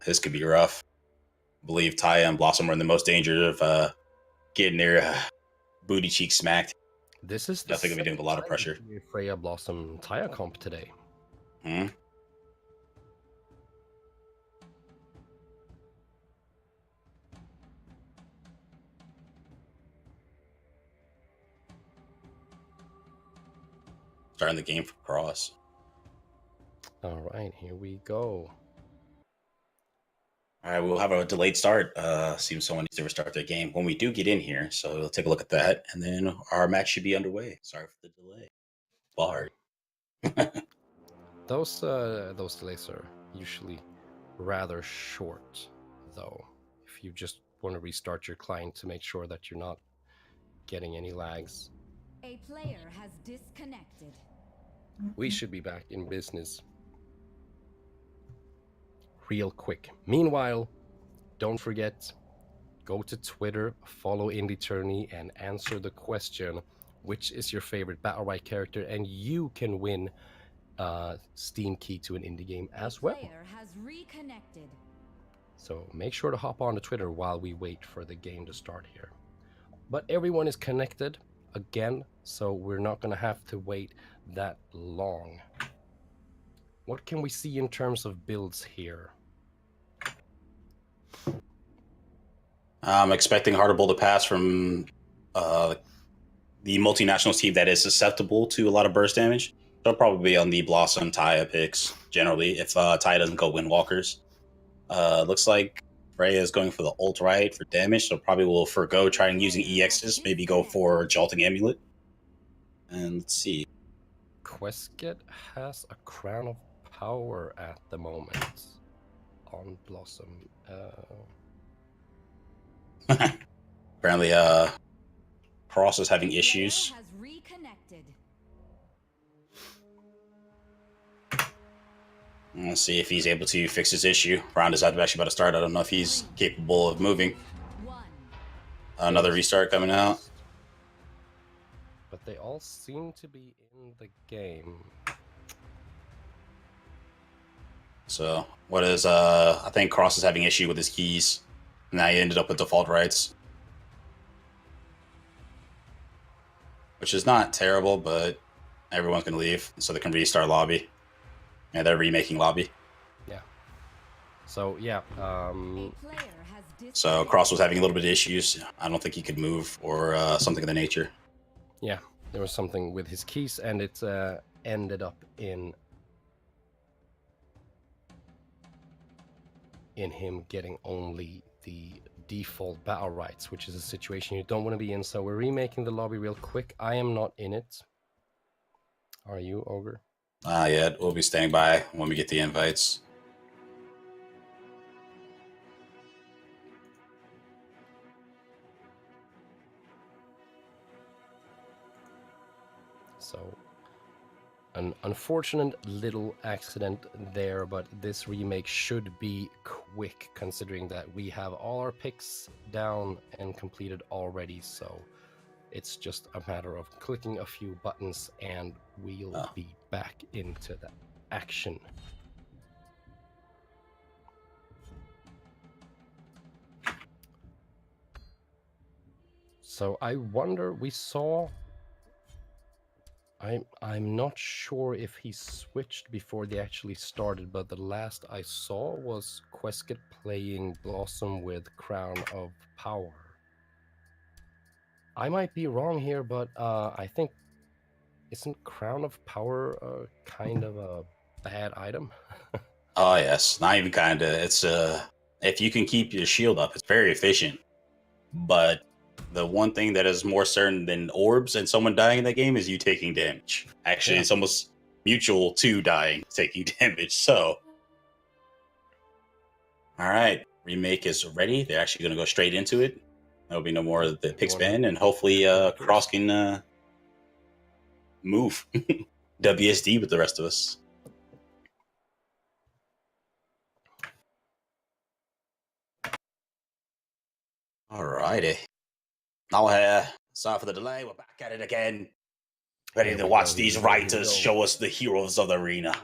This could be rough. I believe Taya and Blossom are in the most danger of getting their booty cheeks smacked. This is definitely gonna be doing a lot of pressure. Freya Blossom Taya comp today. Starting the game for Cross. All right, here we go. All right, we'll have a delayed start. Seems someone needs to restart their game when we do get in here. So we'll take a look at that, and then our match should be underway. Sorry for the delay. Bar. Those delays are usually rather short, though. If you just want to restart your client to make sure that you're not getting any lags. A player has disconnected. We should be back in business real quick. Meanwhile, don't forget, go to Twitter, follow Indie Tourney, and answer the question, which is your favorite Battlerite character? And you can win Steam key to an indie game as well. Player has reconnected. So make sure to hop on to Twitter while we wait for the game to start here. But everyone is connected again, so we're not going to have to wait that long. What can we see in terms of builds here? I'm expecting harder bowl to pass from the multinational team that is susceptible to a lot of burst damage. They'll probably be on the Blossom Taya picks generally if Taya doesn't go Windwalkers. Looks like Freya is going for the ult right for damage, so probably will forgo trying using EXs, maybe go for Jolting Amulet. And let's see. Queskett has a Crown of Power at the moment on Blossom. Apparently, Cross is having issues. Has reconnected. Let's see if he's able to fix his issue. Round is actually about to start. I don't know if he's capable of moving. Another restart coming out. But they all seem to be in the game. So what is I think Cross is having issue with his keys. Now he ended up with default rights. Which is not terrible, but everyone's gonna leave, so they can restart lobby. Yeah, they're remaking lobby. Yeah. So yeah. So Cross was having a little bit of issues. I don't think he could move or something of the nature. Yeah, there was something with his keys, and it ended up in him getting only the default battle rights, which is a situation you don't want to be in. So we're remaking the lobby real quick. I am not in it. Are you, Ogre? Yeah, we'll be standing by when we get the invites. So an unfortunate little accident there, but this remake should be quick considering that we have all our picks down and completed already. So it's just a matter of clicking a few buttons and we'll be back into the action. So I wonder, we saw... I'm not sure if he switched before they actually started, but the last I saw was Queskett playing Blossom with Crown of Power. I might be wrong here, but I think isn't Crown of Power kind of a bad item? Oh yes, not even kind of. It's if you can keep your shield up, it's very efficient. But the one thing that is more certain than orbs and someone dying in that game is you taking damage. Actually, It's almost mutual to dying, taking damage. So, all right, remake is ready. They're actually going to go straight into it. There'll be no more of the pick spin, and hopefully Cross can move WSD with the rest of us. All righty. Now, sorry for the delay. We're back at it again. Ready to watch these writers show us the heroes of the arena.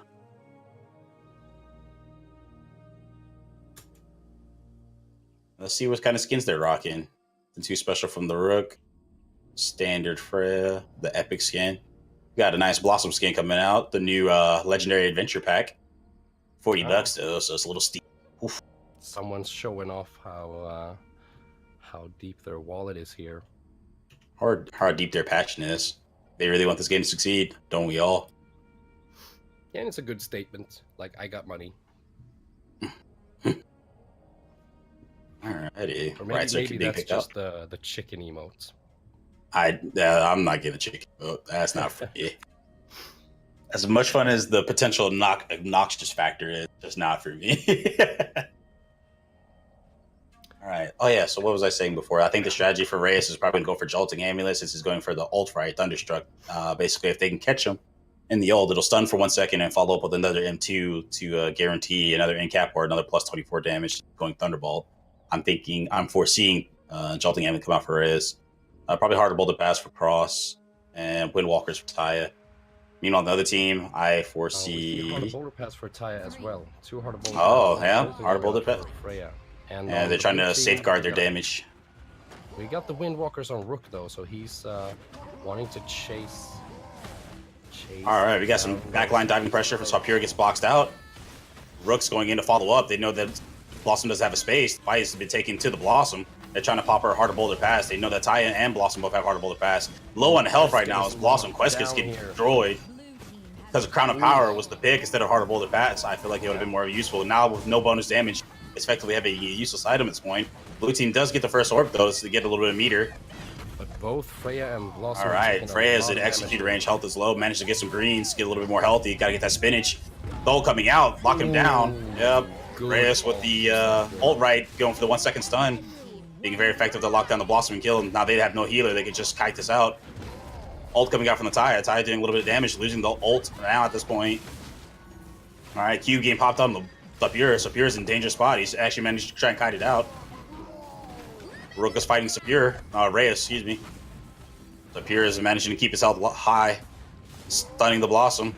Let's see what kind of skins they're rocking. The two special from the Rook, standard Freya, the epic skin. We got a nice Blossom skin coming out. The new legendary adventure pack. $40 though, so it's a little steep. Oof. Someone's showing off how deep their wallet is here. Or how deep their passion is. They really want this game to succeed, don't we all? Yeah, and it's a good statement. Like, I got money. Alrighty. Or maybe that's just the chicken emotes. I'm not getting a chicken emote. That's not for me. As much fun as the potential obnoxious factor is, just not for me. All right. Oh, yeah. So what was I saying before? I think the strategy for Reyes is probably going to go for Jolting Amulet since he's going for the ult right, Thunderstruck. Basically, if they can catch him in the ult, it'll stun for 1 second and follow up with another M2 to guarantee another in-cap or another plus 24 damage going Thunderbolt. I'm foreseeing Jolting Amulet come out for Reyes. Probably harder bolt to pass for Cross and Windwalkers for Taya. Meanwhile, on the other team, I foresee... harder bolt to pass for Taya as well. 2 harder bolt. Oh, yeah. Harder bolt to pass. Freya. And they're trying to safeguard their damage. We got the Windwalkers on Rook though, so he's wanting to chase. All right, we got some backline diving pressure for Sapir gets boxed out. Rook's going in to follow up. They know that Blossom doesn't have a space. Fight has been taken to the Blossom. They're trying to pop her Heart of Boulder Pass. They know that Taya and Blossom both have Heart of Boulder Pass. Low on health right now as Blossom Quest is getting destroyed. Because Crown of Power was the pick instead of Heart of Boulder Pass. I feel like it would have been more useful. Now with no bonus damage, it's effectively have a useless item at this point. Blue team does get the first orb though, so they get a little bit of meter. But both Freya and Blossom. All right, Freya is at execute range. Health is low. Managed to get some greens, get a little bit more healthy. Got to get that spinach. Goal coming out, lock him down. Yep. Reyes with the ult right, going for the 1 second stun. Being very effective to lock down the Blossom and kill him. Now they have no healer. They could just kite this out. Ult coming out from the Taya. Taya doing a little bit of damage, losing the ult now at this point. All right, Q game popped on the Sapir. Sapir's in danger spot. He's actually managed to try and kite it out. Rook is fighting Sapir. Reyes, excuse me. Sapir is managing to keep his health high, stunning the Blossom.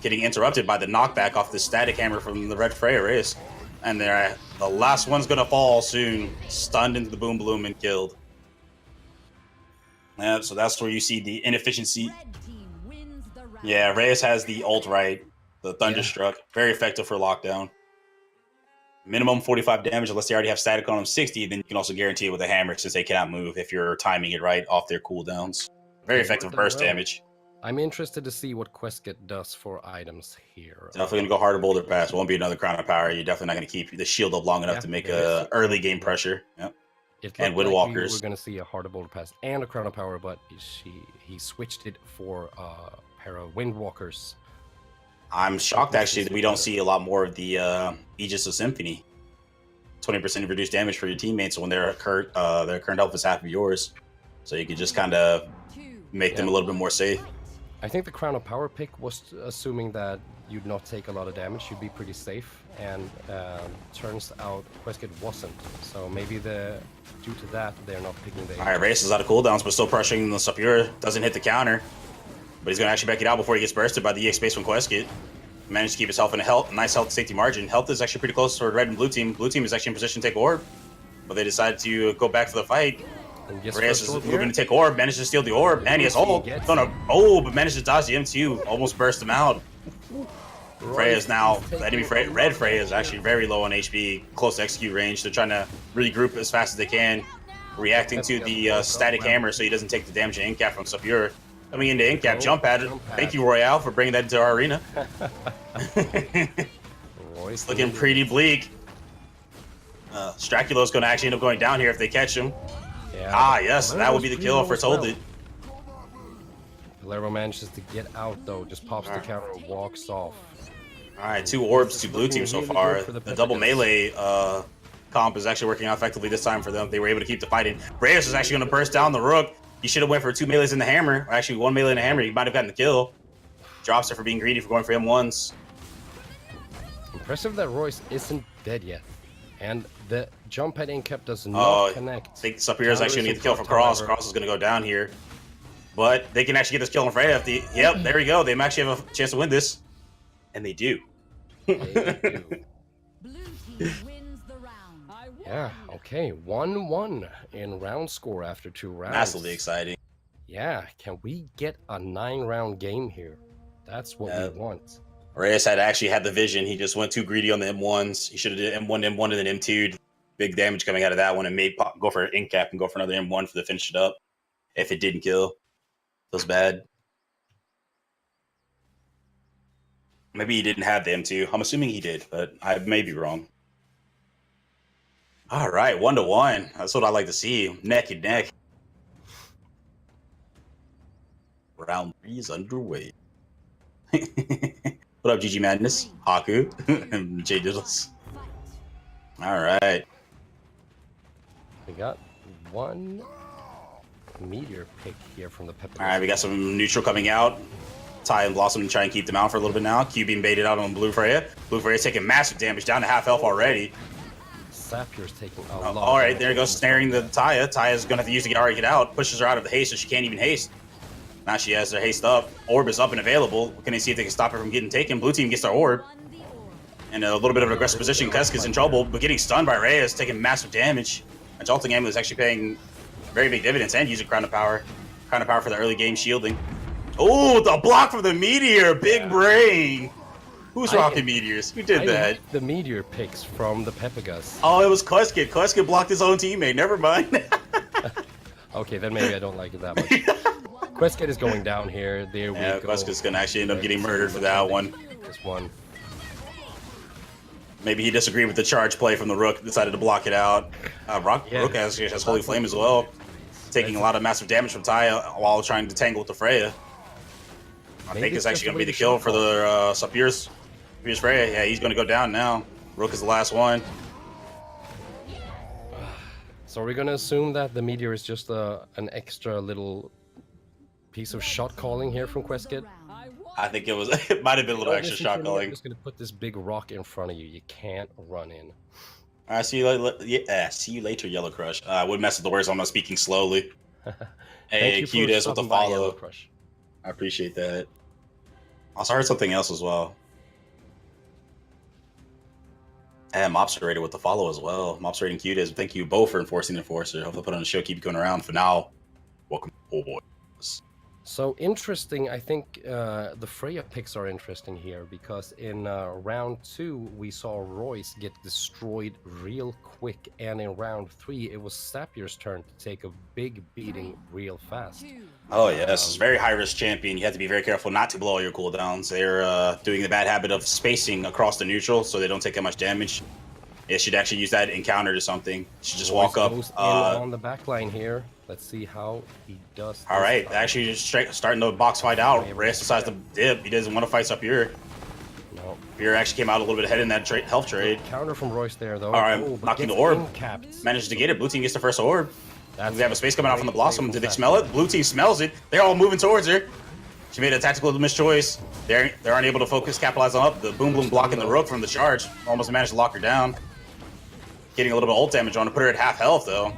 Getting interrupted by the knockback off the static hammer from the red Freya Reyes. And the last one's gonna fall soon. Stunned into the Boom Bloom and killed. Yeah, so that's where you see the inefficiency. Yeah, Reyes has the ult right, the Thunderstruck. Very effective for lockdown. Minimum 45 damage unless they already have static on them 60. Then you can also guarantee it with a hammer since they cannot move if you're timing it right off their cooldowns. Very effective burst damage. I'm interested to see what Questget does for items here. Definitely gonna go harder Boulder Pass. Won't be another Crown of Power. You're definitely not gonna keep the shield up long enough to make a early game pressure. Yep. And Windwalkers. We're gonna see a Heart of Boulder Pass and a Crown of Power, but he switched it for a pair of Windwalkers. I'm shocked actually that we don't see a lot more of the Aegis of Symphony. 20% reduced damage for your teammates when their current health is half of yours. So you could just kind of make them a little bit more safe. I think the Crown of Power pick was assuming that you'd not take a lot of damage, you'd be pretty safe, and turns out Questget wasn't. So maybe due to that, they're not picking the... Alright, Reyes is out of cooldowns, but still pressuring the Sapir. Doesn't hit the counter, but he's going to actually back it out before he gets bursted by the EX space from Questget. Managed to keep himself in a nice health safety margin. Health is actually pretty close for red and blue team. Blue team is actually in position to take orb, but they decided to go back for the fight. Reyes is moving to take orb, managed to steal the orb, and he has ult. But managed to dodge the M2, almost burst him out. Freya is now, the enemy red Freya is actually very low on HP, close to execute range. They're trying to regroup as fast as they can, reacting to the static hammer so he doesn't take the damage of Incap from Sapir. Coming into Incap, jump pad. Thank you, Royale, for bringing that into our arena. It's looking pretty bleak. Straculo's going to actually end up going down here if they catch him. Yeah, yes, that would be the kill for Tolded. Valero manages to get out though, just pops the counter and walks off. Alright, 2 orbs to blue team so far. The double melee comp is actually working out effectively this time for them. They were able to keep the fight in. Reyes is actually going to burst down the Rook. He should have went for 2 melees in the hammer. Or actually, 1 melee in the hammer. He might have gotten the kill. Drops it for being greedy for going for M1s. Impressive that Royce isn't dead yet. And the jump pad Incap does not connect. I think Sapir is actually going to get the kill for Cross. Cross is going to go down here. But they can actually get this kill on Freya. Yep, there we go. They actually have a chance to win this. And they do. Yeah, okay. 1-1 in round score after 2 rounds. Massively exciting. Yeah, can we get a 9-round game here? That's what we want. Reyes actually had the vision. He just went too greedy on the M1s. He should have did M1, and then M2'd. Big damage coming out of that one, and made go for an Incap and go for another M1 for the finish it up. If it didn't kill. Feels bad. Maybe he didn't have the M2. I'm assuming he did, but I may be wrong. All right, 1-1. That's what I like to see. Neck and neck. Round 3 is underway. What up, GG Madness, Haku, and J Diddles? All right. We got 1 meteor pick here from the Pepper. All right, we got some neutral coming out. Ty and Blossom try and keep them out for a little bit now. Q being baited out on Blue Freya. Blue Freya's taking massive damage, down to half health already. Sapier's taking a lot. All right, there he goes, snaring the Taya. Taya's going to have to use the Ari to get out. Pushes her out of the haste so she can't even haste. Now she has her haste up. Orb is up and available. Can they see if they can stop her from getting taken? Blue team gets their orb. And a little bit of an aggressive position. Keska's in trouble, but getting stunned by Reyes, taking massive damage. And Jolting Amulet is actually paying very big dividends and using Crown of Power. Crown of Power for the early game shielding. Oh, the block from the Meteor. Big brain. Who's rocking Meteors? Who did that? Like the Meteor picks from the Pepegas. Oh, it was Queskit. Queskit blocked his own teammate. Never mind. Okay, then maybe I don't like it that much. Queskit is going down here. There we go. Queskit's going to actually end up getting murdered for that one. This one. Maybe he disagreed with the charge play from the Rook, decided to block it out. Rook has Holy Flame as well, taking a lot of massive damage from Taya while trying to tangle with the Freya. I think it's actually going to be the kill for the Sapir's Freya. Yeah, he's going to go down now. Rook is the last one. So we're going to assume that the Meteor is just an extra little piece of shot calling here from Queskit. I think it might have been a little extra shot calling. I'm just going to put this big rock in front of you. You can't run in. All right, see you later, Yellow Crush. I would mess with the words. I'm not speaking slowly. Hey, Qdis with the follow. I appreciate that. Also, I heard something else as well. And Mobster with the follow as well. Mobster and Qdis, thank you both for enforcing the Enforcer. Hope they'll put on the show, keep going around. For now, welcome aboard. So interesting, I think the Freya picks are interesting here because in round 2 we saw Royce get destroyed real quick, and in round 3 it was Sapir's turn to take a big beating real fast. Oh yes, it's a very high risk champion. You have to be very careful not to blow all your cooldowns. They're doing the bad habit of spacing across the neutral so they don't take that much damage. It should actually use that encounter to something. Should just walk up. Goes in on the back line here. Let's see how he does. All right, actually just starting the box fight out. Reyes decides to dip. He doesn't want to fight up here. No. Beer actually came out a little bit ahead in that health trade. Counter from Royce there, though. All right, knocking the orb. Manages to get it. Blue team gets the first orb. We have a space coming out from the Blossom. Did they smell it? Blue team smells it. They're all moving towards her. She made a tactical mischoice. They aren't able to focus, capitalize on up. The Boom Bloom blocking the Rook from the charge. Almost managed to lock her down. Getting a little bit of ult damage on to put her at half health, though.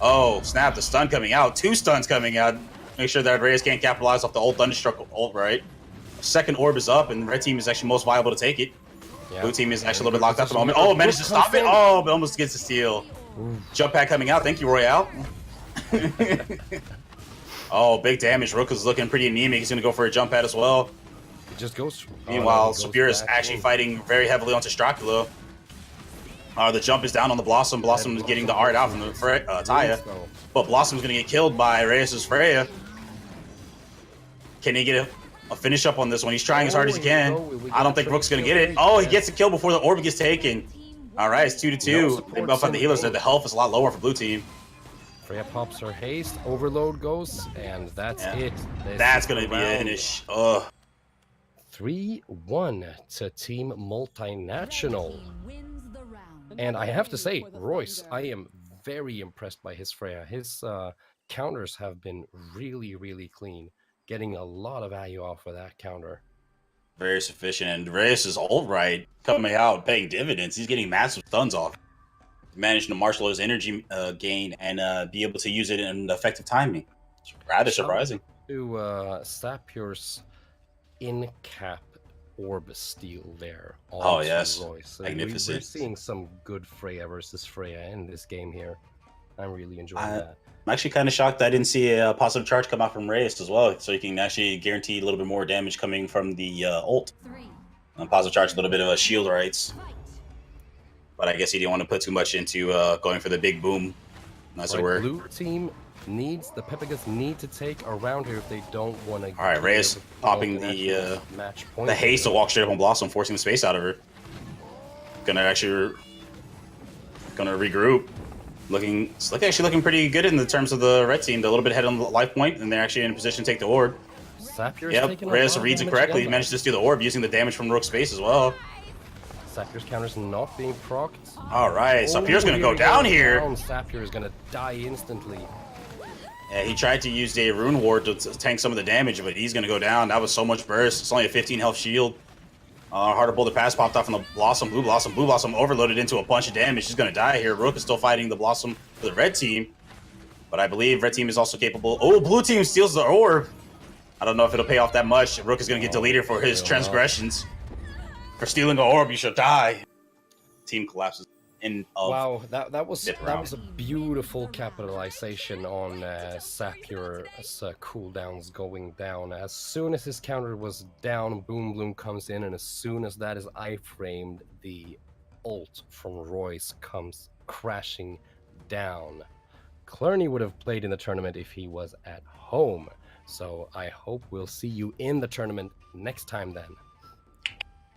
Oh, snap, the stun coming out. 2 stuns coming out. Make sure that Reyes can't capitalize off the ult Thunderstruck ult, right? Second orb is up, and red team is actually most viable to take it. Yeah. Blue team is actually a little bit locked up at the moment. Oh, managed to stop it. Oh, but almost gets the steal. Jump pad coming out. Thank you, Royale. Oh, big damage. Rook is looking pretty anemic. He's going to go for a jump pad as well. It just goes. Meanwhile, Sapir is actually fighting very heavily onto Stracula. The jump is down on the Blossom. Blossom is getting the art out from the Taya. But Blossom's going to get killed by Reyes' Freya. Can he get a finish up on this one? He's trying as hard as he can. I don't think Rook's going to get it. Oh, he gets the kill before the orb gets taken. All right, it's 2-2. They buff out the healers there. The health is a lot lower for blue team. Freya pops her haste. Overload goes, and that's it. That's going to be a finish. 3-1 to Team Multinational. And I have to say, Royce, I am very impressed by his Freya. His counters have been really, really clean. Getting a lot of value off of that counter. Very sufficient. And Reyes is all right, coming out, paying dividends. He's getting massive stuns off. Managing to marshal his energy gain and be able to use it in effective timing. It's rather surprising. To Sapir's in-cap orb steal there. Oh, yes. Royce. Magnificent. We're seeing some good Freya versus Freya in this game here. I'm really enjoying that. I'm actually kind of shocked I didn't see a positive charge come out from Reyes as well, so you can actually guarantee a little bit more damage coming from the ult. Positive charge, a little bit of a shield rights. But I guess he didn't want to put too much into going for the big boom. That's where blue team needs, the Pepegas need to take around here if they don't want to. All right, Reyes popping the match point. The haste to walk straight up on Blossom, forcing the space out of her. Gonna regroup. It's actually looking pretty good in the terms of the red team. They're a little bit ahead on the life point, and they're actually in a position to take the orb. Yep, Reyes reads it correctly. He managed to steal the orb using the damage from Rook's space as well. Sapir's counter's not being procced. All right, Sapir's going to go down here. Sapir is going to die instantly. Yeah, he tried to use the Rune Ward to tank some of the damage, but he's going to go down. That was so much burst. It's only a 15 health shield. Harder Boulder Pass popped off from the Blossom. Blue Blossom overloaded into a bunch of damage. She's going to die here. Rook is still fighting the Blossom for the red team. But I believe red team is also capable. Oh, blue team steals the orb. I don't know if it'll pay off that much. Rook is going to get deleted for his transgressions. For stealing an orb, you should die. Team collapses. end of Wow, that was fifth that round. was a beautiful capitalization on Sapier's cooldowns going down. As soon as his counter was down, Boom Bloom comes in, and as soon as that is iframed, the ult from Royce comes crashing down. Clerney would have played in the tournament if he was at home. So I hope we'll see you in the tournament next time then.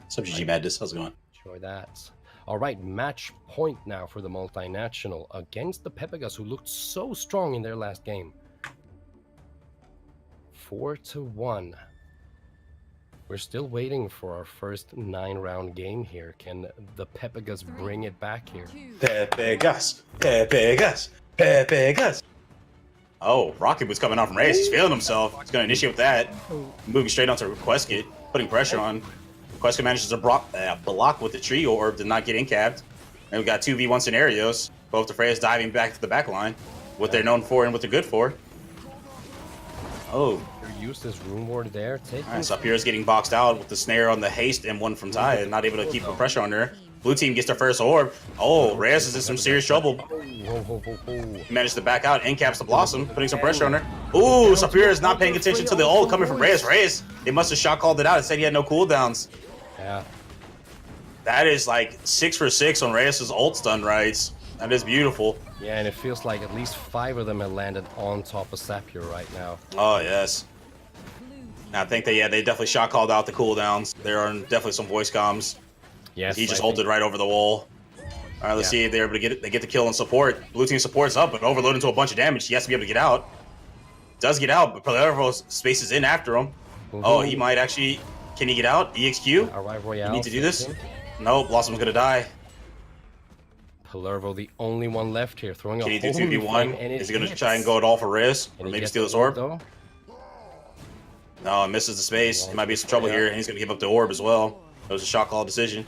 What's up, GG Madness? How's it going? Enjoy that. All right, match point now for the multinational against the Pepegas, who looked so strong in their last game. 4-1. We're still waiting for our first 9-round game here. Can the Pepegas bring it back here? Pepegas, Pepegas, Pepegas. Oh, Rocket was coming out from Reyes. He's feeling himself. He's going to initiate with that. Moving straight onto Requestkit, putting pressure on. Requestkit manages to block with the trio orb, did not get incapped. And we got 2v1 scenarios. Both the Freyas diving back to the back line. What they're known for and what they're good for. Oh. Used his rune ward there. Alright, so Sapier's getting boxed out with the snare on the haste and one from Ty, and not able to keep the pressure on her. Blue team gets their first orb. Oh, Reyes is in some serious trouble. He managed to back out, incaps the Blossom, putting some pressure on her. Ooh, Sapir is not paying attention to the ult coming from Reyes. Reyes, they must have shot called it out and said he had no cooldowns. Yeah. That is like 6 for 6 on Reyes' ult stun rights. That is beautiful. Yeah, and it feels like at least 5 of them have landed on top of Sapir right now. Oh, yes. I think they definitely shot called out the cooldowns. There are definitely some voice comms. Yes, He just ulted right over the wall. All right, let's see if they're able to get it. They get the kill and support. Blue team supports up, but overload into a bunch of damage. He has to be able to get out. Does get out, but Palermo spaces in after him. Oh, he might actually. Can he get out? EXQ? Arrive Royale. You need to do this? No, Blossom's gonna die. Palermo, the only one left here, throwing Can a he do holy 2v1? flame, and Is he gonna try and go it all for Riz? Or maybe steal his orb? Though. No, it misses the space. It might be some trouble here, and he's gonna give up the orb as well. That was a shot call decision.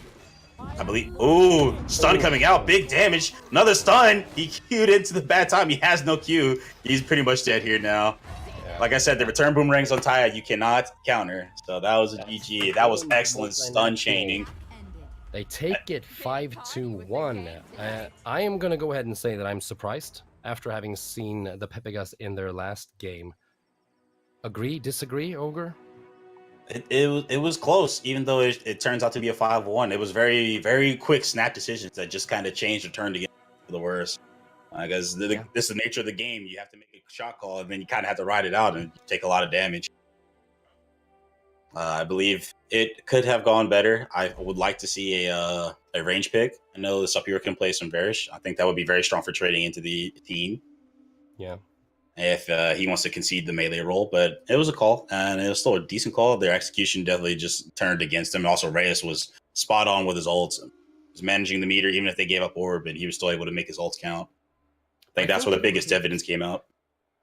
I believe. Ooh, stun coming out, big damage. Another stun. He queued into the bad time. He has no Q. He's pretty much dead here now. Yeah. Like I said, the return boomerangs on Taya you cannot counter. So that was a GG. That was excellent stun chaining. They take it 5-1. I am gonna go ahead and say that I'm surprised after having seen the Pepegas in their last game. Agree? Disagree, Ogre? It was close, even though it turns out to be a 5-1. It was very, very quick snap decisions that just kind of changed the turn to get for the worse. Because this is the nature of the game. You have to make a shot call, and then you kind of have to ride it out and take a lot of damage. I believe it could have gone better. I would like to see a range pick. I know the Sapir can play some Varish. I think that would be very strong for trading into the team. Yeah. If he wants to concede the melee role, but it was a call, and it was still a decent call. Their execution definitely just turned against him. Also, Reyes was spot on with his ults. He was managing the meter, even if they gave up orb, and he was still able to make his ults count. I think that's where the biggest evidence came out.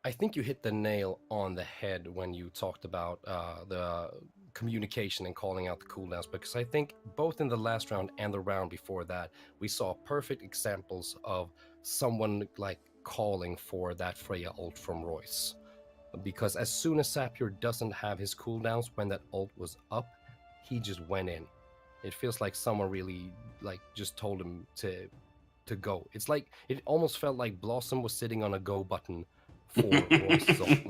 I think you hit the nail on the head when you talked about the communication and calling out the cooldowns, because I think both in the last round and the round before that, we saw perfect examples of someone like calling for that Freya ult from Royce. Because as soon as Sapir doesn't have his cooldowns when that ult was up, he just went in. It feels like someone really just told him to go. It's like it almost felt like Blossom was sitting on a go button for Royce's ult.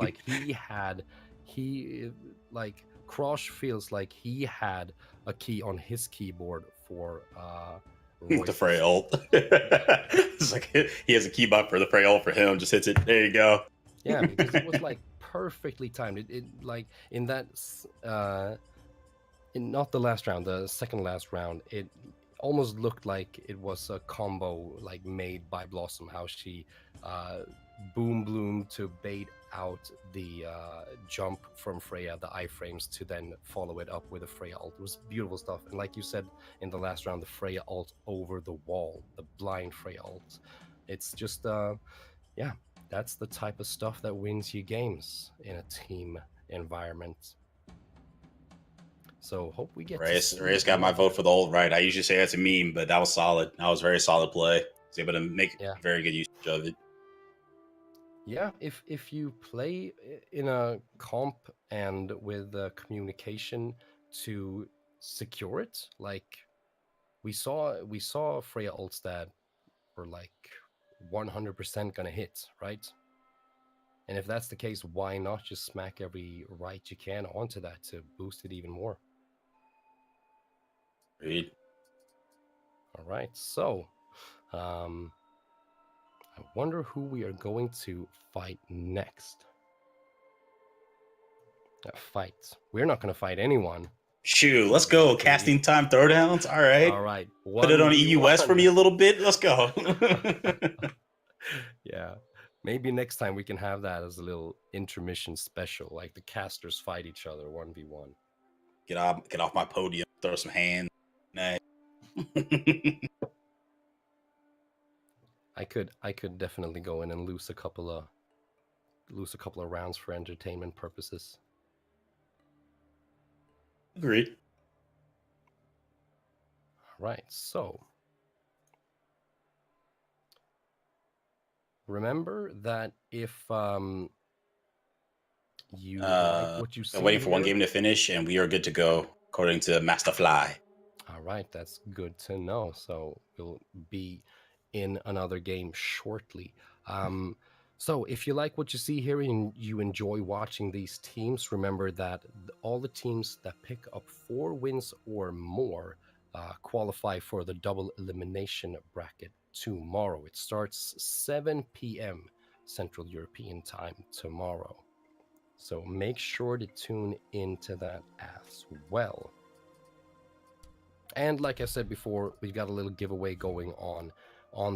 Like Krosh feels like he had a key on his keyboard for the Frey ult. It's like he has a key bot for the Frey ult for him. Just hits it. There you go. Yeah, because it was like perfectly timed. It like in that in not the last round, the second last round, it almost looked like it was a combo like made by Blossom. How she boom bloom to bait out the jump from Freya, the iframes, to then follow it up with a Freya ult. It was beautiful stuff. And like you said in the last round, the Freya ult over the wall, the blind Freya ult. It's just, that's the type of stuff that wins you games in a team environment. So hope we get Reyes got my vote for the ult right. I usually say that's a meme, but that was solid. That was very solid play. He's able to make very good use of it. Yeah, if you play in a comp and with communication to secure it, like we saw Freya ults that are like 100% gonna hit, right? And if that's the case, why not just smack every right you can onto that to boost it even more? Read. All right, so um, I wonder who we are going to fight next. Fight. We're not going to fight anyone. Shoot, let's go. Casting time throwdowns. All right. All right. Put it on EU West for me a little bit. Let's go. Yeah. Maybe next time we can have that as a little intermission special, like the casters fight each other 1v1. Get off my podium. Throw some hands. Nah. I could definitely go in and lose a couple of rounds for entertainment purposes. Agreed. All right. So remember that if you like what you see, I'm waiting for one here- game to finish, and we are good to go according to Master Fly. All right, that's good to know. So we'll be in another game shortly. So if you like what you see here and you enjoy watching these teams, remember that all the teams that pick up 4 wins or more qualify for the double elimination bracket tomorrow. It starts 7 p.m. Central European time tomorrow. So make sure to tune into that as well. And like I said before, we've got a little giveaway going on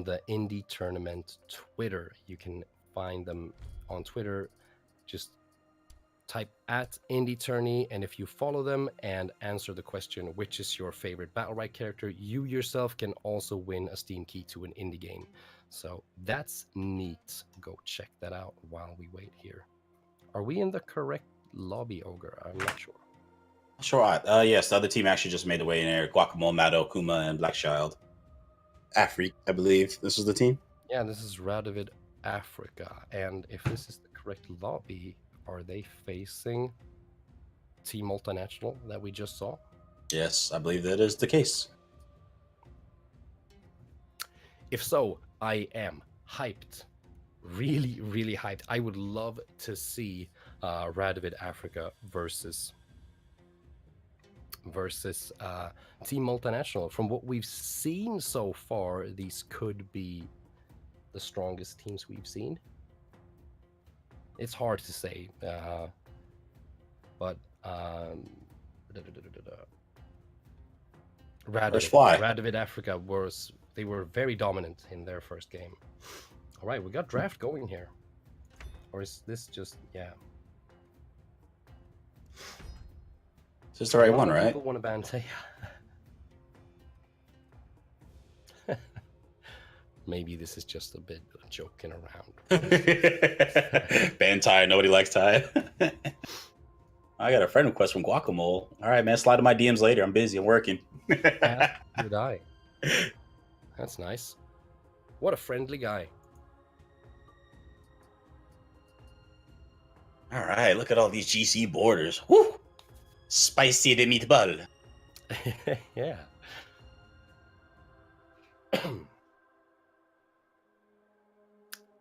the Indie Tournament Twitter. You can find them on Twitter. Just type at Indie Tourney, and if you follow them and answer the question, which is your favorite Battlerite character, you yourself can also win a Steam key to an indie game. So that's neat. Go check that out while we wait here. Are we in the correct lobby, Ogre? I'm not sure. Sure. Yes, the other team actually just made the way in there. Guacamole, Mado, Kuma, and Blackchild. Afri, I believe this is the team. Yeah, this is Radovid Africa. And if this is the correct lobby, are they facing Team Multinational that we just saw? Yes, I believe that is the case. If so, I am hyped. Really, really hyped. I would love to see Radovid Africa versus Team Multinational. From what we've seen so far, these could be the strongest teams we've seen. It's hard to say, but Radovid Africa they were very dominant in their first game. All right, we got draft going here, or is this just This is the right one, right? People want to ban Taya. Maybe this is just a bit of joking around. Ban Ty, nobody likes Ty. I got a friend request from Guacamole. All right, man, slide to my DMs later. I'm busy. I'm working. Did I? That's nice. What a friendly guy. All right, look at all these GC borders. Woo! Spicy de meatball. Yeah.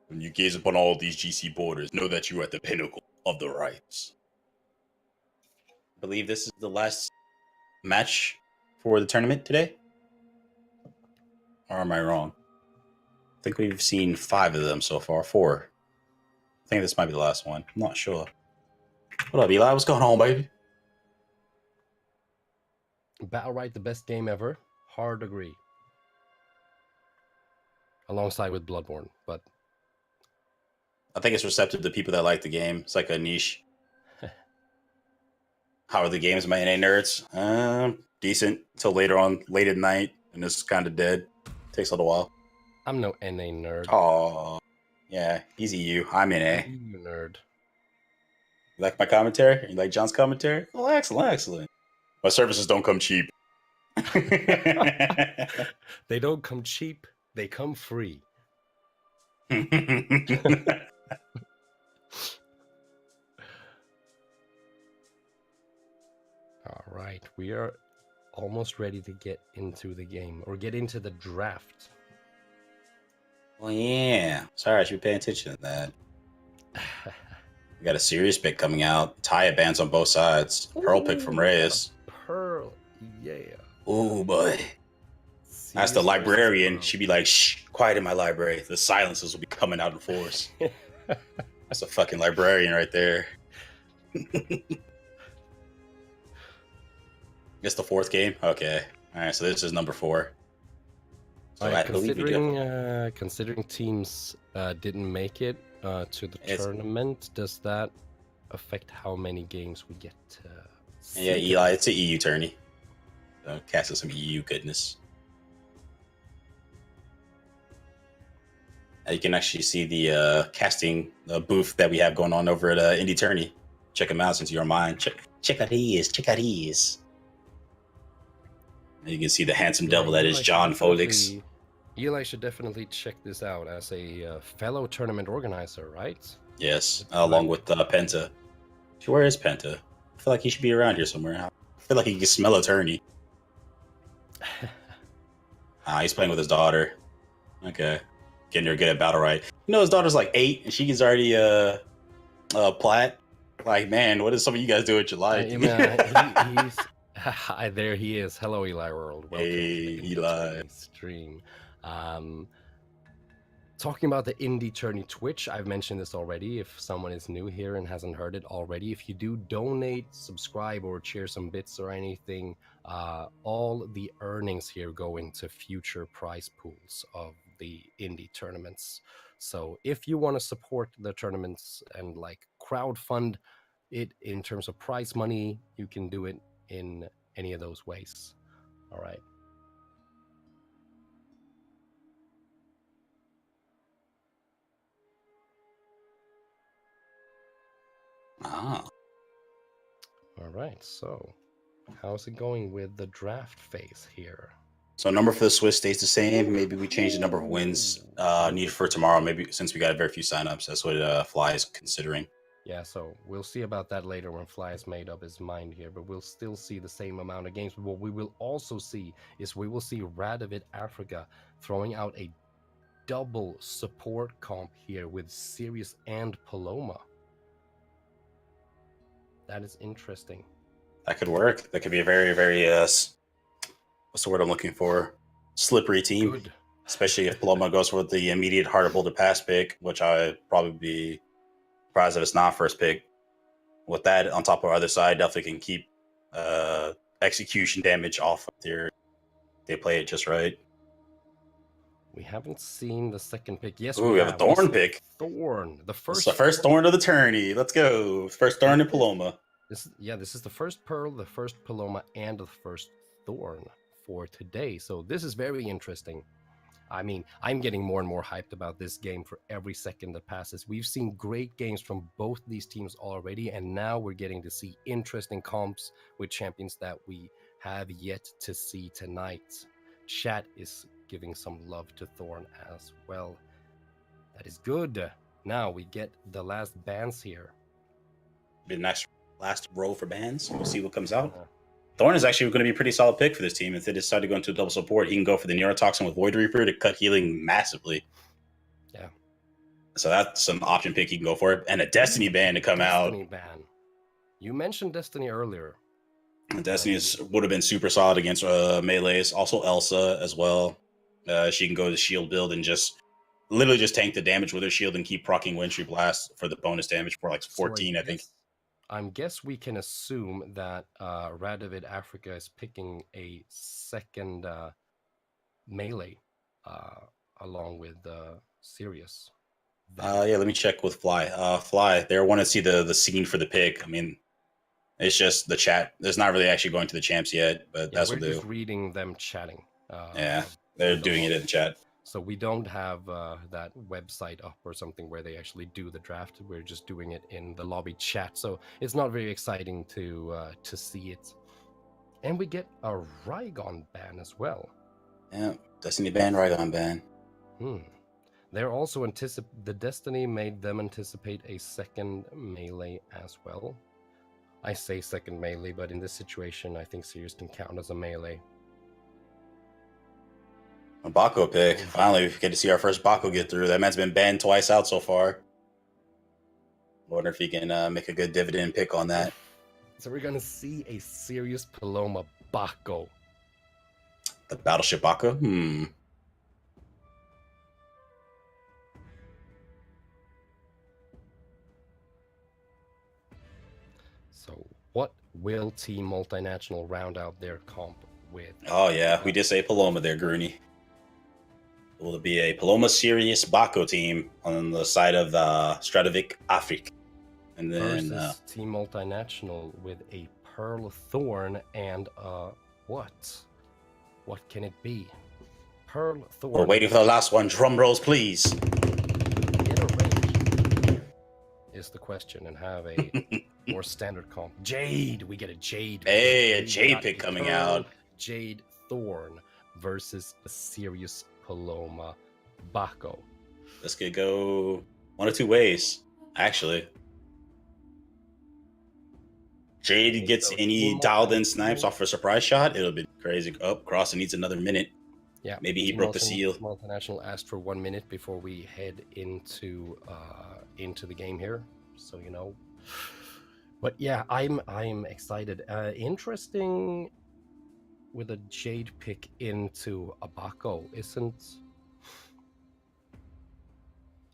When you gaze upon all these GC borders, know that you are at the pinnacle of the rights. I believe this is the last match for the tournament today. Or am I wrong? I think we've seen 5 of them so far. 4. I think this might be the last one. I'm not sure. What up, Eli? What's going on, baby? Battlerite, the best game ever. Hard agree. Alongside with Bloodborne, but I think it's receptive to people that like the game. It's like a niche. How are the games, my NA nerds? Decent until later on, late at night, and it's kind of dead. Takes a little while. I'm no NA nerd. Oh, yeah, easy you. I'm NA. You nerd. You like my commentary? You like John's commentary? Oh, excellent, excellent. My services don't come cheap. They don't come cheap. They come free. All right, we are almost ready to get into the game or get into the draft. Oh yeah. Sorry, I should be paying attention to that. We got a serious pick coming out. Taya bands on both sides. Pearl pick from Ooh, we got a Reyes. Pearl. Yeah. Oh boy. That's the Sirius versus librarian. Pearl. She'd be like, shh, quiet in my library. The silences will be coming out in force. That's a fucking librarian right there. It's the fourth game? Okay. All right, so this is number 4. So I believe we do have... Considering teams didn't make it to the It's, tournament, does that affect how many games we get to yeah, see Eli, tonight? it's an EU tourney. Casting some EU goodness. You can actually see the casting booth that we have going on over at Indie Tourney. Check them out since you're mine. Check out these. Check out these. And you can see the handsome devil that is John Folix. Eli should definitely check this out as a fellow tournament organizer, right? Yes, along with Penta. Where is Penta? I feel like he should be around here somewhere. I feel like he can smell a tourney. He's playing with his daughter. Okay. Getting her good at Battlerite. You know, his daughter's like 8 and she's already plat. Like, man, what is some of you guys do with your life? He's there he is. Hello, Eli World. Welcome Hey, to the Indie Eli. Tourney stream. Talking about the Indie Tourney Twitch, I've mentioned this already. If someone is new here and hasn't heard it already, if you do donate, subscribe, or share some bits or anything, all the earnings here go into future prize pools of the indie tournaments. So if you want to support the tournaments and like crowdfund it in terms of prize money, you can do it in any of those ways. All right. Ah. All right. So how's it going with the draft phase here? So number for the Swiss stays the same. Maybe we change the number of wins needed for tomorrow. Maybe since we got very few signups, that's what Fly is considering. Yeah, so we'll see about that later when Fly has made up his mind here, but we'll still see the same amount of games. But what we will also see is we will see Radovid Africa throwing out a double support comp here with Sirius and Paloma. That is interesting. That could work. That could be a very, very what's the word I'm looking for? Slippery team. Good. Especially if Paloma goes with the immediate harder boulder pass pick, which I'd probably be surprised if it's not first pick. With that on top of our other side, definitely can keep execution damage off of they play it just right. We haven't seen the second pick. Yes, Ooh, we have a Thorn pick. Thorn. The first. It's the first Thorn of the tourney. Let's go. First Thorn and Paloma. This is the first Pearl, the first Paloma, and the first Thorn for today. So this is very interesting. I mean, I'm getting more and more hyped about this game for every second that passes. We've seen great games from both these teams already, and now we're getting to see interesting comps with champions that we have yet to see tonight. Chat is giving some love to Thorn as well. That is good. Now we get the last bans here. Be the next last row for bans. We'll see what comes out. Thorn is actually going to be a pretty solid pick for this team. If they decide to go into double support, he can go for the Neurotoxin with Void Reaper to cut healing massively. Yeah. So that's some option pick he can go for. And a Destiny ban to come out. Destiny ban. You mentioned Destiny earlier. Destiny would have been super solid against melees. Also Elsa as well. She can go to shield build and just literally just tank the damage with her shield and keep proccing Wintry Blast for the bonus damage for like 14, I think. I guess we can assume that Radovid Africa is picking a second melee along with Sirius. Yeah, let me check with Fly. Fly, they want to see the scene for the pick. I mean, it's just the chat. It's not really actually going to the champs yet, but that's what they do. We're just reading them chatting. Yeah, they're doing it in chat. So we don't have that website up or something where they actually do the draft. We're just doing it in the lobby chat. So it's not very exciting to see it. And we get a Rygon ban as well. Yeah, Destiny ban, Rygon ban. They're also the Destiny made them anticipate a second melee as well. I say second melee, but in this situation, I think Sirius can count as a melee. A Baco pick. Finally, we get to see our first Baco get through. That man's been banned twice out so far. Wonder if he can make a good dividend pick on that. So we're gonna see a serious Paloma Baco. The Battleship Baco? So what will Team Multinational round out their comp with? Oh, yeah. We did say Paloma there, Grooney. Will it be a Paloma Sirius Baco team on the side of Stratovic Afrique? And then versus Team Multinational with a Pearl Thorn and what? What can it be? Pearl Thorn. we're waiting for the last one. Drum rolls, please. Get a range is the question, and have a more standard comp. Jade, we get a Jade. Hey, a We Jade got pick a coming Pearl out. Jade Thorn versus a serious Paloma Baco. This could go one of two ways, actually. Jade gets So any Team dialed-in Multinational- snipes off for a surprise shot. It'll be crazy. Oh, Cross needs another minute. Yeah, Maybe he Team broke the seal. Multinational asked for 1 minute before we head into the game here, so you know. But yeah, I'm excited. Interesting with a Jade pick into a Baco, isn't?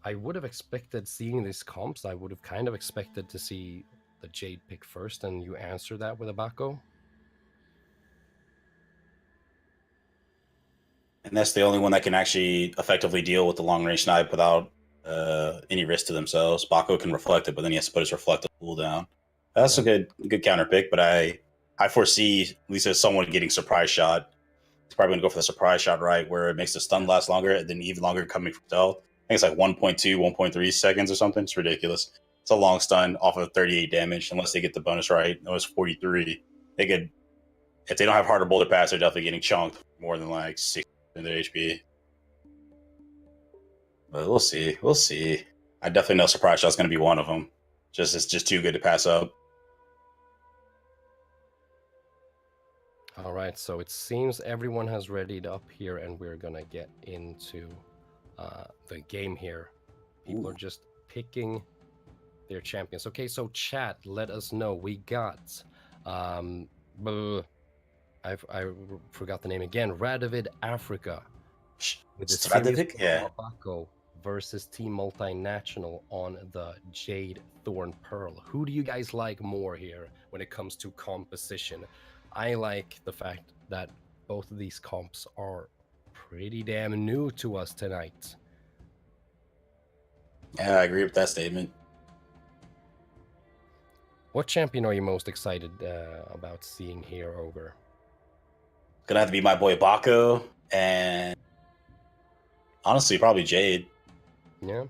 I would have expected, seeing these comps, I would have kind of expected to see the Jade pick first, and you answer that with a Baco. And that's the only one that can actually effectively deal with the long range snipe without any risk to themselves. Baco can reflect it, but then he has to put his reflective cooldown. That's a good counter pick, but I foresee at least as someone getting surprise shot. He's probably gonna go for the surprise shot, right, where it makes the stun last longer and then even longer coming from stealth. I think it's like 1.2, 1.3 seconds or something. It's ridiculous. It's a long stun off of 38 damage, unless they get the bonus right. That was 43. They could, if they don't have harder boulder pass, they're definitely getting chunked more than like 6 in their HP. But we'll see. We'll see. I definitely know surprise shot's going to be one of them. It's just too good to pass up. All right, so it seems everyone has readied up here, and we're gonna get into the game here. People are just picking their champions. Okay, so chat, let us know. We got I forgot the name again. Radovid Africa with the Strategic? Yeah. Baco versus Team Multinational on the Jade Thorn Pearl. Who do you guys like more here when it comes to composition? I like the fact that both of these comps are pretty damn new to us tonight. Yeah, I agree with that statement. What champion are you most excited about seeing here over? Gonna have to be my boy Baco, and honestly, probably Jade. Yeah.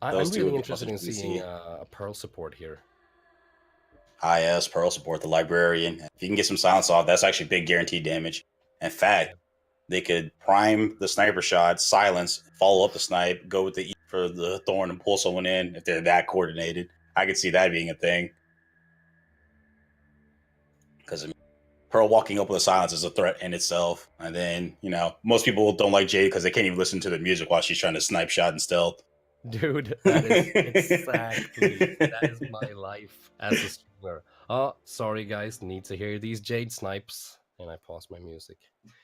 I'm Those two really would be interested in closer to seeing DC. a Pearl support here. IS, Pearl support, the Librarian. If you can get some silence off, that's actually big guaranteed damage. In fact, they could prime the sniper shot, silence, follow up the snipe, go with the E for the Thorn and pull someone in if they're that coordinated. I could see that being a thing. Because Pearl walking up with a silence is a threat in itself. And then, you know, most people don't like Jade because they can't even listen to the music while she's trying to snipe shot and stealth. Dude, that is exactly, that is my life as a streamer. Oh, sorry guys, need to hear these Jade snipes. And I pause my music.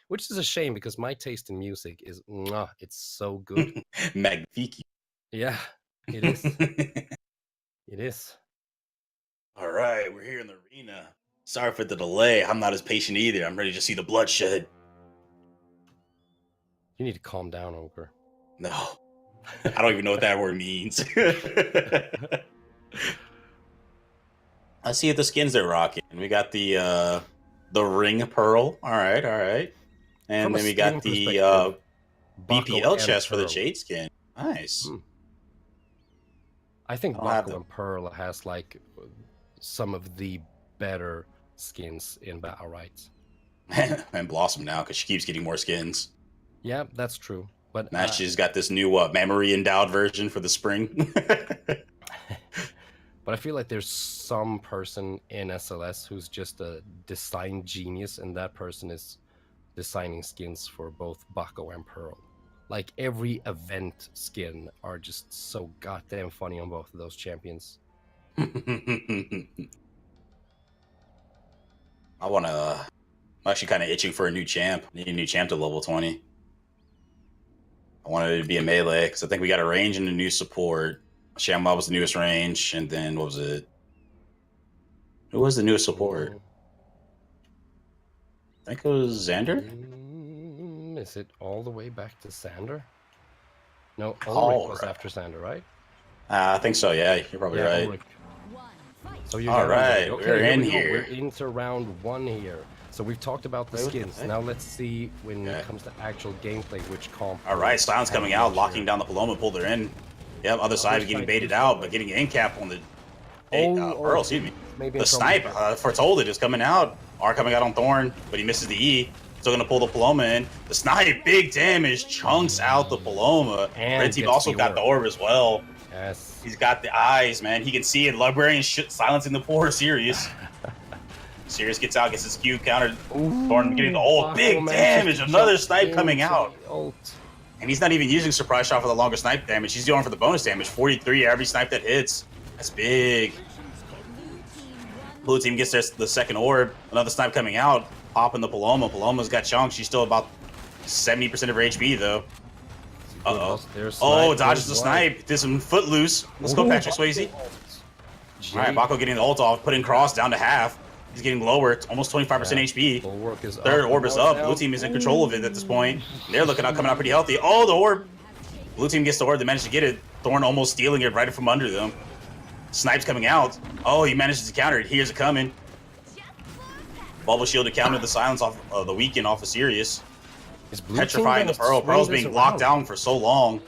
Which is a shame because my taste in music is, it's so good. Magnifique. Yeah, it is. It is. All right, we're here in the arena. Sorry for the delay. I'm not as patient either. I'm ready to see the bloodshed. You need to calm down, Ogre. No. I don't even know what that word means. Let's see if the skins they're rocking. We got the ring pearl. All right. And From a then we got skin the perspective, Baco BPL and chest for the Pearl. Jade skin. Nice. I think I don't have Baco them. and Pearl has like some of the better skins in Battlerite. And Blossom now because she keeps getting more skins. Yeah, that's true. But Now she's got this new memory endowed version for the spring. but I feel like there's some person in SLS who's just a design genius, and that person is designing skins for both Bucko and Pearl. Like every event skin are just so goddamn funny on both of those champions. I'm actually kind of itching for a new champ. Need a new champ to level 20. I wanted it to be a melee because I think we got a range and a new support. Shamla was the newest range, and then what was it? Who was the newest support? I think it was Xander. Is it all the way back to Xander? No, Ulrich was after Xander, right? I think so. Yeah, you're probably right. Ulrich. So you all right, okay, we're in here. We're into round 1 here. So we've talked about the skins. Now let's see when it comes to actual gameplay, which comp. All right, Silence coming out, locking down the Paloma, pulled her in. Yep, other side getting baited out, but getting an end cap on the Pearl, excuse me. The snipe, foretold it, is coming out. R coming out on Thorn, but he misses the E. Still gonna pull the Paloma in. The snipe, big damage, chunks out the Paloma. And Red team also got the orb as well. Yes. He's got the eyes, man. He can see it. Librarian silencing the poor Sirius. Sirius gets out, gets his Q countered. Thorn getting the ult. Big damage. Another snipe coming out. And he's not even using surprise shot for the longer snipe damage. He's going for the bonus damage. 43 every snipe that hits. That's big. Blue team gets the second orb. Another snipe coming out. Popping the Paloma. Paloma's got chunks. She's still about 70% of her HP though. Uh-oh. Oh, dodges the snipe. Did some footloose. Let's go, Patrick Swayze. All right, Baco getting the ult off. Putting Cross down to half. He's getting lower. It's almost 25% HP. Third orb is up. Blue team is in control of it at this point. They're looking out, coming out pretty healthy. Oh, the orb. Blue team gets the orb. They managed to get it. Thorn almost stealing it right from under them. Snipes coming out. Oh, he manages to counter it. Here's it coming. Bubble shield to counter the silence off the weekend off of Sirius. Petrifying the Pearl. Pearl's being locked down for so long.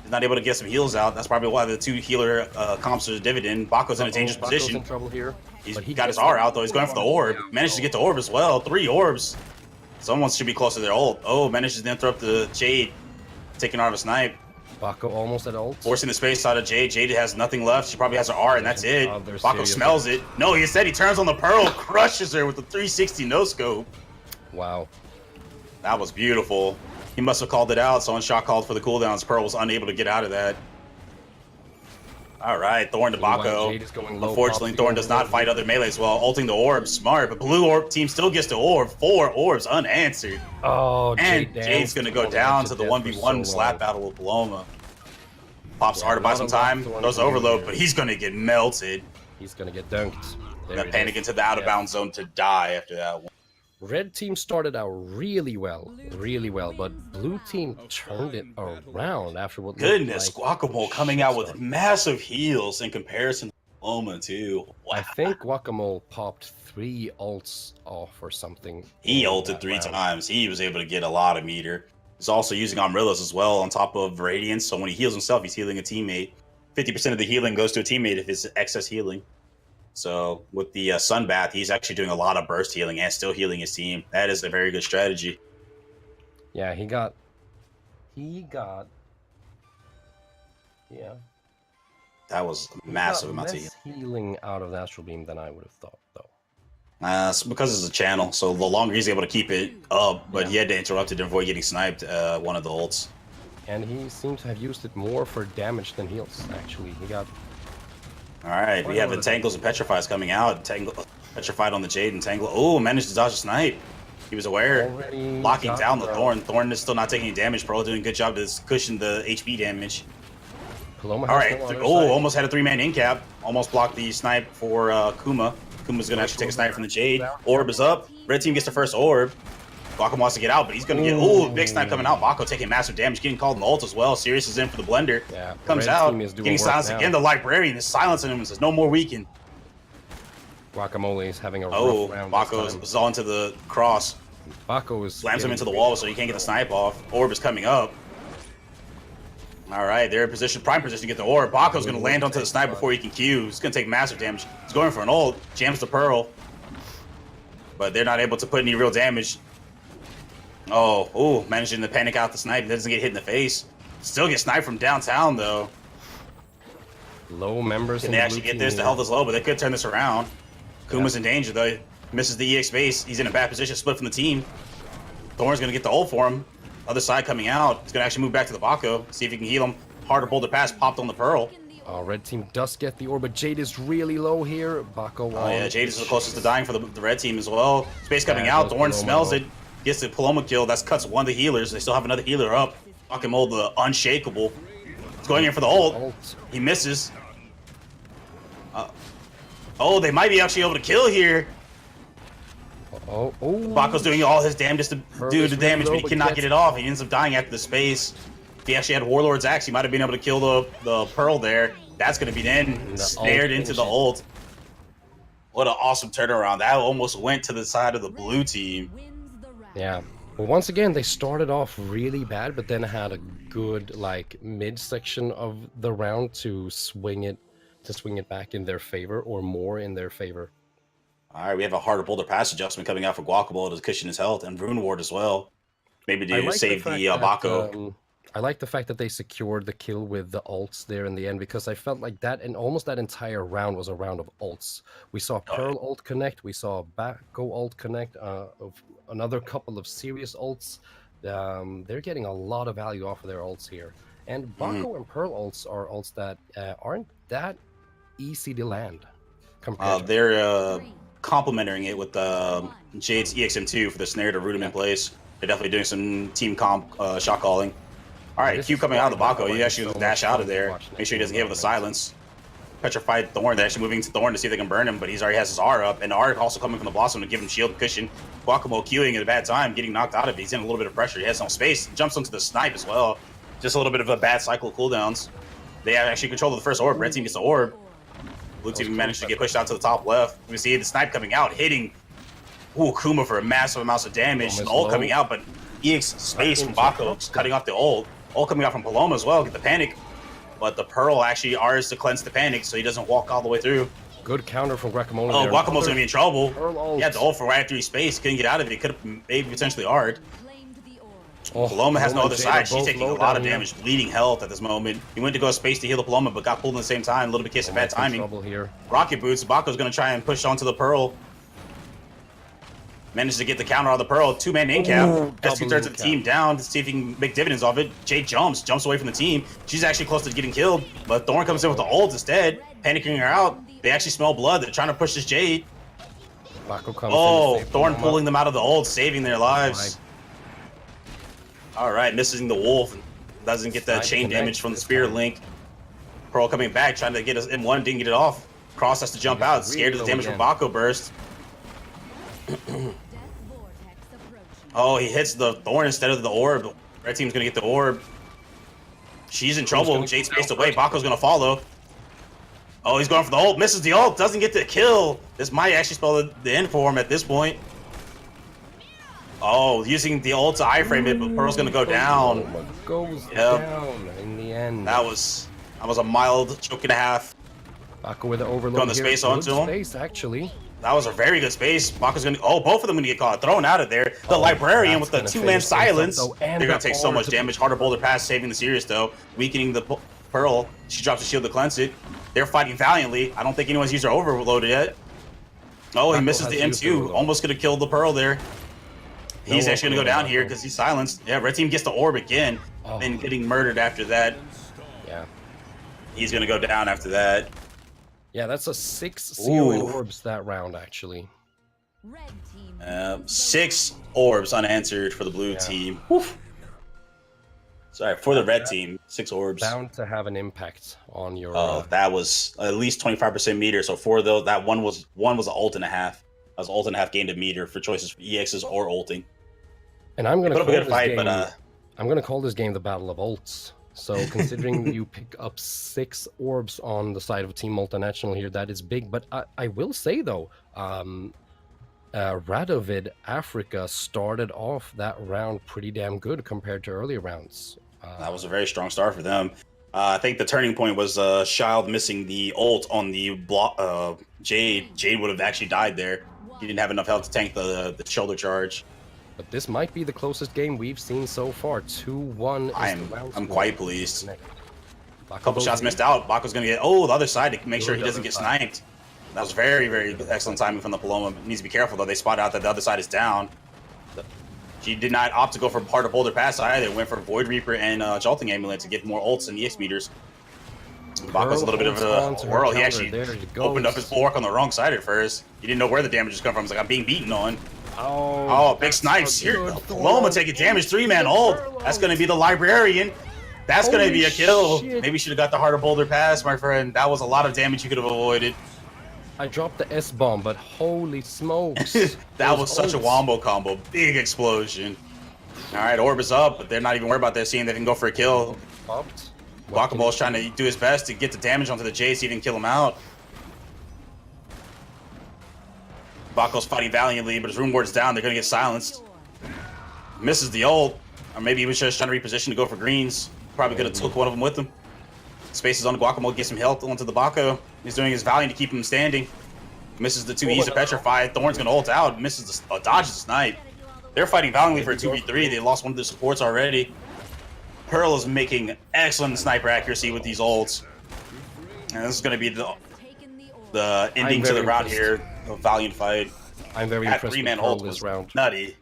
He's not able to get some heals out. That's probably why the 2 healer comps are a dividend. Bako's in a dangerous position. In trouble here. He's got his R out though. He's going for the orb. Managed to get the orb as well. 3 orbs. Someone should be close to their ult. Oh, manages to interrupt the Jade. Taking out of a snipe. Bako almost at ult. Forcing the space out of Jade. Jade has nothing left. She probably has her R and that's it. Bako smells it. No, he said he turns on the Pearl. Crushes her with the 360 no scope. Wow. That was beautiful. He must have called it out. Someone shot called for the cooldowns. Pearl was unable to get out of that. All right, Thorn to Bako. Unfortunately, Thorn does not fight other melees well. Ulting the orb, smart. But blue orb team still gets the orb. 4 orbs unanswered. Oh, and Jade's going to go down to the 1v1 slap battle with Paloma. Pops R to buy some time. Throws overload, but he's going to get melted. He's going to get dunked. Gonna panic into the out-of-bounds zone to die after that one. Red team started out really well, but blue team turned it around after what Goodness, like Guacamole coming out with massive heals in comparison to Paloma, too. Wow. I think Guacamole popped 3 ults off or something. He ulted 3 times. He was able to get a lot of meter. He's also using Umbrellas as well on top of Radiance, so when he heals himself, he's healing a teammate. 50% of the healing goes to a teammate if it's excess healing. So with the Sunbath, he's actually doing a lot of burst healing and still healing his team. That is a very good strategy. Yeah, he got. Yeah. That was a massive amount of healing out of the Astral Beam than I would have thought, though. It's because it's a channel, so the longer he's able to keep it up, but he had to interrupt it to avoid getting sniped one of the ults. And he seems to have used it more for damage than heals, actually. He got... Alright, we have Entangles and Petrifies coming out. Petrified on the Jade, Entangle. Oh, managed to dodge a snipe. He was aware. Locking down the Thorn. Thorn is still not taking any damage. Pro doing a good job to cushion the HP damage. Alright, almost had a 3-man in cap. Almost blocked the snipe for Kuma. Kuma's going to actually take a snipe from the Jade. Orb is up. Red team gets the first orb. Bako wants to get out, but he's going to get... big snipe coming out. Bako taking massive damage, getting called in the ult as well. Sirius is in for the blender. Yeah, comes out, getting silenced again. The Librarian is silencing him and says, no more weaken. Guacamole is having a rough round. Bako is onto the cross. Bako is... Slams him into the wall so he can't get the snipe off. Orb is coming up. All right, they're in position, prime position to get the orb. Bako's going to land onto the snipe before he can Q. He's going to take massive damage. He's going for an ult. Jams the Pearl. But they're not able to put any real damage. Managing to panic out the snipe. Doesn't get hit in the face. Still get sniped from downtown, though. Low members. Can they actually get this? The health is low, but they could turn this around. Kuma's in danger, though. Misses the EX base. He's in a bad position, split from the team. Thorn's going to get the ult for him. Other side coming out. He's going to actually move back to the Bako. See if he can heal him. Harder boulder pass popped on the Pearl. Red team does get the orb, but Jade is really low here. Bako. Oh yeah, Jade is the closest to dying for the red team as well. Space coming out. Thorn smells it. Gets the Paloma kill. That cuts one of the healers. They still have another healer up. Guacamole, the unshakable. He's going in for the ult. He misses. Oh, they might be actually able to kill here. Bako's doing all his damage to do the damage, but he cannot get it off. He ends up dying after the space. If he actually had Warlord's Axe, he might have been able to kill the Pearl there. That's going to be then snared into the ult. What an awesome turnaround. That almost went to the side of the blue team. Yeah. Well, once again, they started off really bad, but then had a good, like, midsection of the round to swing it back in their favor, or more in their favor. All right, we have a harder boulder pass adjustment coming out for Guacamole to cushion his health, and Rune Ward as well. Maybe to save the Bako. I like the fact that they secured the kill with the ults there in the end, because I felt like that, and almost that entire round was a round of ults. We saw Pearl ult connect, we saw Bako ult connect, of another couple of serious ults. They're getting a lot of value off of their ults here. And Bako and Pearl ults are ults that aren't that easy to land. They're complementing it with Jade's EXM2 for the snare to root him in place. They're definitely doing some team comp shot calling. All right, Q coming out of the Bako. You actually dash out of there. Make sure he doesn't get with the silence. Petrified Thorn. They're actually moving to Thorn to see if they can burn him, but he's already has his R up. And R also coming from the Blossom to give him shield and cushion. Guacamole queuing at a bad time, getting knocked out of it. He's in a little bit of pressure. He has no space. Jumps into the snipe as well. Just a little bit of a bad cycle of cooldowns. They have actually control of the first orb. Red team gets the orb. Blue team managed to get pushed out to the top left. We see the snipe coming out, hitting Kuma for a massive amounts of damage. The ult coming out, but EX space from Bako cutting off the ult. Ult coming out from Paloma as well, get the panic. But the Pearl actually R's to cleanse the panic so he doesn't walk all the way through. Good counter from Guacamole. Oh, Guacamole's gonna be in trouble. He had the ult for right after he space, couldn't get out of it. He could have maybe potentially R'd. Paloma has no other side. She's taking a lot of damage, bleeding health at this moment. He went to go space to heal the Paloma, but got pulled at the same time. A little bit case of bad timing. Rocket boots. Bako's going to try and push onto the Pearl. Managed to get the counter on the Pearl. Two-man name cap. Has 2/3 of the team down to see if he can make dividends off it. Jade jumps away from the team. She's actually close to getting killed, but Thorn comes in with the ult instead, panicking her out. They actually smell blood. They're trying to push this Jade. Thorn pulling them out of the ult, saving their lives. All right, missing the wolf. Doesn't get that chain damage from the spirit link. Pearl coming back, trying to get us in one, didn't get it off. Cross has to jump out, scared of the damage from Bako burst. Oh, he hits the Thorn instead of the orb. Red team's gonna get the orb. She's in trouble. Jade spaced away. Bako's gonna follow. Oh, he's going for the ult. Misses the ult. Doesn't get the kill. This might actually spell the end for him at this point. Oh, using the ult to iframe it, but Pearl's gonna go down. Goes down in the end. That was a mild choke and a half. Bako with the overload. Going the space onto him. Space, actually. That was a very good space. Bako's gonna. Oh, both of them gonna get caught, thrown out of there. The Librarian with the two-man silence. They're gonna take so much damage. Harder boulder pass, saving the Sirius though, weakening the Pearl. She drops the shield to cleanse it. They're fighting valiantly. I don't think anyone's used their overload yet. Oh, he misses the M2. Almost could have killed the Pearl there. He's actually gonna go down here because he's silenced. Yeah, red team gets the orb again, and getting murdered after that. Yeah, he's gonna go down after that. Yeah, that's a 6 sealing orbs that round actually. 6 orbs unanswered for the blue team. Oof. Sorry, for the red team, 6 orbs. Bound to have an impact on your. That was at least 25% meter. So for those, that one was an ult and a half. That was ult and a half gained a meter for choices for EXs or ulting. And I'm gonna I'm gonna call this game the Battle of Ults. So considering you pick up 6 orbs on the side of Team Multinational here, that is big. But I will say though, Radovid Africa started off that round pretty damn good compared to earlier rounds. That was a very strong start for them. I think the turning point was Shield missing the ult on the block. Jade would have actually died there. He didn't have enough health to tank the shoulder charge. But this might be the closest game we've seen so far. 2-1. I'm quite pleased. A couple shots missed out. Bako's gonna get the other side to make sure he doesn't get sniped. That was very, very excellent timing from the Paloma. Needs to be careful though. They spot out that the other side is down. She did not opt to go for part of Boulder Pass either. Went for Void Reaper and Jolting Amulet to get more ults and EX meters. Bako's a little bit of a whirl. He actually opened up his bulwark on the wrong side at first. He didn't know where the damage was coming from. He's like, I'm being beaten on. Oh, big snipes. Here, Paloma taking damage. 3-man ult. That's going to be the Librarian. That's going to be a kill. Shit. Maybe should have got the Heart of Boulder Pass, my friend. That was a lot of damage you could have avoided. I dropped the S-bomb, but holy smokes. That was such a wombo combo. Big explosion. All right, Orb is up, but they're not even worried about this, seeing they can go for a kill. Popped. Guacamole's trying to do his best to get the damage onto the Jay so he can kill him out. Bako's fighting valiantly, but his Rune Ward's down. They're going to get silenced. Misses the ult. Or maybe he was just trying to reposition to go for greens. Probably could have took one of them with him. Spaces on the Guacamole, gets some health onto the Bako. He's doing his valiant to keep him standing. Misses the 2 E's to petrify. Thorn's going to ult out. Misses the dodges the snipe. They're fighting valiantly for a 2v3. They lost one of their supports already. Pearl is making excellent sniper accuracy with these ults. And this is going to be the ending to the round here. A valiant fight. I'm very That impressed with 3-man Pearl ult this was round. nutty.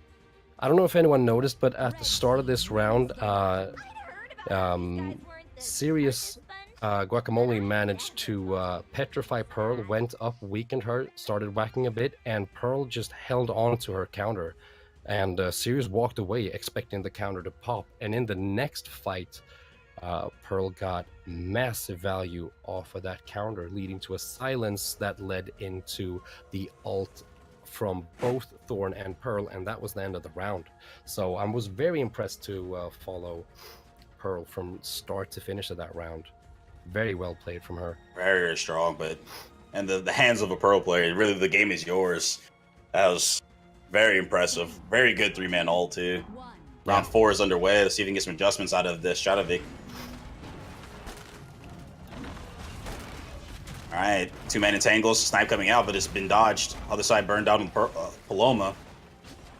I don't know if anyone noticed, but at the start of this round, Serious Guacamole managed to petrify Pearl, went up, weakened her, started whacking a bit, and Pearl just held on to her counter. And Sirius walked away expecting the counter to pop. And in the next fight, Pearl got massive value off of that counter, leading to a silence that led into the ult from both Thorn and Pearl, and that was the end of the round. So I was very impressed to follow Pearl from start to finish of that round. Very well played from her. Very, very strong, but and the hands of a Pearl player, really the game is yours. That was very impressive. Very good 3-man ult too. Round 4 is underway. Let's see if we can get some adjustments out of the Stratovic. All right, 2-man entangles, snipe coming out, but it's been dodged. Other side burned down with Paloma.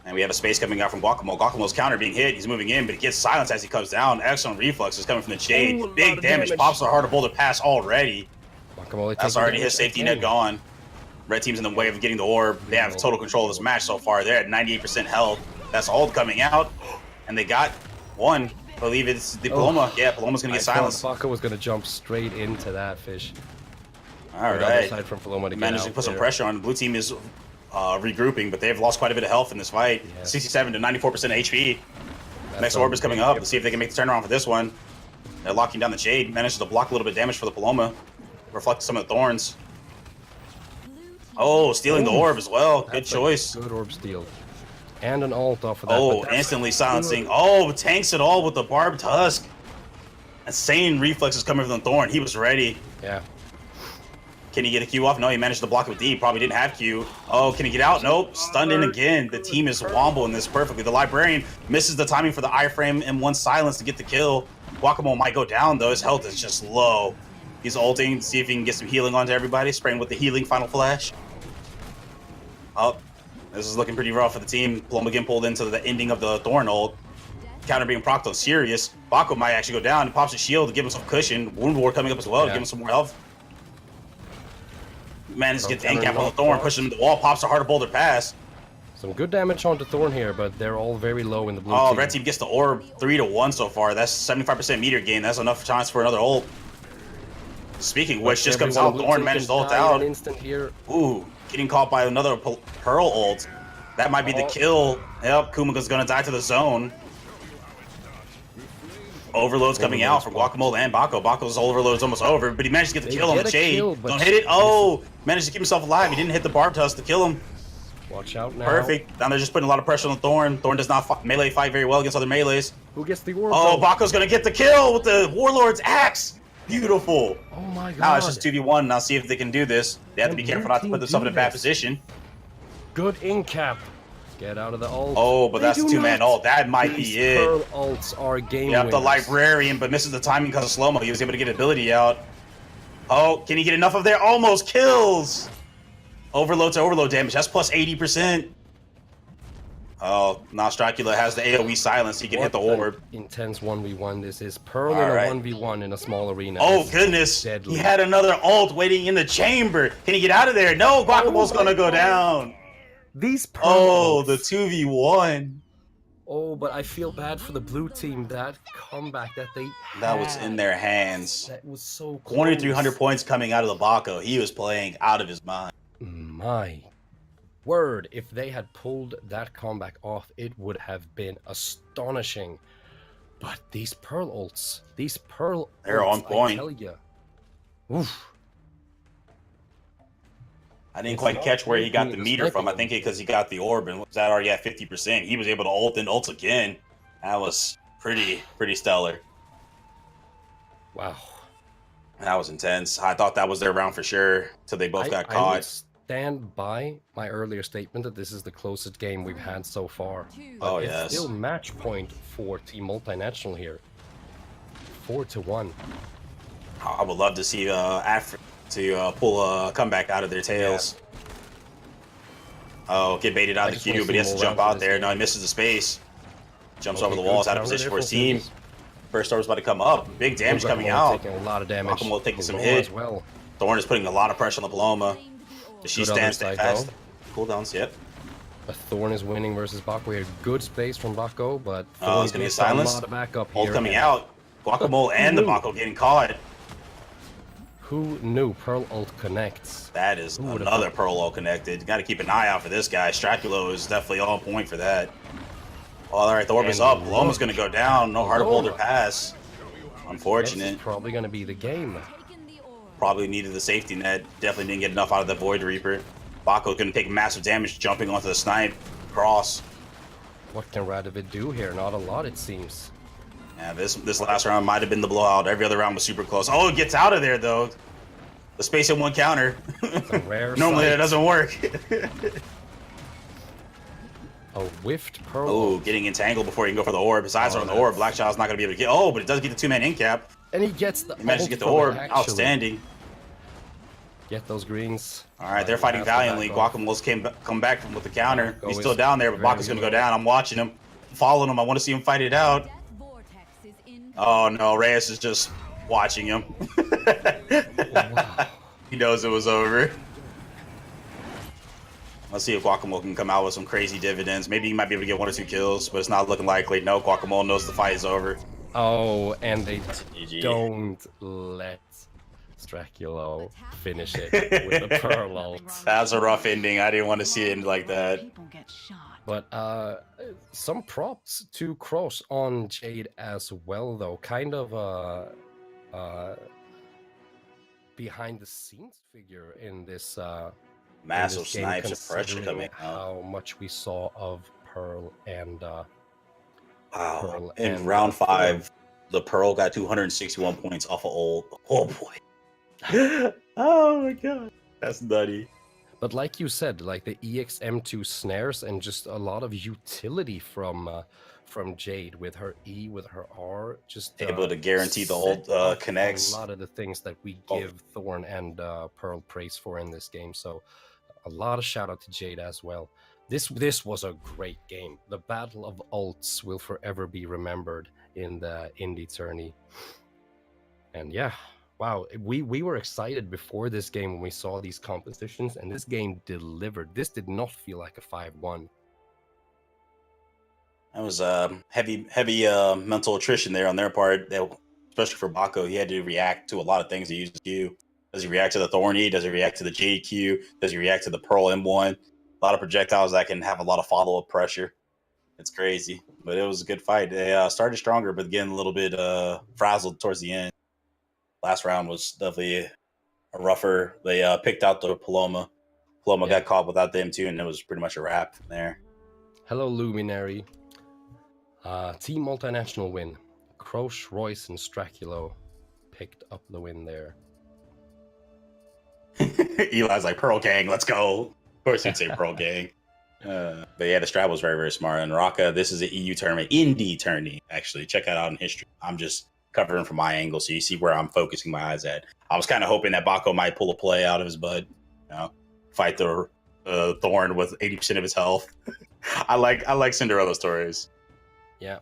And we have a space coming out from Guacamole. Guacamole's counter being hit. He's moving in, but he gets silenced as he comes down. Excellent reflexes coming from the Jade. Ooh, Big damage. Pops the Heart of Boulder Pass already. Guacamole That's already his safety net gone. Red team's in the way of getting the orb. They have total control of this match so far. They're at 98% health. That's ult coming out. And they got one. I believe it's the Paloma. Yeah, Paloma's going to get silenced. Bako was going to jump straight into that fish. All right. Aside from Paloma to Managed to put some pressure on. The blue team is regrouping, but they've lost quite a bit of health in this fight. Yeah. 67 to 94% HP. Next orb is coming up. Let's see if they can make the turnaround for this one. They're locking down the Jade. Manages to block a little bit of damage for the Paloma. Reflect some of the Thorns. Oh, stealing the orb as well. Good choice. Good orb steal. And an ult off of that. Oh, instantly silencing. Oh, tanks it all with the Barbed Husk. Insane reflexes coming from the Thorn. He was ready. Yeah. Can he get a Q off? No, he managed to block it with D. Probably didn't have Q. Oh, can he get out? Nope. Stunned in again. The team is womboing this perfectly. The Librarian misses the timing for the iframe and one silence to get the kill. Guacamole might go down, though. His health is just low. He's ulting to see if he can get some healing onto everybody. Spraying with the healing Final Flash. Oh, this is looking pretty rough for the team. Paloma getting pulled into the ending of the Thorn ult. Counter being procced on Sirius. Bako might actually go down. He pops a shield to give him some cushion. Wound Ward coming up as well to give him some more health. Manages to get the end cap on the Thorn, pushes him to the wall, pops a Heart of Boulder Pass. Some good damage onto Thorn here, but they're all very low in the blue team. Oh, red team gets the orb 3-1 so far. That's 75% meter gain. That's enough chance for another ult. Speaking of which, just comes out. Thorn managed to ult out. An instant here. Ooh, getting caught by another Pearl ult. That might be the kill. Yep, Kumaga's gonna die to the zone. Overload's coming out from Guacamole and Bako. Bako's overload is almost over, but he managed to get the kill on the Jade. Don't hit it. Oh, managed to keep himself alive. He didn't hit the Barbed Husk to kill him. Watch out now. Perfect. Now they're just putting a lot of pressure on Thorn. Thorn does not melee fight very well against other melees. Who gets the orb? Oh, Bako's gonna get the kill with the Warlord's axe. Beautiful. Oh my god. Now it's just 2v1. Now see if they can do this. They have to be careful not to put themselves in a bad position. Good in cap. Get out of the ult. Oh, but that's a 2-man ult. That might be it. Pearl ults are game Yep, winners. the Librarian, but misses the timing because of slow-mo. He was able to get ability out. Oh, can he get enough of there? Almost kills. Overload to overload damage. That's plus 80%. Oh, Nostracula has the AoE silence. He can hit the orb. Intense 1v1 this is. Pearl All in a right. 1v1 in a small arena. Oh, This goodness. deadly. He had another ult waiting in the chamber. Can he get out of there? No, Guacamole's going to go down. These Pearl Oh, ults. the 2v1. Oh, but I feel bad for the blue team. That comeback that they That was in had, their hands. that was so 2,300 close. points coming out of the Baco. He was playing out of his mind. My word, if they had pulled that comeback off, it would have been astonishing. But these Pearl ults, They're on I point. tell you. Oof. I didn't It's quite not catch where he got making the the meter from. I sniping think because he got the orb and was that already at 50%. He was able to ult and ult again. That was pretty stellar. Wow. That was intense. I thought that was their round for sure till they both got I would caught. stand by my earlier statement that this is the closest game we've had so far. But Oh, it's yes. still match point for Team Multinational here. 4-1. I would love to see Africa to pull a comeback out of their tails. Oh, get baited out of the queue, but he has to jump out there. No, he misses the space. Jumps over the walls, out of position for his team. First orb is about to come up. Big damage coming out. Taking a lot of damage. Guacamole taking some hit. As well. Thorn is putting a lot of pressure on the Paloma. She stands fast. Cooldowns, yep. But Thorn is winning versus Baco here. Good space from Baco, but Thorn is going to get silenced. A lot of backup Ult here. coming out. Guacamole and the Baco getting caught. Who knew Pearl ult connects? That is another Pearl ult connected. Got to keep an eye out for this guy. Straculo is definitely on point for that. Oh, all right, the orb is up. Paloma's going to go down. No hard boulder pass. Unfortunate. This is probably going to be the game. Probably needed the safety net. Definitely didn't get enough out of the Void Reaper. Baco going to take massive damage jumping onto the snipe. Cross. What can Radovid do here? Not a lot, it seems. Yeah, this last round might have been the blowout. Every other round was super close. Oh, it gets out of there, though. The space in one counter. Normally that doesn't work. A whiffed Pearl. Oh, getting entangled before he can go for the orb. His eyes are on the orb. Blackshaw's not going to be able to get... Oh, but it does get the two-man in cap. And he gets the... He managed to get the orb. Outstanding. Get those greens. All right, they're fighting valiantly. Guacamole's come back with the counter. He's still down there, but Baco's going to go down. I'm watching him. Following him. I want to see him fight it out. Oh, no. Reyes is just watching him. Wow. He knows it was over. Let's see if Guacamole can come out with some crazy dividends. Maybe he might be able to get 1 or 2 kills, but it's not looking likely. No, Guacamole knows the fight is over. Oh, and they GG. don't let Straculo finish it with the Pearl ult. That's a rough ending. I didn't want to see it like that. But some props to Cross on Jade as well, though. Kind of behind the scenes figure in this Massive in this game, snipes of pressure coming out. How much we saw of Pearl and wow. Pearl In and round 5, the Pearl got 261 points off of ult. Oh boy. Oh my god. That's nutty. But like you said, like the EXM2 snares and just a lot of utility from Jade with her E, with her R, just able to guarantee the ult connects. A lot of the things that we give Thorn and Pearl praise for in this game. So a lot of shout out to Jade as well. This was a great game. The Battle of Ults will forever be remembered in the Indie Tourney. And yeah, wow, we were excited before this game when we saw these competitions, and this game delivered. This did not feel like a 5-1. That was heavy mental attrition there on their part. Especially for Baco, he had to react to a lot of things he used to do. Does he react to the Thorny? Does he react to the JQ? Does he react to the Pearl M1? A lot of projectiles that can have a lot of follow-up pressure. It's crazy, but it was a good fight. They started stronger, but getting a little bit frazzled towards the end. Last round was definitely a rougher. They picked out the Paloma. Paloma got caught without them too, and it was pretty much a wrap there. Hello, Luminary. Team Multinational win. Croce, Royce, and Straculo picked up the win there. Eli's like, Pearl Gang, let's go. Of course he'd say Pearl Gang. But yeah, the strat was very, very smart. And Raka, this is an EU tournament, Indie Tourney, actually. Check that out in history. I'm just covering from my angle, so you see where I'm focusing my eyes at. I was kind of hoping that Baco might pull a play out of his butt, fight the Thorn with 80% of his health. I like Cinderella stories. Yeah.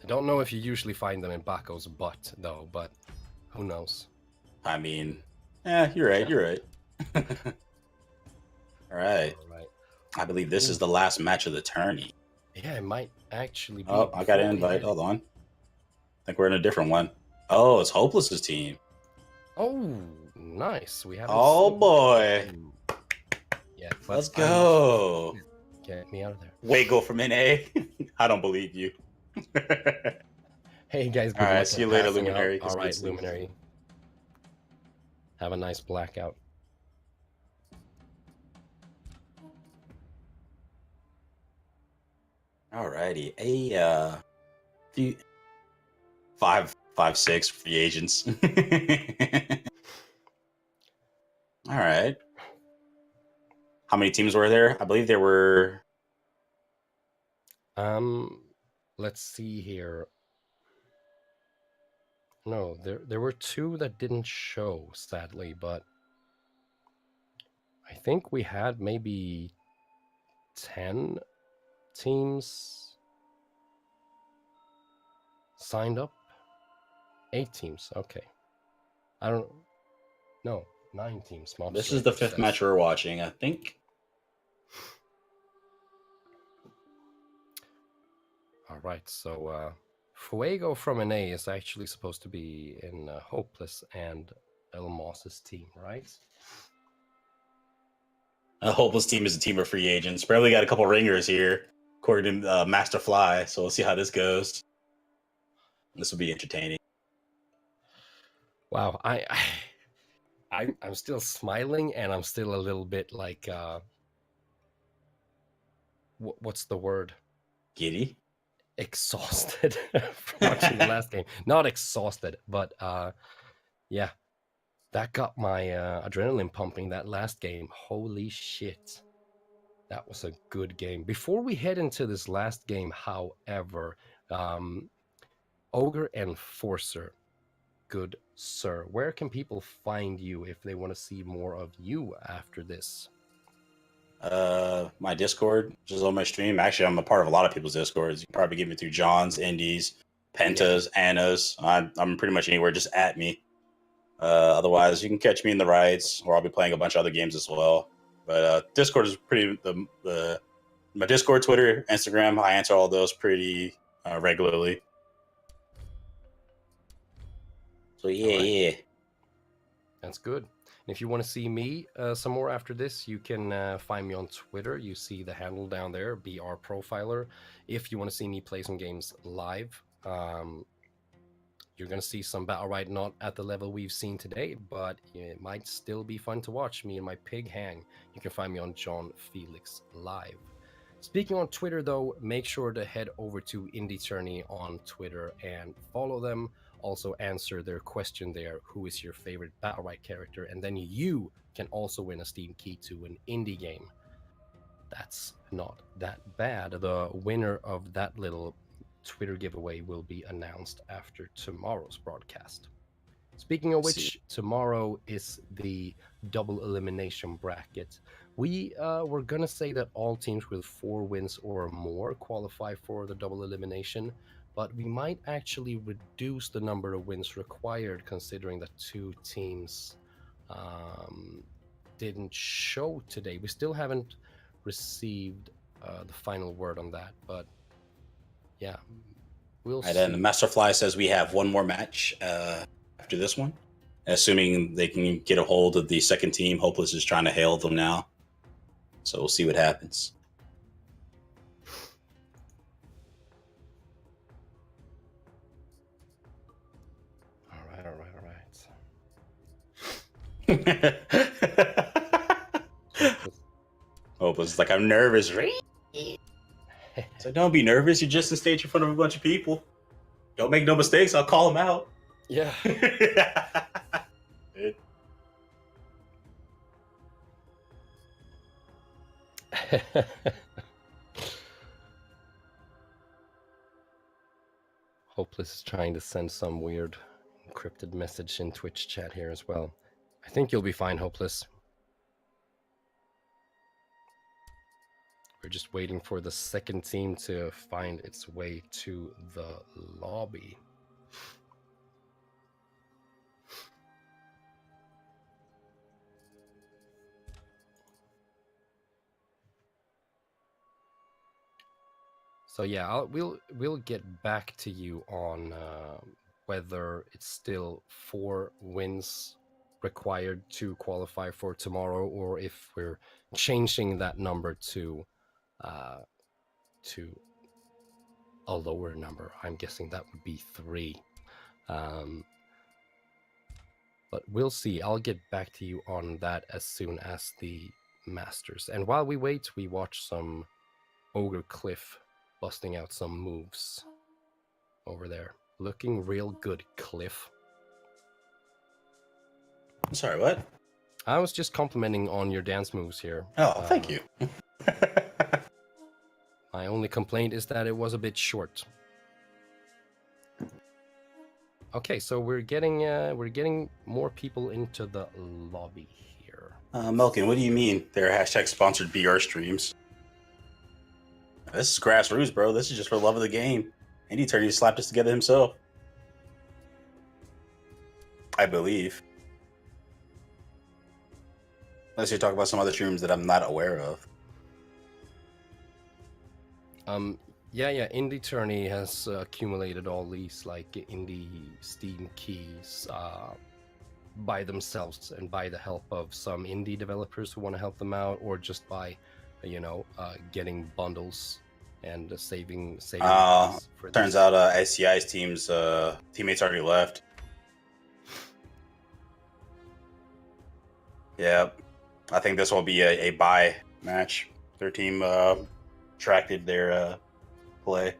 I don't know if you usually find them in Baco's butt, though, but who knows? I mean, you're right. You're right. All right. I believe this is the last match of the tourney. Yeah, it might actually be Oh, I got an before we invite. head. Hold on. I think we're in a different one. Oh, it's Hopeless's team. Oh, nice. We haven't Oh seen boy. him yet, but Let's I'm go. get me out of there. Wago from NA. I don't believe you. All Hey guys, good right. luck See at you later, passing out. Luminary. All It's good right, seeing you. Luminary. Have a nice blackout. Alrighty. Few, five, six free agents. All right. How many teams were there? I believe there were. Let's see here. No, there were two that didn't show, sadly, but I think we had maybe 10 teams signed up. 8 teams, okay. I don't know. 9 teams. Mob This is the Striker fifth says. match we're watching, I think. All right, so Fuego from NA is actually supposed to be in Hopeless and El Moss's team, right? A Hopeless team is a team of free agents. Barely got a couple ringers here, according to Master Fly. So we'll see how this goes. This will be entertaining. Wow, I'm still smiling and I'm still a little bit like what's the word? Giddy. Exhausted from watching the last game. Not exhausted, but yeah, that got my adrenaline pumping. That last game, holy shit, that was a good game. Before we head into this last game, however, Ogre and Forcer, good sir, where can people find you if they want to see more of you after this? My Discord, which is on my stream. Actually, I'm a part of a lot of people's Discords. You can probably get me through John's, Indies, Pentas, Anna's. I'm pretty much anywhere. Just at me. Otherwise, you can catch me in the riots, or I'll be playing a bunch of other games as well. But Discord is pretty my Discord, Twitter, Instagram. I answer all those pretty regularly. So yeah. That's good. And if you want to see me some more after this, you can find me on Twitter. You see the handle down there, BR Profiler. If you want to see me play some games live, you're going to see some Battlerite not at the level we've seen today, but it might still be fun to watch me and my pig hang. You can find me on John Felix Live. Speaking on Twitter, though, make sure to head over to Indie Tourney on Twitter and follow them. Also answer their question there, who is your favorite Battlerite character? And then you can also win a Steam key to an indie game. That's not that bad. The winner of that little Twitter giveaway will be announced after tomorrow's broadcast. Speaking of which, tomorrow is the double elimination bracket. We were going to say that all teams with 4 wins or more qualify for the double elimination, but we might actually reduce the number of wins required considering that 2 teams didn't show today. We still haven't received the final word on that, but yeah, we'll see. And the Master Fly says we have one more match after this one, assuming they can get a hold of the second team. Hopeless is trying to hail them now, so we'll see what happens. All right. Hopeless is like, I'm nervous. So don't be nervous. You're just on stage in front of a bunch of people. Don't make no mistakes. I'll call them out. Yeah. Hopeless is trying to send some weird encrypted message in Twitch chat here as well. I think you'll be fine, Hopeless. We're just waiting for the second team to find its way to the lobby. So yeah, we'll get back to you on whether it's still 4 wins required to qualify for tomorrow, or if we're changing that number to uh, a lower number. I'm guessing that would be 3. Um, but we'll see. I'll get back to you on that as soon as the Masters. And while we wait, we watch some Ogre Cliff busting out some moves over there. Looking real good, Cliff. I'm sorry, what? I was just complimenting on your dance moves here. Oh, thank you. My only complaint is that it was a bit short. Okay, so we're getting more people into the lobby here. Melkin, what do you mean they're hashtag sponsored BR streams? This is grassroots, bro. This is just for love of the game. Andy Tourney slapped us together himself. I believe. Unless you're talking about some other streams that I'm not aware of. Yeah, Indie Tourney has accumulated all these like indie Steam keys by themselves and by the help of some indie developers who want to help them out, or just by, getting bundles and saving. For turns out SCI's teammates already left. Yeah, I think this will be a bye match. Their team attracted their play.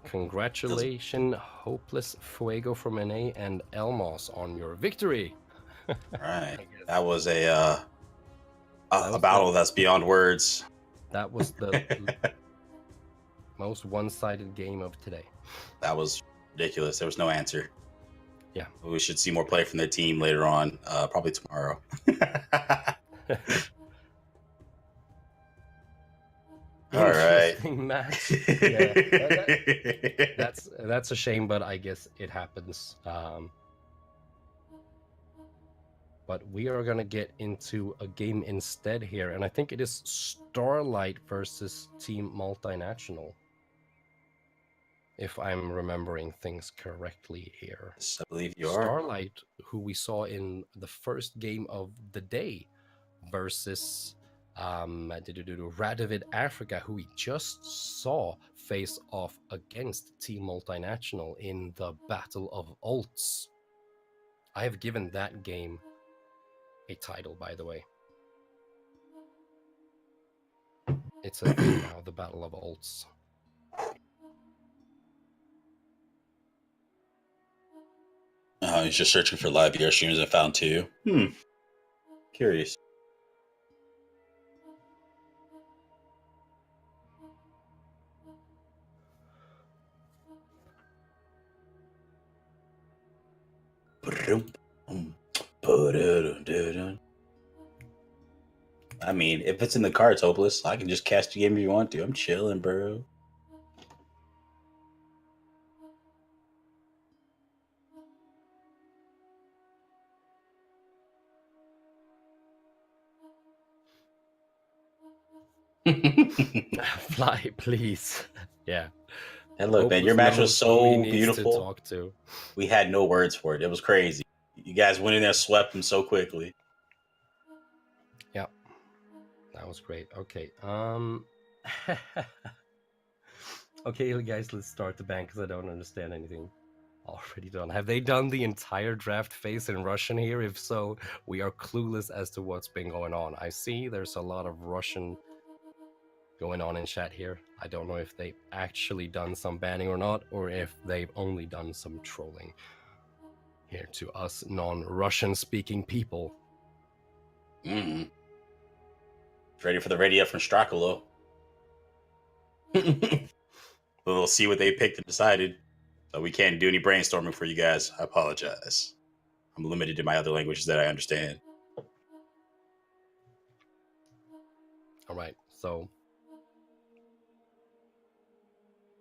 Congratulations, Hopeless Fuego from NA and Elmos on your victory. Right, that was a battle that's beyond words. That was the most one-sided game of today. That was ridiculous. There was no answer. Yeah, we should see more play from their team later on, probably tomorrow. All right, match. Yeah, that's a shame, but I guess it happens. But we are gonna get into a game instead here, and I think it is Starlight versus Team Multinational, if I'm remembering things correctly here. Yes, I believe you are. Starlight, who we saw in the first game of the day, versus Radovid Africa, who we just saw face off against Team Multinational in the Battle of Ults. I have given that game a title, by the way. It's a thing now, the Battle of Ults. He's just searching for live VR streams and found 2. Curious. I mean, if it's in the cards, Hopeless, I can just cast a game if you want to. I'm chilling, bro. Fly, please. Yeah. And look, man, your match was so beautiful. We had no words for it. It was crazy. You guys went in there, swept them so quickly. Yeah, that was great. Okay. Okay, guys, let's start the ban because I don't understand anything. Already done. Have they done the entire draft phase in Russian here? If so, we are clueless as to what's been going on. I see there's a lot of Russian going on in chat here. I don't know if they've actually done some banning or not, or if they've only done some trolling here to us non-Russian speaking people. Ready for the radio from Strakulo. We'll see what they picked and decided. So we can't do any brainstorming for you guys. I apologize. I'm limited in my other languages that I understand. All right, so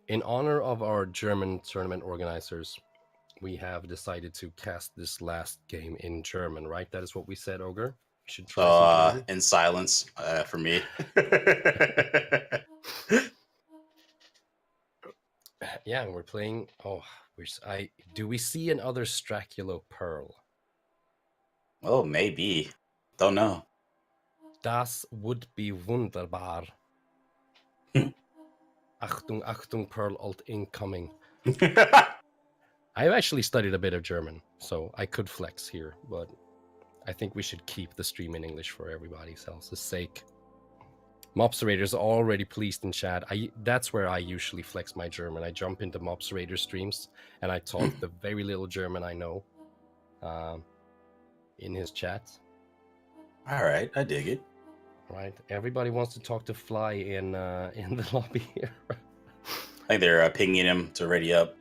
in honor of our German tournament organizers, we have decided to cast this last game in German, right? That is what we said, Ogre? We should try in silence for me. Yeah, and we're playing. Oh, do we see another Straculo Pearl? Oh, maybe. Don't know. Das would be wunderbar. Achtung, Achtung, Pearl alt incoming. I've actually studied a bit of German, so I could flex here, but I think we should keep the stream in English for everybody else's sake. Mobserator's already pleased in chat. That's where I usually flex my German. I jump into Mobserator streams and I talk the very little German I know in his chat. All right, I dig it. Right, everybody wants to talk to Fly in the lobby here. I think they're pinging him to ready up.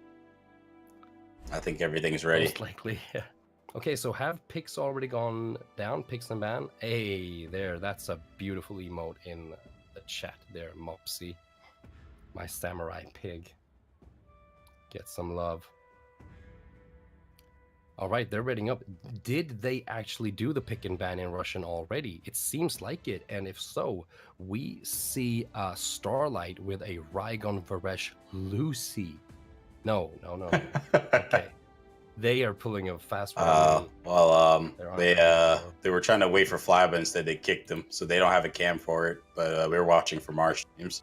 I think everything's ready. Most likely, yeah. Okay, so have picks already gone down? Picks and ban? Hey, there, that's a beautiful emote in the chat there, Mopsy. My samurai pig. Get some love. All right, they're reading up. Did they actually do the pick and ban in Russian already? It seems like it, and if so, we see Starlight with a Rygon Varesh Lucy. No. Okay. They are pulling a fast one. They were trying to wait for Fly, but instead they kicked him, so they don't have a cam for it. But we were watching from our streams.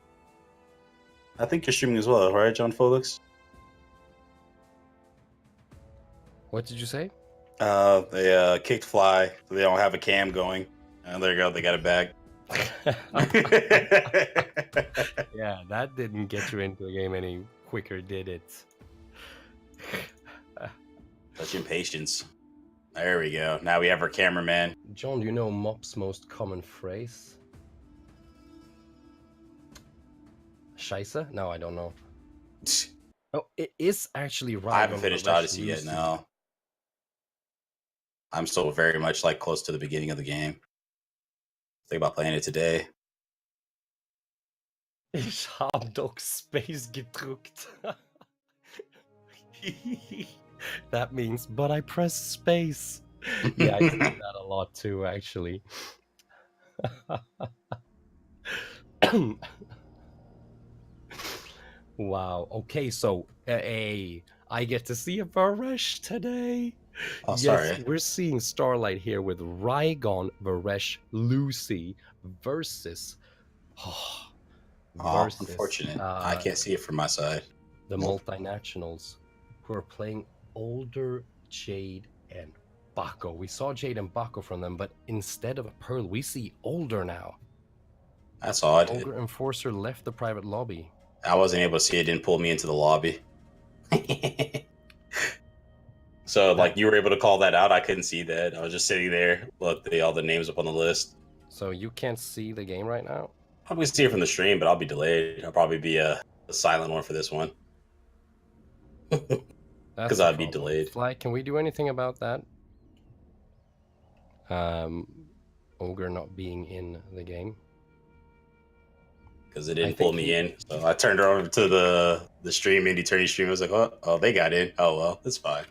I think you're streaming as well, right, John Felix? What did you say? They kicked Fly, so they don't have a cam going. And there you go, they got it back. Yeah, that didn't get you into the game any quicker, did it? Such impatience. There we go. Now we have our cameraman. John, do you know Mop's most common phrase? Scheiße? No, I don't know. Oh, it is actually right. I haven't finished Odyssey yet, no. I'm still very much like close to the beginning of the game. Think about playing it today. Ich hab doch Space gedrückt. That means, but I pressed space. Yeah, I see that a lot too, actually. Wow. Okay, so I get to see a Varesh today. Oh, yes, sorry. We're seeing Starlight here with Rygon Varesh Lucy versus. Unfortunate. I can't see it from my side. The multinationals who are playing older Jade and Baco. We saw Jade and Baco from them, but instead of a Pearl, we see older now. That's odd. Older Enforcer left the private lobby. I wasn't able to see it. Didn't pull me into the lobby. So, like, you were able to call that out. I couldn't see that. I was just sitting there. Look, all the names up on the list. So you can't see the game right now? Probably see it from the stream, but I'll be delayed. I'll probably be a silent one for this one. Because I'd be delayed. Fly, can we do anything about that? Ogre not being in the game. Because it didn't pull me in. So I turned over to the stream, Indie Tourney stream. I was like, oh, they got in. Oh, well, it's fine.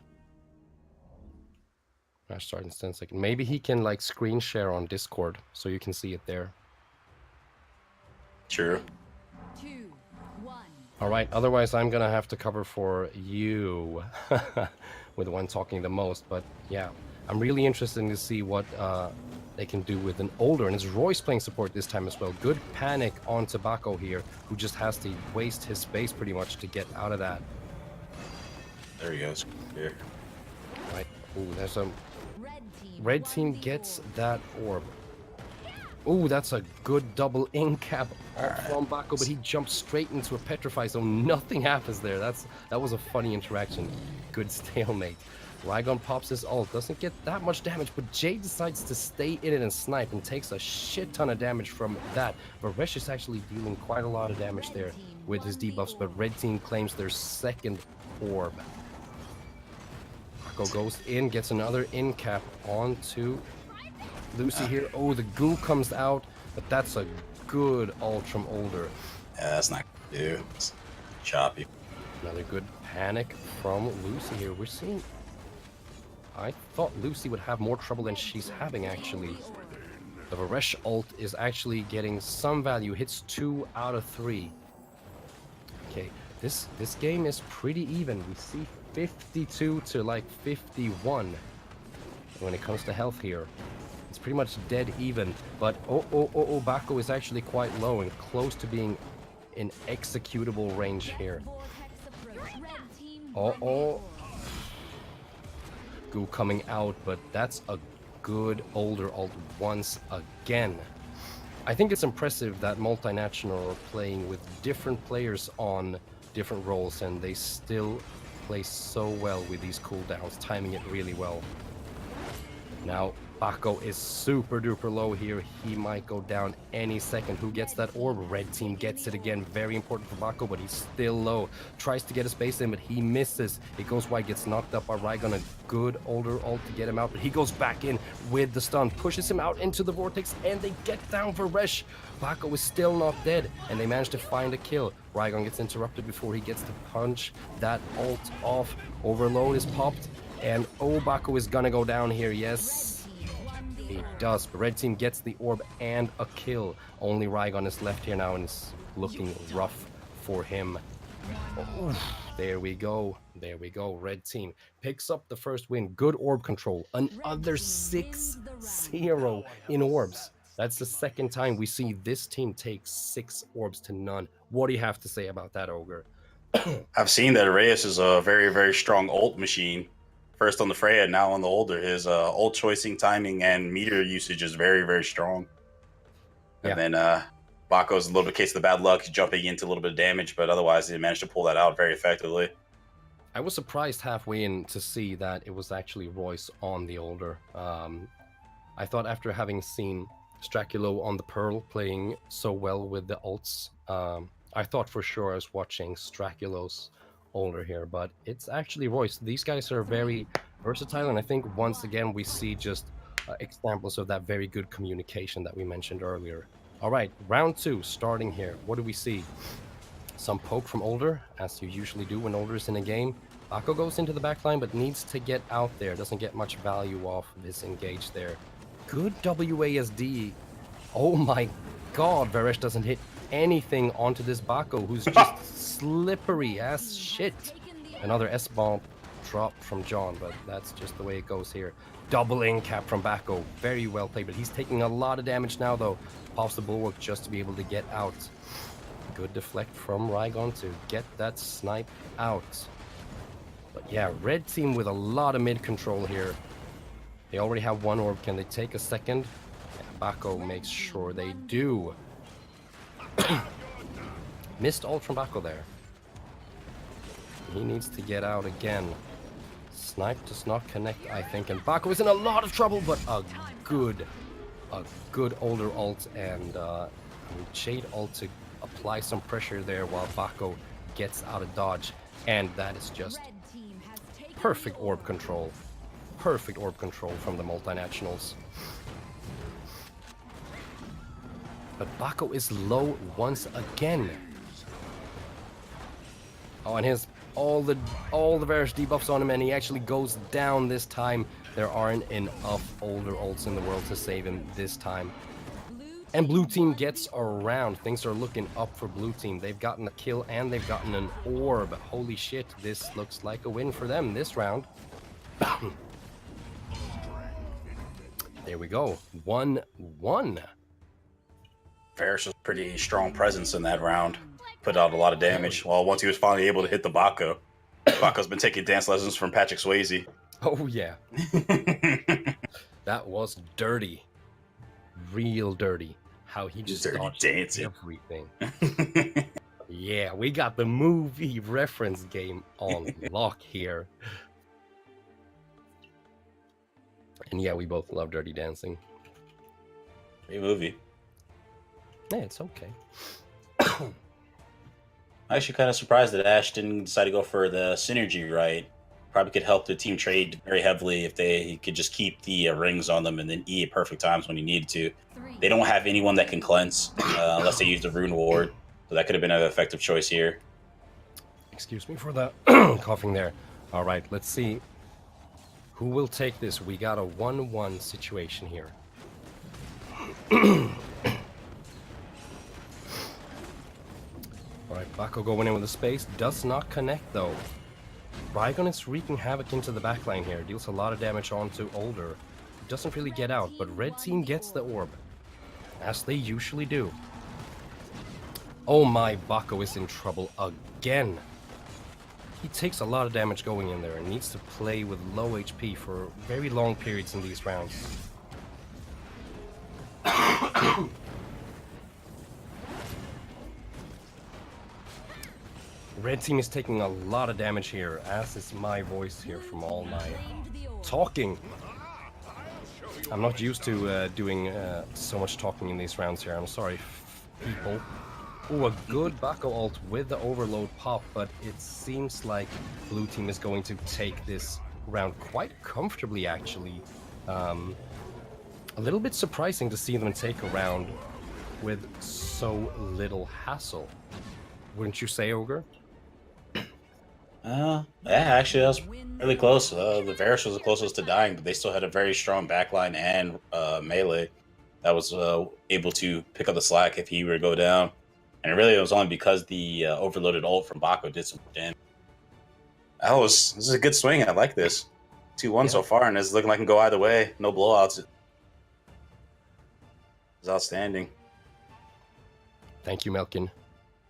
I start in 10 seconds. Maybe he can like screen share on Discord so you can see it there. True. 2, 1. All right. Otherwise, I'm gonna have to cover for you with the one talking the most. But yeah, I'm really interested to see what they can do with an older, and it's Royce playing support this time as well. Good panic on Tobacco here, who just has to waste his space pretty much to get out of that. There he goes. Here. Right. Ooh, there's a red team gets that orb. Ooh, that's a good double in cap from Baco, but he jumps straight into a petrify, so nothing happens there. That was a funny interaction. Good stalemate. Rygon pops his ult, doesn't get that much damage, but Jade decides to stay in it and snipe and takes a shit ton of damage from that. Varesh is actually dealing quite a lot of damage there with his debuffs, but red team claims their second orb. Baco goes in, gets another in cap onto Lucy here. Oh, the goo comes out, but that's a good ult from Older. Yeah, that's not good to do. It's choppy. Another good panic from Lucy here. We're seeing... I thought Lucy would have more trouble than she's having, actually. The Varesh ult is actually getting some value. Hits 2 out of 3. Okay, this game is pretty even. We see 52 to like 51 when it comes to health here. It's pretty much dead even, but Bako is actually quite low and close to being in executable range here. Goo coming out, but that's a good older ult once again. I think it's impressive that Multinational are playing with different players on different roles, and they still play so well with these cooldowns, timing it really well. Now, Bako is super duper low here. He might go down any second. Who gets that orb? Red team gets it again. Very important for Bako, but he's still low. Tries to get a space in, but he misses. It goes wide, gets knocked up by Raigon. A good older ult to get him out, but he goes back in with the stun. Pushes him out into the vortex, and they get down for Resh. Bako is still not dead, and they manage to find a kill. Raigon gets interrupted before he gets to punch that ult off. Overload is popped, and Bako is gonna go down here. Yes. He does, but red team gets the orb and a kill. Only Raigon is left here now, and it's looking rough for him. There we go. There we go. Red team picks up the first win. Good orb control. Another 6-0 in orbs. That's the second time we see this team take 6 orbs to none. What do you have to say about that, Ogre? I've seen that Reyes is a very, very strong ult machine. First on the Freya, now on the older. His ult choicing, timing, and meter usage is very, very strong. And then Bako's a little bit case of the bad luck, jumping into a little bit of damage, but otherwise he managed to pull that out very effectively. I was surprised halfway in to see that it was actually Royce on the older. I thought after having seen Straculo on the Pearl playing so well with the ults, I thought for sure I was watching Straculo's older here, but it's actually Royce. These guys are very versatile, and I think once again we see just examples of that very good communication that we mentioned earlier. All right, round 2 starting here. What do we see? Some poke from older, as you usually do when older is in a game. Bako goes into the backline, but needs to get out there. Doesn't get much value off this engage there. Good WASD. Oh my god, Varesh doesn't hit anything onto this Bako, who's just slippery as shit. Another S-bomb drop from John, but that's just the way it goes here. Double in cap from Bako. Very well played, but he's taking a lot of damage now, though. Pops the bulwark just to be able to get out. Good deflect from Raigon to get that snipe out. But yeah, red team with a lot of mid control here. They already have 1 orb. Can they take a second? And Bako makes sure they do. Missed ult from Bako there. He needs to get out again. Snipe does not connect, I think, and Bako is in a lot of trouble, but a good older ult and Shade ult to apply some pressure there while Bako gets out of dodge, and that is just perfect orb control. Perfect orb control from the Multinationals. But Bako is low once again. Oh, and his all the various debuffs on him, and he actually goes down this time. There aren't enough older ults in the world to save him this time. And blue team gets around. Things are looking up for blue team. They've gotten a kill and they've gotten an orb. Holy shit, this looks like a win for them this round. There we go. 1-1. Varus was pretty strong presence in that round. Put out a lot of damage. Well, once he was finally able to hit the Bako. Bako's been taking dance lessons from Patrick Swayze. Oh, yeah. That was dirty. Real dirty. How he just dodged everything. Yeah, we got the movie reference game on lock here. And yeah, we both love Dirty Dancing. Great movie. Yeah, it's okay. I'm actually kind of surprised that Ash didn't decide to go for the synergy, right? Probably could help the team trade very heavily if they could just keep the rings on them and then E at perfect times when you needed to. They don't have anyone that can cleanse unless they use the rune ward. So that could have been an effective choice here. Excuse me for the coughing there. All right, let's see. Who will take this? We got a 1-1 situation here. All Alright, Bako going in with the space. Does not connect though. Rygon is wreaking havoc into the backline here. Deals a lot of damage onto Older. Doesn't really get out, but red team gets the orb. As they usually do. Oh my, Bako is in trouble again. He takes a lot of damage going in there and needs to play with low HP for very long periods in these rounds. Red team is taking a lot of damage here, as is my voice here from all my talking. I'm not used to doing so much talking in these rounds here. I'm sorry, people. Oh, a good Bako ult with the overload pop, but it seems like blue team is going to take this round quite comfortably, actually. A little bit surprising to see them take a round with so little hassle. Wouldn't you say, Ogre? Yeah, actually, that was really close. The Varus was the closest to dying, but they still had a very strong backline and melee that was able to pick up the slack if he were to go down. And really, it was only because the overloaded ult from Bako did some damage. This is a good swing. I like this. 2-1 so far, and it's looking like it can go either way. No blowouts. It's outstanding. Thank you, Melkin.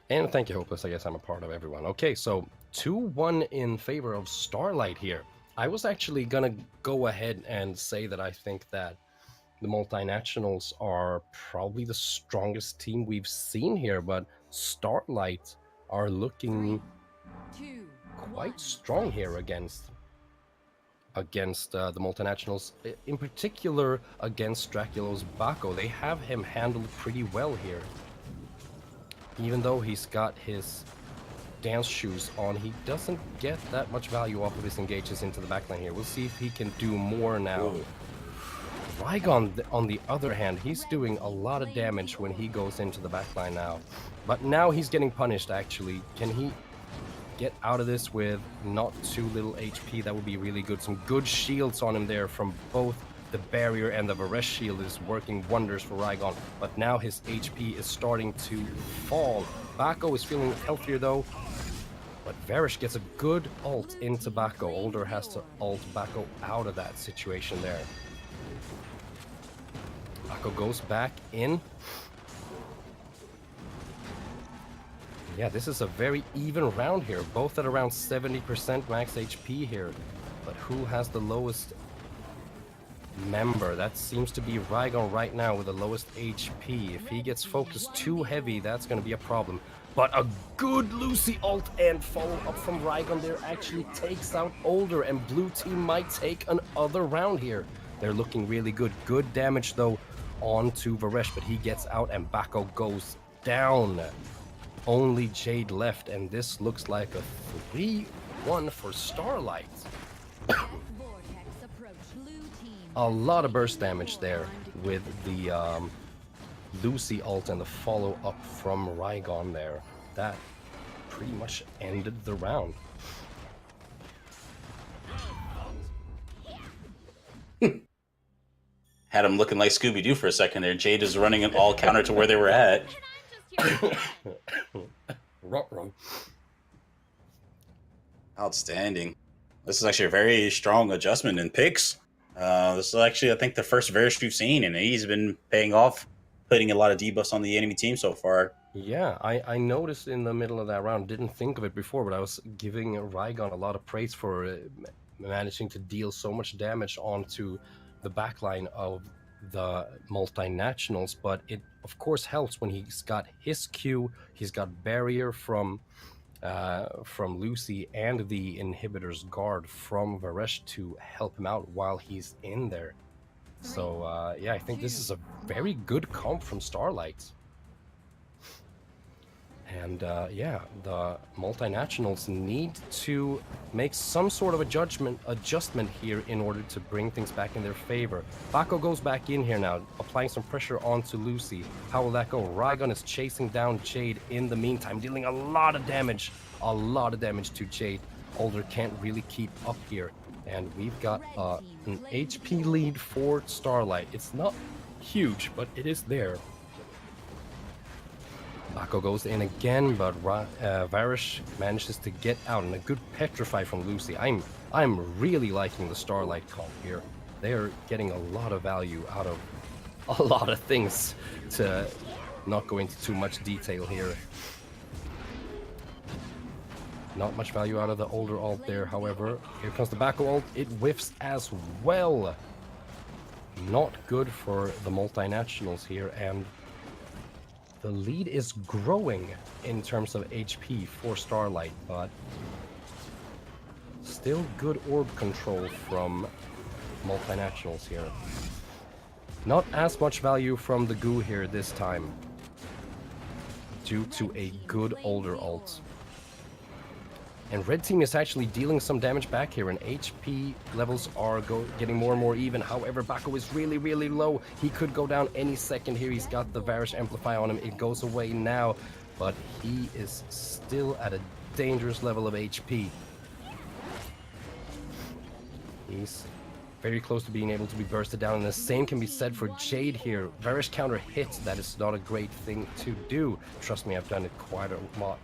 And thank you, Hopeless. I guess I'm a part of everyone. Okay, so 2-1 in favor of Starlight here. I was actually gonna go ahead and say that I think that the multinationals are probably the strongest team we've seen here, but Starlight are looking quite strong here against the multinationals, in particular against Draculo's Bako. They have him handled pretty well here. Even though he's got his dance shoes on, he doesn't get that much value off of his engages into the backline here. We'll see if he can do more now. Whoa. Rygon, on the other hand, he's doing a lot of damage when he goes into the backline now. But now he's getting punished, actually. Can he get out of this with not too little HP? That would be really good. Some good shields on him there from both the barrier and the Varesh shield is working wonders for Rygon. But now his HP is starting to fall. Bako is feeling healthier though. But Varesh gets a good ult into Bako. Older has to ult Bako out of that situation there. Bako goes back in. Yeah, this is a very even round here. Both at around 70% max HP here. But who has the lowest member? That seems to be Rygon right now with the lowest HP. If he gets focused too heavy, that's going to be a problem. But a good Lucy ult and follow up from Rygon there actually takes out Older, and blue team might take another round here. They're looking really good. Good damage though onto Varesh, but he gets out and Bako goes down. Only Jade left, and this looks like a 3-1 for Starlight. A lot of burst damage there with the Lucy ult and the follow up from Rygon there. That pretty much ended the round. Had him looking like Scooby-Doo for a second there. Jade is running an all counter to where they were at. Outstanding. This is actually a very strong adjustment in picks. This is actually, I think, the first Varus we've seen, and he's been paying off, putting a lot of debuffs on the enemy team so far. Yeah, I noticed in the middle of that round, didn't think of it before, but I was giving Rygon a lot of praise for managing to deal so much damage onto the backline of the multinationals, but it of course helps when he's got his Q, he's got barrier from Lucy and the inhibitor's guard from Varesh to help him out while he's in there. So yeah, I think this is a very good comp from Starlight. And yeah, the multinationals need to make some sort of adjustment here in order to bring things back in their favor. Bako goes back in here now, applying some pressure onto Lucy. How will that go? Rygon is chasing down Jade in the meantime, dealing a lot of damage to Jade. Older can't really keep up here. And we've got an HP lead for Starlight. It's not huge, but it is there. Bako goes in again, but Varish manages to get out, and a good petrify from Lucy. I'm really liking the Starlight comp here. They're getting a lot of value out of a lot of things, to not go into too much detail here. Not much value out of the older alt there, however. Here comes the Bako alt. It whiffs as well. Not good for the multinationals here, and the lead is growing in terms of HP for Starlight, but still good orb control from multinationals here. Not as much value from the Goo here this time, due to a good older alt. And red team is actually dealing some damage back here, and HP levels are getting more and more even. However, Bako is really, really low. He could go down any second here. He's got the Varish Amplify on him. It goes away now, but he is still at a dangerous level of HP. He's very close to being able to be bursted down, and the same can be said for Jade here. Varish counter hits, that is not a great thing to do. Trust me, I've done it quite a lot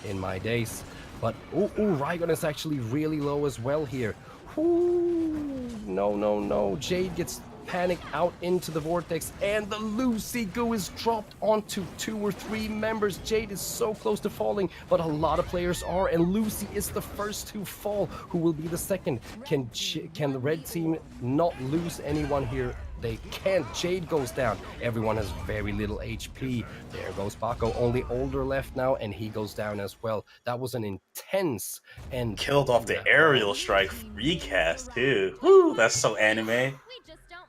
in my days. But, Rygon is actually really low as well here. Ooh, no. Jade gets panicked out into the vortex, and the Lucy Goo is dropped onto 2 or 3 members. Jade is so close to falling, but a lot of players are, and Lucy is the first to fall. Who will be the second? Can the red team not lose anyone here? They can't. Jade goes down. Everyone has very little HP. There goes Bako. Only older left now, and he goes down as well. That was an intense and Killed off the aerial strike recast too. Woo, that's so anime.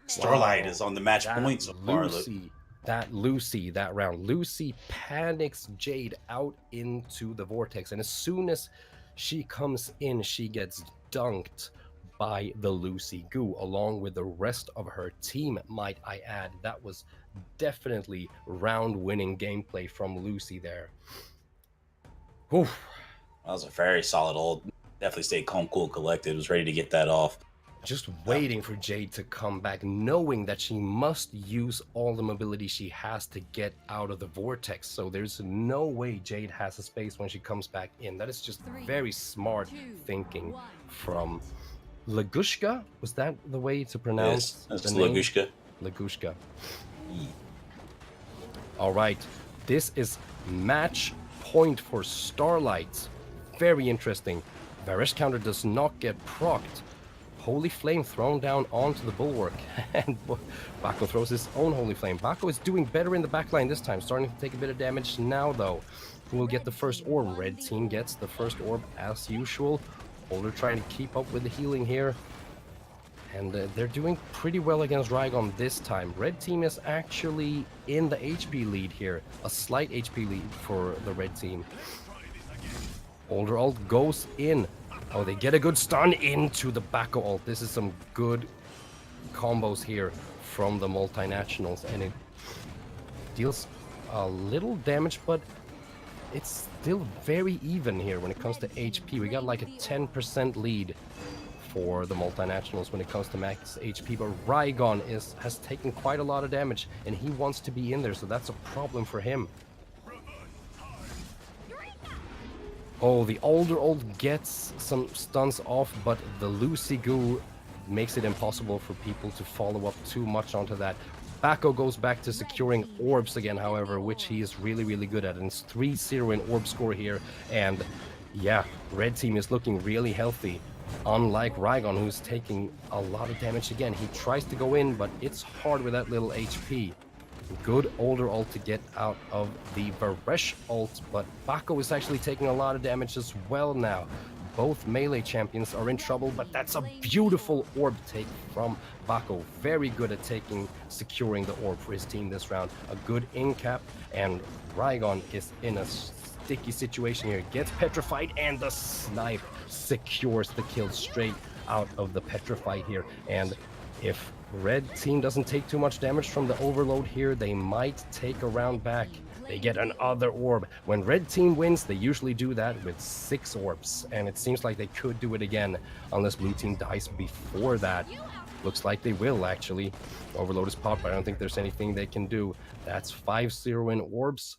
Starlight is on the match point so far. That round. Lucy panics Jade out into the vortex, and as soon as she comes in, she gets dunked by the Lucy Goo, along with the rest of her team, might I add. That was definitely round-winning gameplay from Lucy there. Oof. That was a very solid ult. Definitely stayed calm, cool, collected. Was ready to get that off. Just waiting for Jade to come back, knowing that she must use all the mobility she has to get out of the vortex. So there's no way Jade has a space when she comes back in. That is just very smart thinking from Lagushka? Was that the way to pronounce the name? Lagushka. Lagushka. All right, this is match point for Starlight. Very interesting. Varish counter does not get procced. Holy Flame thrown down onto the bulwark, and Bako throws his own Holy Flame. Bako is doing better in the backline this time, starting to take a bit of damage now though. Who will get the first orb? Red team gets the first orb as usual. Older trying to keep up with the healing here, and they're doing pretty well against Rygon this time. Red team is actually in the HP lead here, a slight HP lead for the red team. Older ult goes in. Oh, they get a good stun into the Bako ult. This is some good combos here from the multinationals, and it deals a little damage, but it's still very even here when it comes to HP. We got like a 10% lead for the multinationals when it comes to max HP, but Rygon has taken quite a lot of damage, and he wants to be in there, so that's a problem for him. Oh, the older ult gets some stuns off, but the Lucy Goo makes it impossible for people to follow up too much onto that. Bako goes back to securing orbs again, however, which he is really, really good at. And it's 3-0 in orb score here. And yeah, red team is looking really healthy. Unlike Rygon, who's taking a lot of damage again. He tries to go in, but it's hard with that little HP. Good older ult to get out of the Varesh ult, but Bako is actually taking a lot of damage as well now. Both melee champions are in trouble, but that's a beautiful orb take from Bako. Very good at securing the orb for his team this round. A good in-cap, and Rygon is in a sticky situation here. Gets petrified, and the snipe secures the kill straight out of the petrify here. And if red team doesn't take too much damage from the overload here, they might take a round back. They get another orb. When red team wins, they usually do that with 6 orbs, and it seems like they could do it again unless blue team dies before that. Looks like they will, actually. Overload is popped, but I don't think there's anything they can do. That's 5-0 in orbs.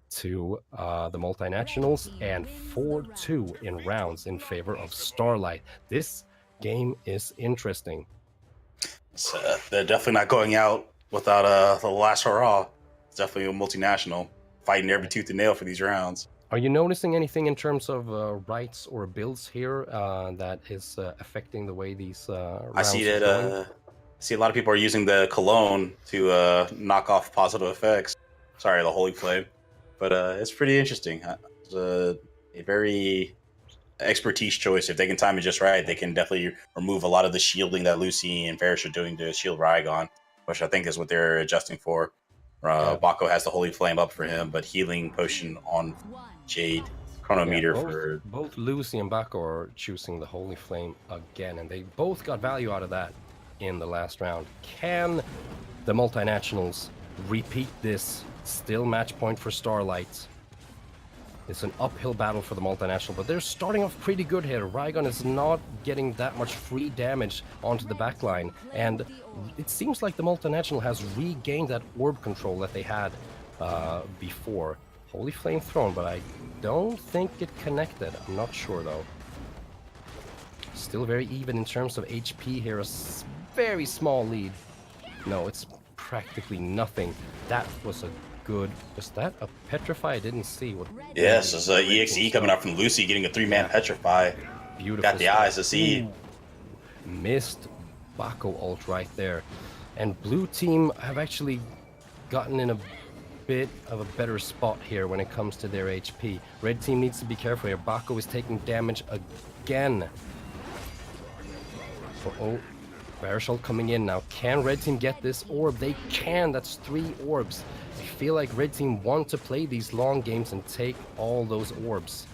to the multinationals, and 4-2 in rounds in favor of Starlight. This game is interesting. They're definitely not going out without the last hurrah. It's definitely a multinational fighting every tooth and nail for these rounds. Are you noticing anything in terms of rights or builds here that is affecting the way these I see rounds are that. going? I see a lot of people are using the cologne to knock off positive effects. Sorry, the holy flame, but it's pretty interesting. It's a very expertise choice. If they can time it just right, they can definitely remove a lot of the shielding that Lucy and Varish are doing to shield Raigon, which I think is what they're adjusting for. Yeah. Baco has the holy flame up for him, but healing potion on Jade. Chronometer for both Lucy and Baco are choosing the Holy Flame again, and they both got value out of that in the last round. Can the multinationals repeat this? Still match point for Starlight. It's an uphill battle for the multinational, but they're starting off pretty good here. Raigon is not getting that much free damage onto the backline, and it seems like the multinational has regained that orb control that they had before. Holy Flame thrown, but I don't think it connected. I'm not sure though. Still very even in terms of HP here. A very small lead. No, it's practically nothing. That was a good... Was that a Petrify? I didn't see what... Yes, there's a EXE coming up from Lucy getting a 3-man Petrify. Beautiful. Got the stuff. eyes to see. Ooh. Missed Baco ult right there. And blue team have actually gotten in a bit of a better spot here when it comes to their HP. Red team needs to be careful here. Baco is taking damage again. Oh, Varishal coming in now. Can red team get this orb? They can. That's 3 orbs. I feel like red team want to play these long games and take all those orbs.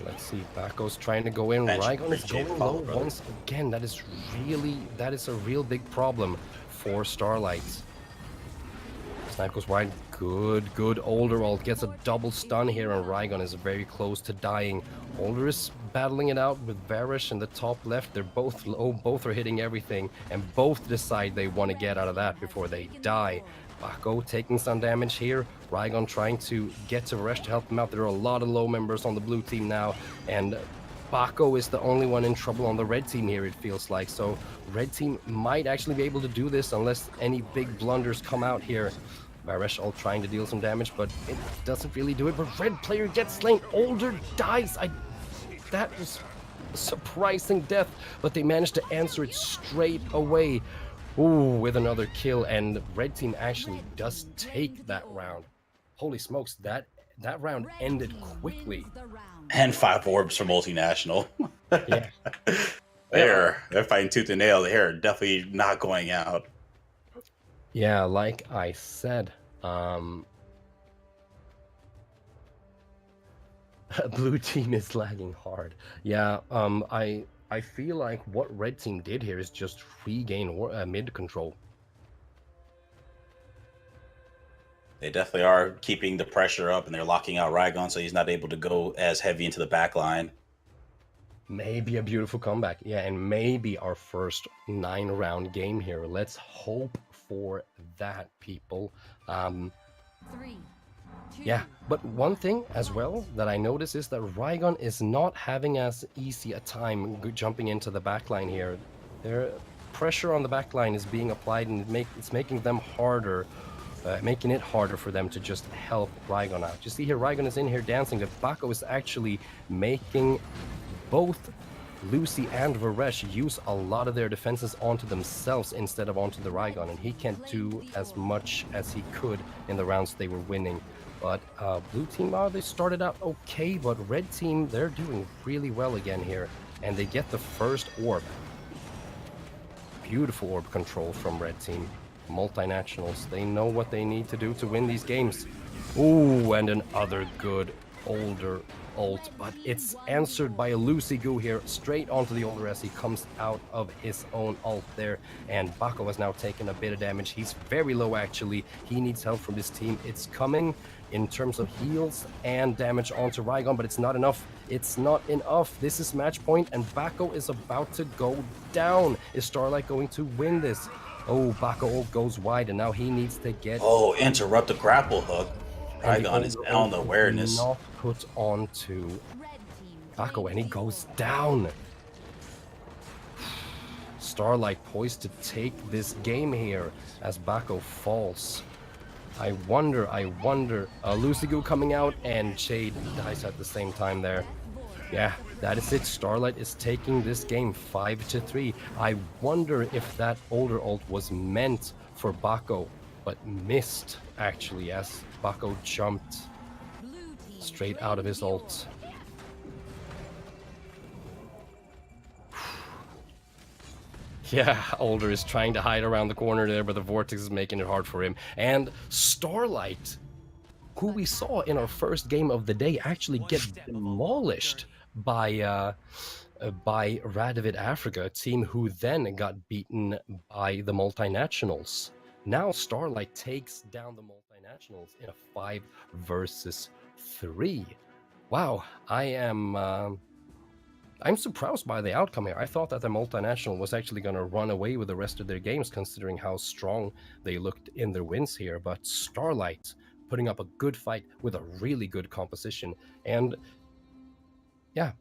Let's see. Baco's trying to go in. Raigon is going low once again. That is a real big problem for Starlight. Snipe goes wide. Good. Older ult gets a double stun here, and Raigon is very close to dying. Older is battling it out with Varish in the top left. They're both low, both are hitting everything, and both decide they want to get out of that before they die. Baco taking some damage here. Raigon trying to get to Varish to help him out. There are a lot of low members on the blue team now, and Baco is the only one in trouble on the red team here, it feels like. So red team might actually be able to do this unless any big blunders come out here. Varish all trying to deal some damage, but it doesn't really do it. But red player gets slain. Older dies. That was a surprising death, but they managed to answer it straight away. Ooh, with another kill, and red team actually does take that round. Holy smokes, that round ended quickly. And 5 orbs for multinational. Yeah. They're fighting tooth and nail. They're definitely not going out. Yeah, like I said, blue team is lagging hard. Yeah, I feel like what red team did here is just regain mid control. They definitely are keeping the pressure up, and they're locking out Raigon, so he's not able to go as heavy into the back line. Maybe a beautiful comeback. Yeah, and maybe our first 9-round game here. Let's hope for that, people. 3, 2, Yeah, but one thing as well that I notice is that Raigon is not having as easy a time jumping into the backline here. Their pressure on the backline is being applied, and it's making them harder, making it harder for them to just help Raigon out. You see here, Raigon is in here dancing, but Baco is actually making both Lucy and Varesh use a lot of their defenses onto themselves instead of onto the Raigon, and he can't do as much as he could in the rounds they were winning. But blue team, they started out okay, but red team, they're doing really well again here, and they get the first orb. Beautiful orb control from red team. Multinationals, they know what they need to do to win these games. Ooh, and another good older ult, but it's answered by a Lucy Goo here, straight onto the older as he comes out of his own ult there, and Baco has now taken a bit of damage. He's very low actually. He needs help from this team. It's coming in terms of heals and damage onto Raigon, but it's not enough. It's not enough. This is match point, and Baco is about to go down. Is Starlight going to win this? Oh, Bako goes wide, and now he needs to get. Oh, interrupt the grapple hook. And the Trigon is older on ult the is awareness. not put onto Red team Bako, and he goes 24. down. Starlight poised to take this game here as Bako falls. I wonder, Lucigu coming out, and Shade dies at the same time there. Yeah, that is it. Starlight is taking this game 5-3. I wonder if that older ult was meant for Bako, but missed, actually, as Bako jumped Blue team straight out of his train ult. Yeah, Older is trying to hide around the corner there, but the Vortex is making it hard for him. And Starlight, who we saw in our first game of the day, actually get demolished by Radovid Africa, a team who then got beaten by the Multinationals. Now Starlight takes down the Multinationals in a 5 versus 3. Wow, I'm surprised by the outcome here. I thought that the Multinational was actually going to run away with the rest of their games, considering how strong they looked in their wins here. But Starlight putting up a good fight with a really good composition. And yeah,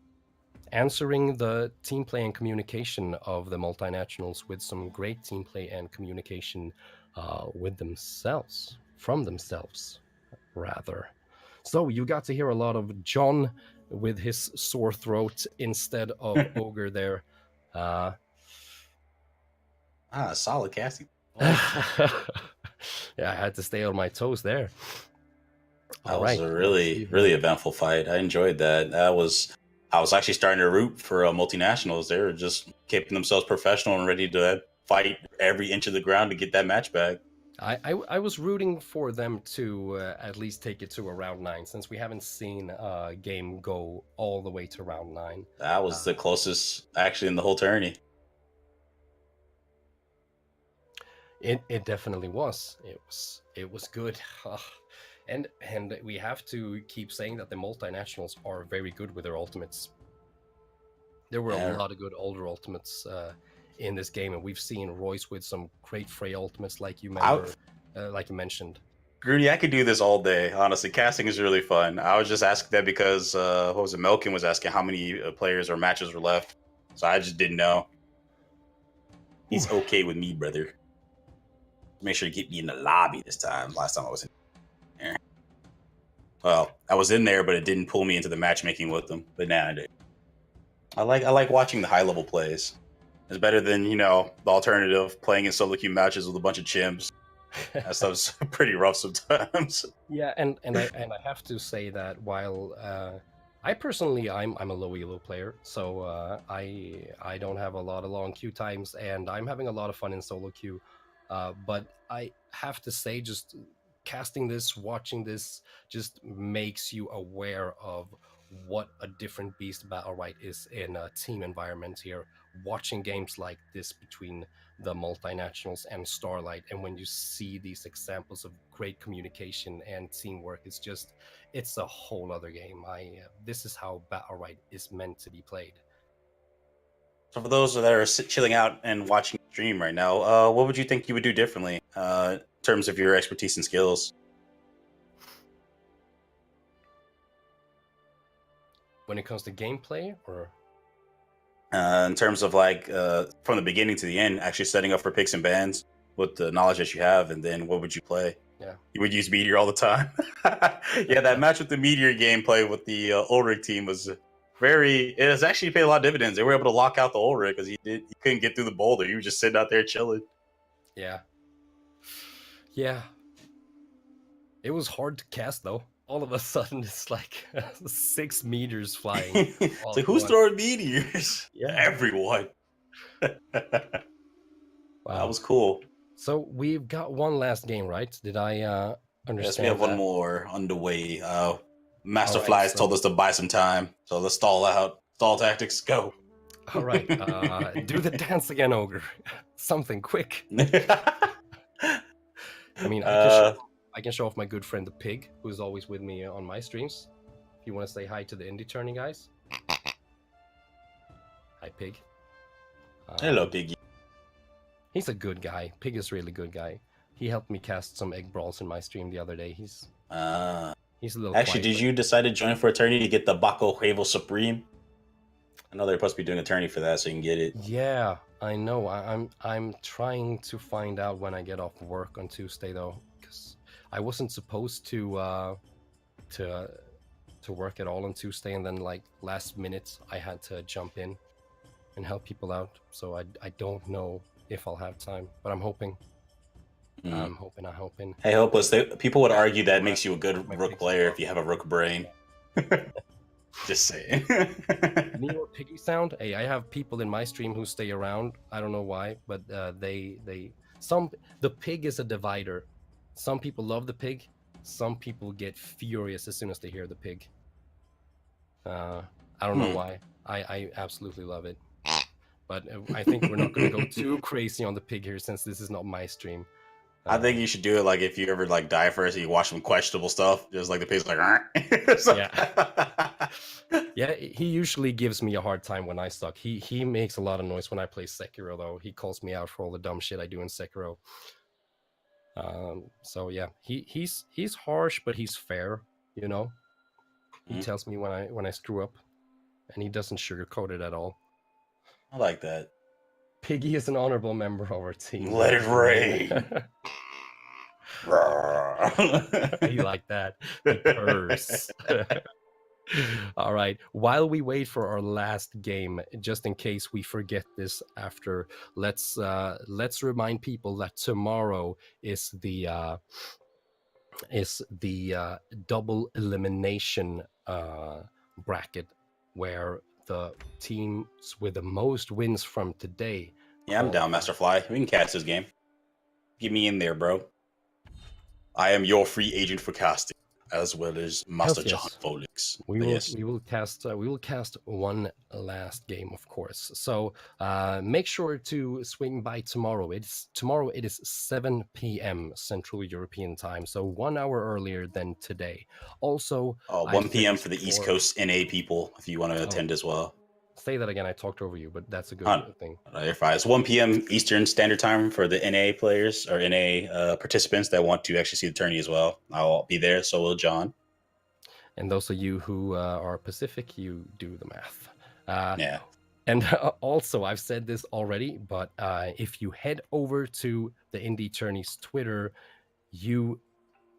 answering the team play and communication of the Multinationals with some great team play and communication with themselves, from themselves, rather. So you got to hear a lot of John with his sore throat instead of Ogre there. Solid casting. Yeah, I had to stay on my toes there. That All was right. a really, really eventful fight. I enjoyed that. I was actually starting to root for multinationals. They were just keeping themselves professional and ready to fight every inch of the ground to get that match back. I was rooting for them to at least take it to a round 9, since we haven't seen a game go all the way to round 9. That was the closest actually in the whole tourney. It definitely was. It was good. And we have to keep saying that the Multinationals are very good with their ultimates. There were a lot of good older ultimates in this game, and we've seen Royce with some great Frey ultimates, like you mentioned. Grudy, I could do this all day. Honestly, casting is really fun. I was just asking that because what was it? Melkin was asking how many players or matches were left, so I just didn't know. He's okay with me, brother. Make sure to get me in the lobby this time. Last time I was in there. Well, I was in there, but it didn't pull me into the matchmaking with them. But now I do. I like watching the high level plays. It's better than the alternative playing in solo queue matches with a bunch of chimps. That stuff's pretty rough sometimes. Yeah, and I have to say that while I personally I'm a low elo player, so I don't have a lot of long queue times, and I'm having a lot of fun in solo queue. But I have to say, just casting this, watching this, just makes you aware of what a different beast Battlerite is in a team environment here. Watching games like this between the Multinationals and Starlight, and when you see these examples of great communication and teamwork, it's a whole other game. This is how Battlerite is meant to be played. So for those that are chilling out and watching the stream right now, what would you think you would do differently in terms of your expertise and skills? When it comes to gameplay, or in terms of from the beginning to the end, actually setting up for picks and bans with the knowledge that you have, and then what would you play? Yeah, you would use Meteor all the time. Yeah, that match with the Meteor gameplay with the Ulrich team was it has actually paid a lot of dividends. They were able to lock out the Ulrich because he couldn't get through the boulder. He was just sitting out there chilling. Yeah. It was hard to cast though. All of a sudden, it's like 6 meters flying. It's like, who's throwing meteors? Yeah, everyone. wow. That was cool. So we've got one last game, right? Did I understand? Yes, we have one more underway. Master Flies told us to buy some time, so let's stall out. Stall tactics, go. All right, do the dance again, Ogre. Something quick. I mean, I can show off my good friend the Pig, who's always with me on my streams. If you want to say hi to the Indie Tourney guys. Hi, Pig. Hello, Piggy. He's a good guy. Pig is really good guy. He helped me cast some egg brawls in my stream the other day. Uh, He's a little Actually, quiet, did but you decide to join for a tourney to get the Baco Huevo Supreme? I know they're supposed to be doing a tourney for that, so you can get it. yeah, I know. I'm trying to find out when I get off work on Tuesday though, because I wasn't supposed to to work at all on Tuesday, and then like last minute I had to jump in and help people out. So I don't know if I'll have time, but I'm hoping. Mm. I'm hoping. Hey, Hopeless, people would argue that Or makes you a good my Rook pigs player tomorrow. if you have a Rook brain. Just saying. You know what piggy sound? Hey, I have people in my stream who stay around. I don't know why, but the pig is a divider. Some people love the pig. Some people get furious as soon as they hear the pig. I don't know why. I absolutely love it. But I think we're not going to go too crazy on the pig here since this is not my stream. I think you should do it like if you ever like die first and you watch some questionable stuff, just like the pig's like, yeah. Yeah, he usually gives me a hard time when I suck. He makes a lot of noise when I play Sekiro, though. He calls me out for all the dumb shit I do in Sekiro. So yeah, he's harsh, but he's fair. You know, he tells me when I screw up, and he doesn't sugarcoat it at all. I like that. Piggy is an honorable member of our team. Let it rain. He like that. He purrs. All right. While we wait for our last game, just in case we forget this after, let's remind people that tomorrow is the double elimination bracket, where the teams with the most wins from today. Yeah, I'm down, Master Fly. We can catch this game. Get me in there, bro. I am your free agent for casting, as well as Master John Folix. We will cast one last game, of course. So make sure to swing by tomorrow. It is 7 p.m. Central European time, so 1 hour earlier than today. Also, 1 p.m. for the East Coast NA people, if you want to attend as well. Say that again. I talked over you, but that's a good thing. It's 1 p.m. Eastern Standard Time for the NA players or NA participants that want to actually see the tourney as well. I'll be there, so will John. And those of you who are Pacific, you do the math. Yeah. And also, I've said this already, but if you head over to the Indie Tourney's Twitter, you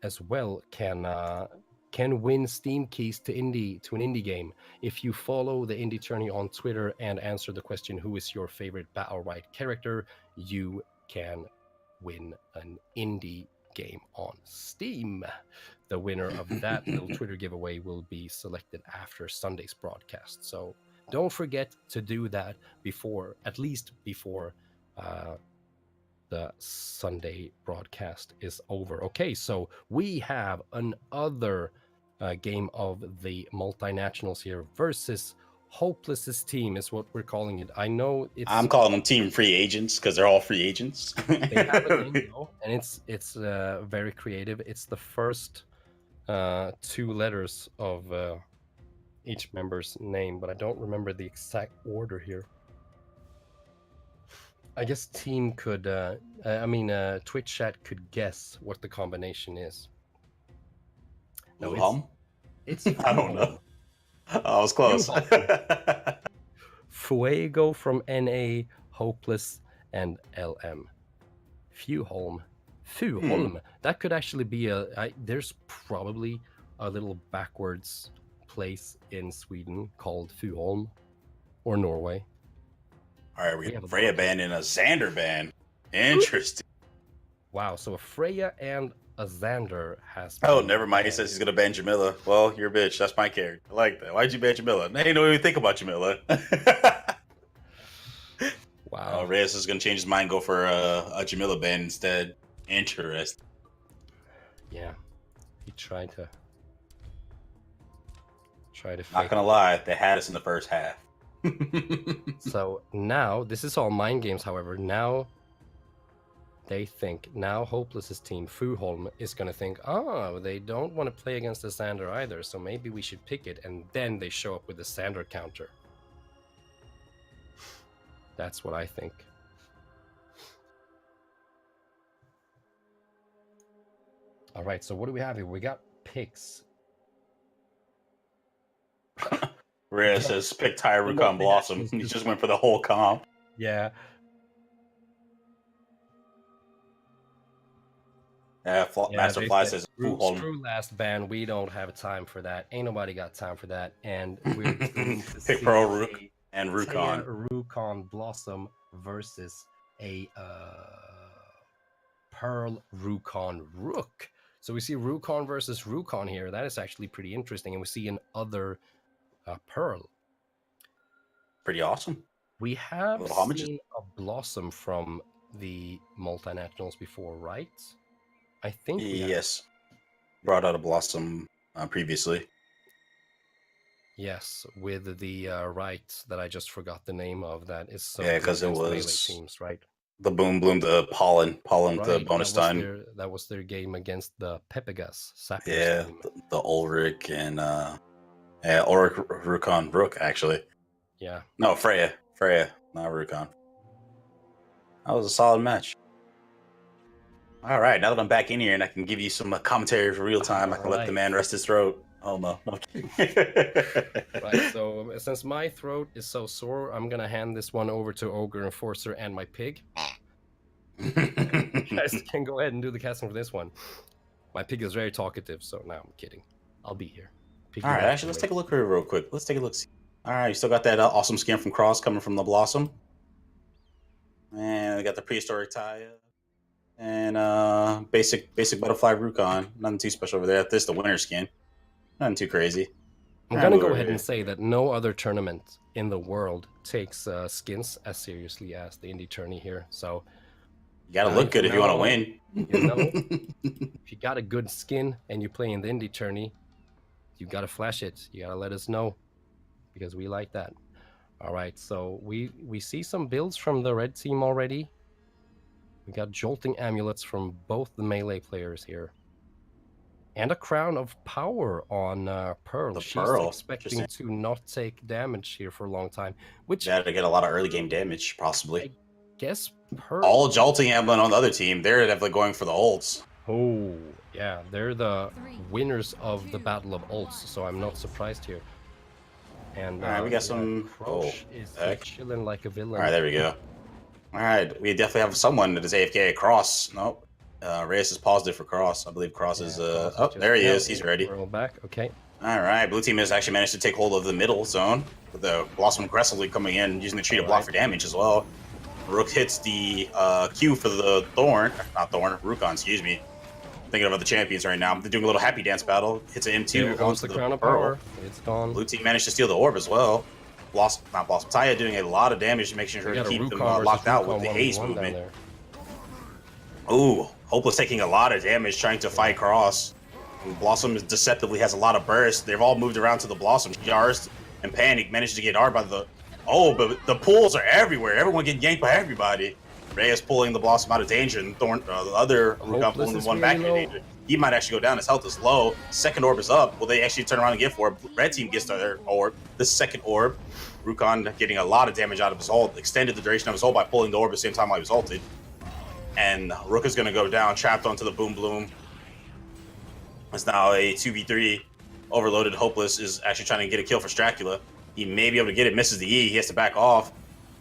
as well can win Steam keys to an indie game. If you follow the Indie Tourney on Twitter and answer the question, who is your favorite Battlerite character, you can win an indie game on Steam. The winner of that little Twitter giveaway will be selected after Sunday's broadcast. So don't forget to do that at least before the Sunday broadcast is over. Okay, so we have another game of the multinationals here versus Hopeless's team is what we're calling it. I know I'm calling them team free agents because they're all free agents. They have a name though, and it's very creative. It's the first 2 letters of each member's name, but I don't remember the exact order here. I guess team could, Twitch chat could guess what the combination is. No, it's I don't know. I was close. Fuego from NA, Hopeless, and LM. Fuholm. That could actually be there's probably a little backwards place in Sweden called Fuholm, or Norway. All right, we have a Freya band and a Xander band. Interesting. Wow, so a Freya and a Xander has. Oh, never mind. He says he's gonna ban Jamila. Well, you're a bitch. That's my character. I like that. Why'd you ban Jamila? They don't even think about Jamila. Wow. Reyes is gonna change his mind, go for a Jamila ban instead. Interesting. Yeah, he tried to. Not gonna lie, they had us in the first half. So now, this is all mind games, however. Now Hopeless's team, Fuholm, is going to think, they don't want to play against the Xander either, so maybe we should pick it, and then they show up with the Xander counter. That's what I think. All right, so what do we have here? We got picks. Rhea says pick Tyrukan Blossom. He just went for the whole comp. Yeah. Yeah, Master they Fly said, says Fuholm. screw last ban. We don't have time for that. Ain't nobody got time for that. And we're going to pick see Pearl Rook and a Rukon. Rukon Blossom versus a Pearl Rukon Rook. So we see Rukon versus Rukon here. That is actually pretty interesting. And we see another Pearl. Pretty awesome. We have Little homages. seen a Blossom from the multinationals before, right? I think we have. Yes. Brought out a Blossom previously. Yes, with the right that I just forgot the name of. That is so Yeah, good because it against melee was teams, right? the Boom Bloom, the Pollen, the bonus stun. That was their game against the Pepegas Sapphire's Yeah, team. the Ulrich and Ulrich Rukon Rook actually. Yeah. No, Freya, not Rukon. That was a solid match. All right, now that I'm back in here and I can give you some commentary for real time, I can let the man rest his throat. Oh no. Right, so since my throat is so sore, I'm gonna hand this one over to Ogre Enforcer and my pig. You guys can go ahead and do the casting for this one. My pig is very talkative, so now I'm kidding. I'll be here. All right, actually, let's take a look here real quick. Let's take a look. All right, you still got that awesome skin from Cross coming from the Blossom. And we got the prehistoric tie. And basic butterfly Rukon. Nothing too special over there. This the winter skin. Nothing too crazy. I'm gonna go ahead and say that no other tournament in the world takes skins as seriously as the indie tourney here. So you gotta look good if you want to win. You know, if you got a good skin and you play in the indie tourney, you gotta flash it. You gotta let us know because we like that. All right, so we see some builds from the red team already. We got jolting amulets from both the melee players here. And a crown of power on Pearl. She's expecting to not take damage here for a long time. Which to get a lot of early game damage, possibly. I guess Pearl. All jolting amulet on the other team, they're definitely going for the ults. Oh, yeah, they're the winners of the Battle of Ults, so I'm not surprised here. And all right, we got some. Crouch is chilling like a villain. All right, there we go. All right, we definitely have someone that is AFK at Cross. Nope. Reyes is positive for Cross. I believe Cross is. Oh, there he is. He's ready. Roll back. Okay. All right. Blue team has actually managed to take hold of the middle zone with the Blossom aggressively coming in, using the tree to block for damage as well. Rook hits the Q for the Rukon, excuse me. Thinking about the champions right now. They're doing a little happy dance battle. Hits an M2. Here goes the crown of power. It's gone. Blue team managed to steal the orb as well. Taya doing a lot of damage, making sure to keep them locked out with the haze movement. Ooh, Hopeless taking a lot of damage trying to fight Cross. And Blossom deceptively has a lot of burst. They've all moved around to the Blossom. Jars and Panic managed to get hard by the... Oh, but the pulls are everywhere. Everyone getting yanked by everybody. Reyes pulling the Blossom out of danger, and the other Rukon pulling the one back into danger. He might actually go down. His health is low. Second orb is up. Will they actually turn around and get for it? Red team gets their orb. The second orb. Rukon getting a lot of damage out of his ult. Extended the duration of his ult by pulling the orb at the same time while he was ulted. And Rook is going to go down, trapped onto the Boom Bloom. It's now a 2v3. Overloaded Hopeless is actually trying to get a kill for Stracula. He may be able to get it, misses the E. He has to back off.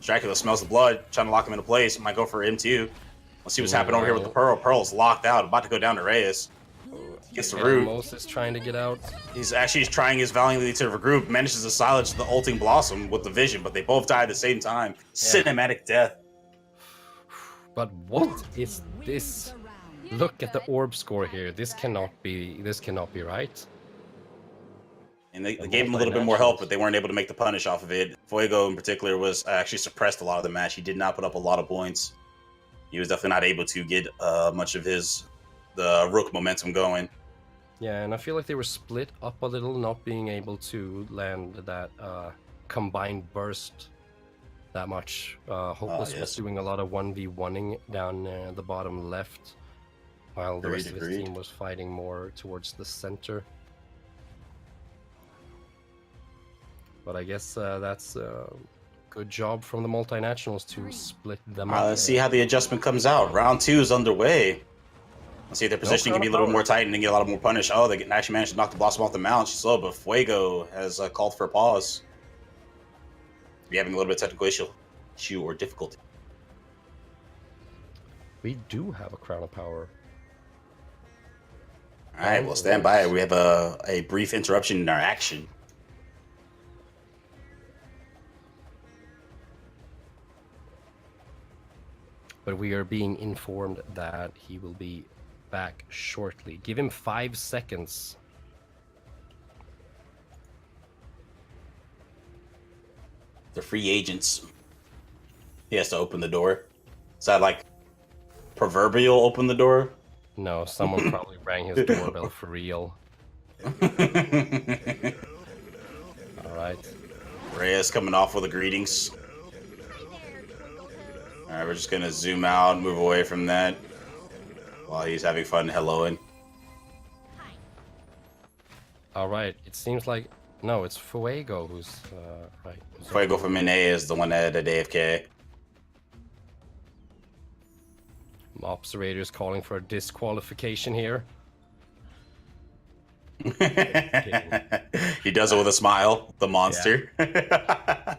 Stracula smells the blood, trying to lock him into place. Might go for M2. Let's see what's happening over here with the Pearl. Pearl's locked out, about to go down to Reyes. Gets the root. Moses trying to get out. He's actually trying his valiantly to regroup, manages to silence the ulting Blossom with the vision, but they both die at the same time. Yeah. Cinematic death. But what is this? Look at the orb score here. This cannot be right. And they gave him a little bit more help, but they weren't able to make the punish off of it. Fuego in particular was actually suppressed a lot of the match. He did not put up a lot of points. He was definitely not able to get much of the Rook momentum going. Yeah, and I feel like they were split up a little, not being able to land that combined burst that much. Hopeless was doing a lot of 1v1ing down the bottom left, while the rest of his team was fighting more towards the center. But I guess that's a good job from the multinationals to split them up. Let's see how the adjustment comes out. Round 2 is underway. Let's see if their positioning can be a little bit more tight and then get a lot more punish. Oh, they actually managed to knock the Blossom off the mount. She's slow, but Fuego has called for a pause. Be having a little bit of technical issue or difficulty. We do have a Crown of Power. All right, well, stand by. We have a brief interruption in our action. But we are being informed that he will be back shortly. Give him 5 seconds. The free agents. He has to open the door. Is that like proverbial open the door? No, someone probably rang his doorbell for real. All right. Reyes coming off with the greetings. All right, we're just gonna zoom out, move away from that while he's having fun helloing. All right. It seems like no, it's Fuego who's right. Fuego from NA is the one that had a AFK. Observators calling for a disqualification here. He does it with a smile. The monster. Yeah.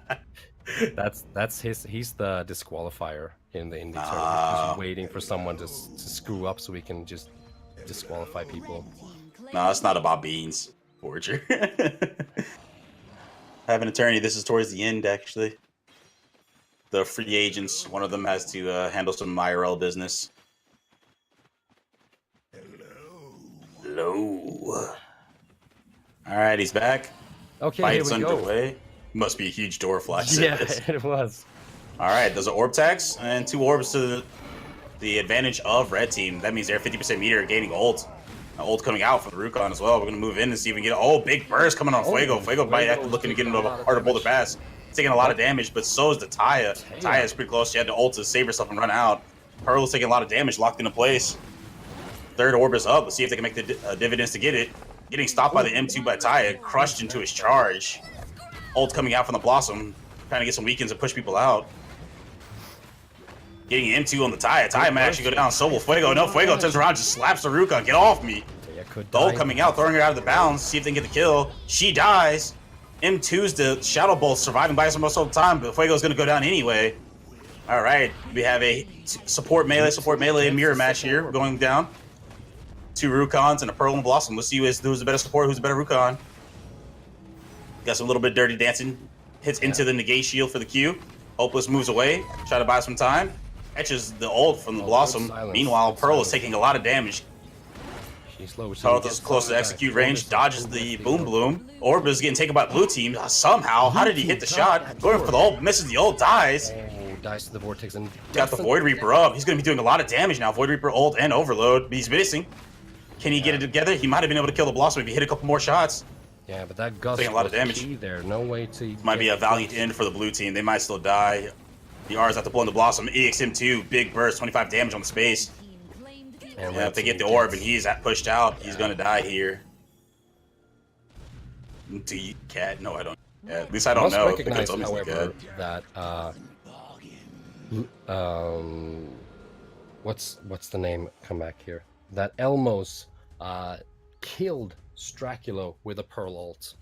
That's his. He's the disqualifier in the indie tournament. He's waiting for someone to screw up so we can just disqualify people. No, it's not about beans, Forger. Having an attorney. This is towards the end, actually. The free agents. One of them has to handle some IRL business. Hello. All right, he's back. Okay, Fight's here we go. underway. Must be a huge door flash. Yeah, it was. All right, there's an orb tax and 2 orbs to the advantage of red team. That means they're 50% meter gaining ult. Ult coming out from the Rukon as well. We're going to move in and see if we can get big burst coming on Fuego. Fuego might have to looking to get into a harder boulder pass. Taking a lot of damage, but so is the Taya. Taya is pretty close. She had to ult to save herself and run out. Pearl is taking a lot of damage, locked into place. 3rd orb is up. Let's see if they can make the dividends to get it. Getting stopped by the M2 by Taya, crushed into his charge. Ult coming out from the Blossom, trying to get some weakens and push people out. Getting M2 on the Taya. Taya might actually go down. So will Fuego. No, Fuego turns around, just slaps the Rukon. Get off me. The ult coming out, throwing her out of the bounds. See if they can get the kill. She dies. M2's the Shadow Bolt surviving by us most of the time, but Fuego's going to go down anyway. All right, we have a support melee mirror match here going down. 2 Rukons and a Pearl and Blossom. Let's see who's the better support, who's the better Rukon. Got some little bit dirty dancing. Hits into the negate shield for the Q. Hopeless moves away. Try to buy some time. Catches the ult from the Blossom. Meanwhile, Pearl is taking a lot of damage. She's slow. Pearl is close to execute range. Dodges the Boom Bloom. Orb is getting taken by blue team. Somehow, how did he hit the shot? Going for the ult. Misses the ult. Dies. Oh, dies to the Vortex. And got the Void Reaper up. He's going to be doing a lot of damage now. Void Reaper ult and Overload. But he's missing. Can he get it together? He might have been able to kill the Blossom if he hit a couple more shots. Yeah, but that gust taking a lot of damage. Key there. No way to. Might be a valiant end for the blue team. They might still die. The R's have to blow in the Blossom. EXM2, big burst, 25 damage on the space. And if they get the orb and he's pushed out, he's gonna die here. Do you cat? No, I don't. Yeah, at least I don't know. Recognize, however, that what's the name? Come back here. That Elmos killed Straculo with a Pearl ult.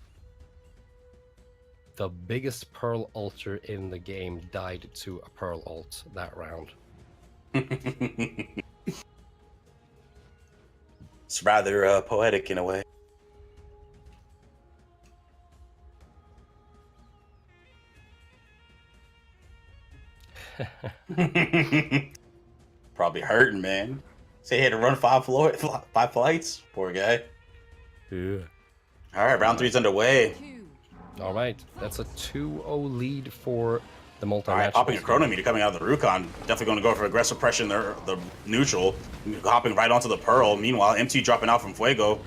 The biggest Pearl ulter in the game died to a Pearl ult that round. It's rather poetic in a way. Probably hurting, man. Say he had to run 5 flights. Poor guy. Yeah. All right, round 3's underway. All right, that's a 2-0 lead for the multi-match. All right, popping a Chronometer coming out of the Rukon. Definitely going to go for aggressive pressure in the neutral. Hopping right onto the Pearl. Meanwhile, M2 dropping out from Fuego.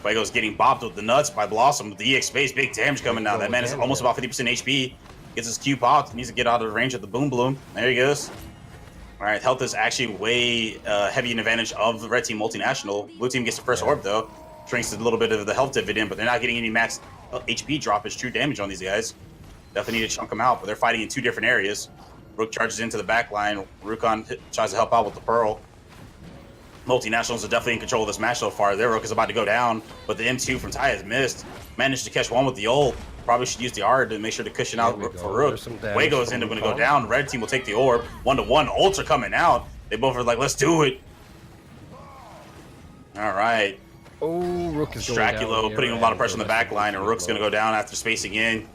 Fuego's getting bopped with the nuts by Blossom. With the EX space, big damage coming down. That man is almost about 50% HP. Gets his Q popped. Needs to get out of the range of the Boom Bloom. There he goes. All right, health is actually way heavy in advantage of the red team multinational. Blue team gets the first orb though. Shrinks a little bit of the health dividend, but they're not getting any max HP drop as true damage on these guys. Definitely need to chunk them out, but they're fighting in 2 different areas. Rook charges into the back line. Rukon tries to help out with the Pearl. Multinationals are definitely in control of this match so far. Their Rook is about to go down, but the M2 from Ty has missed. Managed to catch one with the ult. Probably should use the R to make sure to cushion Here out we for go. Rook. There's some damage Fuego is from going to go Rukon. down. Red team will take the orb. 1-1. Ults are coming out. They both are like, let's do it. All right. Oh, Rook is going down Draculo here, putting a lot of and pressure on the back line, and Rook's going to go down after spacing in.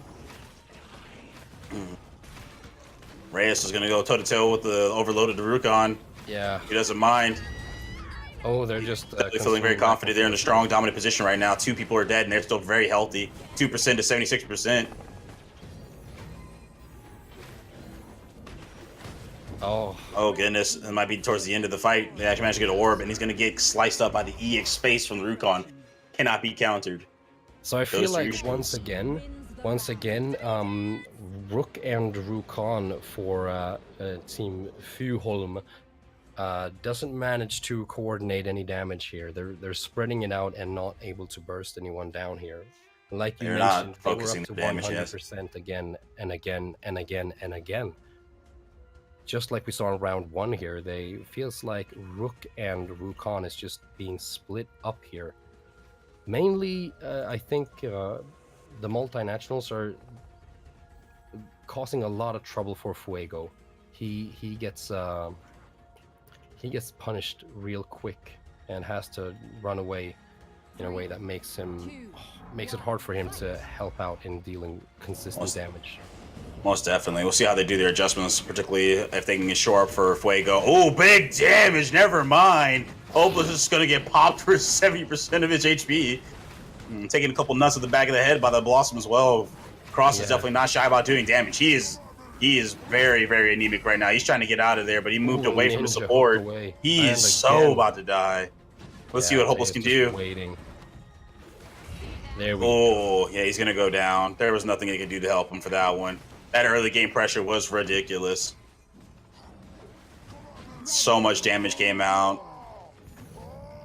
Reyes is going to go toe-to-toe with the overloaded Rukon. Yeah. He doesn't mind. Oh, they're just They're feeling very confident. They're in a strong, dominant position right now. 2 people are dead, and they're still very healthy. 2% to 76%. Oh, goodness. It might be towards the end of the fight. They actually managed to get an orb, and he's going to get sliced up by the EX space from the Rukon. Cannot be countered. So I feel Those like three once again, Rook and Rukon for Team Fuholm doesn't manage to coordinate any damage here. They're spreading it out and not able to burst anyone down here. Like you They're mentioned, not they were focusing up to the damage, 100% again and again and again and again. Just like we saw in round 1 here, they feels like Rook and Rukon is just being split up here. Mainly, I think the multinationals are causing a lot of trouble for Fuego. He gets punished real quick and has to run away in a way that makes it hard for him to help out in dealing consistent damage. Most definitely. We'll see how they do their adjustments, particularly if they can shore up for Fuego. Oh, big damage. Never mind. Hopeless is going to get popped for 70% of his HP. Taking a couple nuts to the back of the head by the Blossom as well. Cross is definitely not shy about doing damage. He is very, very anemic right now. He's trying to get out of there, but he moved away from the support. He is so about to die. Let's see what Hopeless can do. Waiting. There we go. Yeah, he's going to go down. There was nothing he could do to help him for that one. That early game pressure was ridiculous. So much damage came out.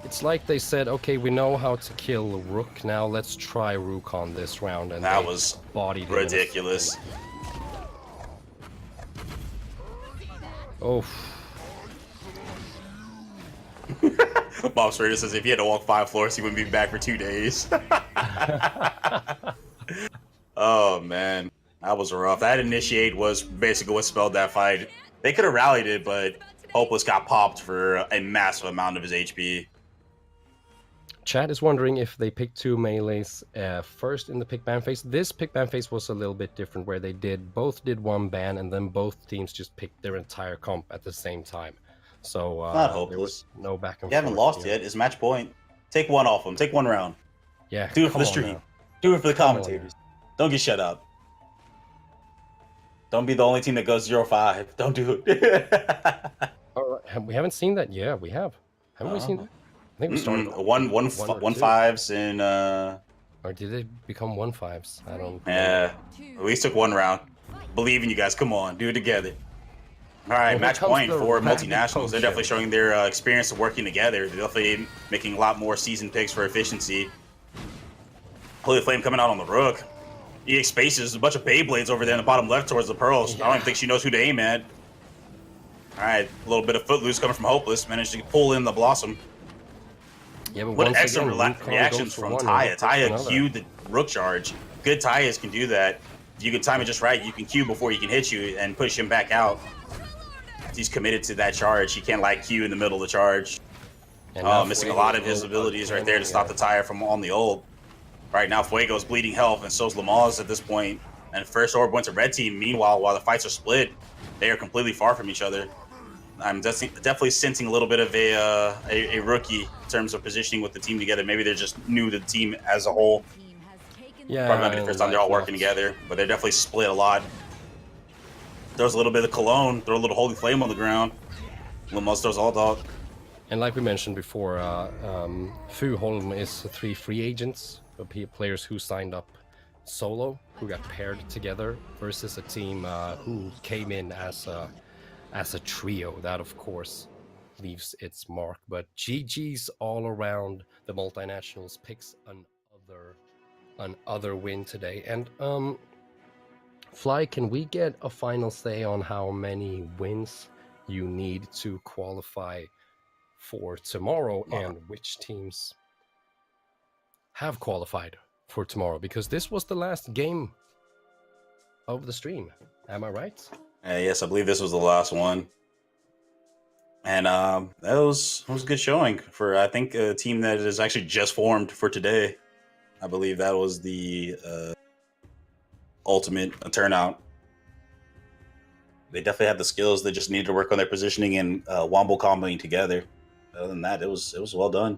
It's like they said, okay, we know how to kill Rook. Now let's try Rukon this round. And that was ridiculous. Oh. Bob Schrader says if he had to walk 5 floors, he wouldn't be back for 2 days. Oh, man. That was rough. That initiate was basically what spelled that fight. They could have rallied it, but Hopeless got popped for a massive amount of his HP. Chat is wondering if they picked 2 melees first in the pick ban phase. This pick ban phase was a little bit different, where they both did 1 ban, and then both teams just picked their entire comp at the same time. So not Hopeless. There was no back and forth. You haven't lost yet. It's match point. Take 1 off him. Take 1 round. Yeah. Do it for the stream. Do it for the commentators. Don't get shut up. Don't be the only team that goes 0-5. Don't do it. All right. We haven't seen that. Yeah, we have. Haven't we seen that? I think we started 1-5s in. Or did they become 1-5s? I don't. Yeah. At least took 1 round. Believe in you guys. Come on, do it together. All right, match point for multinationals. They're definitely showing their experience of working together. They're definitely making a lot more seasoned picks for efficiency. Holy Flame coming out on the Rook. EX Spaces, a bunch of Beyblades over there in the bottom left towards the Pearls. I don't even think she knows who to aim at. All right, a little bit of Footloose coming from Hopeless. Managed to pull in the Blossom. Yeah, but what excellent reactions from Taya. Taya queued the Rook charge. Good Tayas can do that. If you can time it just right, you can queue before he can hit you and push him back out. He's committed to that charge. He can't like queue in the middle of the charge. Missing a lot of his abilities right there to stop the Taya from on the ult. Right now, Fuego's bleeding health, and so's Lamaz at this point. And first orb went to red team. Meanwhile, while the fights are split, they are completely far from each other. I'm definitely sensing a little bit of a rookie in terms of positioning with the team together. Maybe they're just new to the team as a whole. Yeah, probably might be the first time they're all working together, but they're definitely split a lot. Throws a little bit of cologne, throw a little holy flame on the ground. Lamaz throws all dog. And like we mentioned before, Fuholm is 3 free agents, players who signed up solo, who got paired together, versus a team who came in as a trio. That, of course, leaves its mark. But GG's all around. The multinationals picks another win today. And Fly, can we get a final say on how many wins you need to qualify for tomorrow and which teams have qualified for tomorrow, because this was the last game of the stream. Am I right? Yes, I believe this was the last one. And that was a good showing for, I think, a team that is actually just formed for today. I believe that was the ultimate turnout. They definitely had the skills. They just needed to work on their positioning and wombo comboing together. Other than that, it was well done.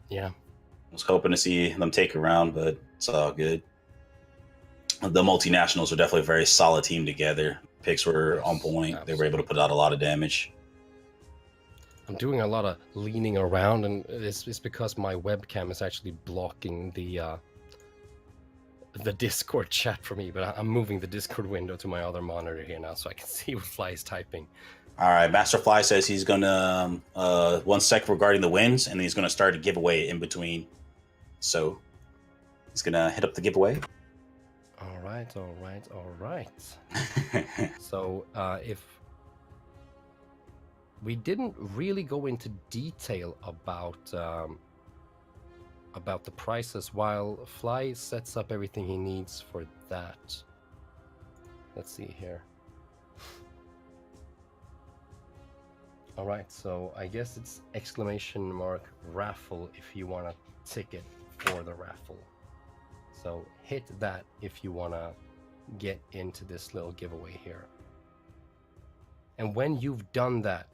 Yeah. I was hoping to see them take a round, but it's all good. The multinationals are definitely a very solid team together. Picks were on point. Absolutely. They were able to put out a lot of damage. I'm doing a lot of leaning around, and it's because my webcam is actually blocking the Discord chat for me, but I'm moving the Discord window to my other monitor here now so I can see what Fly is typing. All right, Master Fly says he's gonna 1 sec regarding the wins, and he's gonna start a giveaway in between. So he's gonna hit up the giveaway. All right. So if we didn't really go into detail about the prices, while Fly sets up everything he needs for that. Let's see here. All right, so I guess it's !raffle if you want a ticket for the raffle. So hit that if you want to get into this little giveaway here. And when you've done that,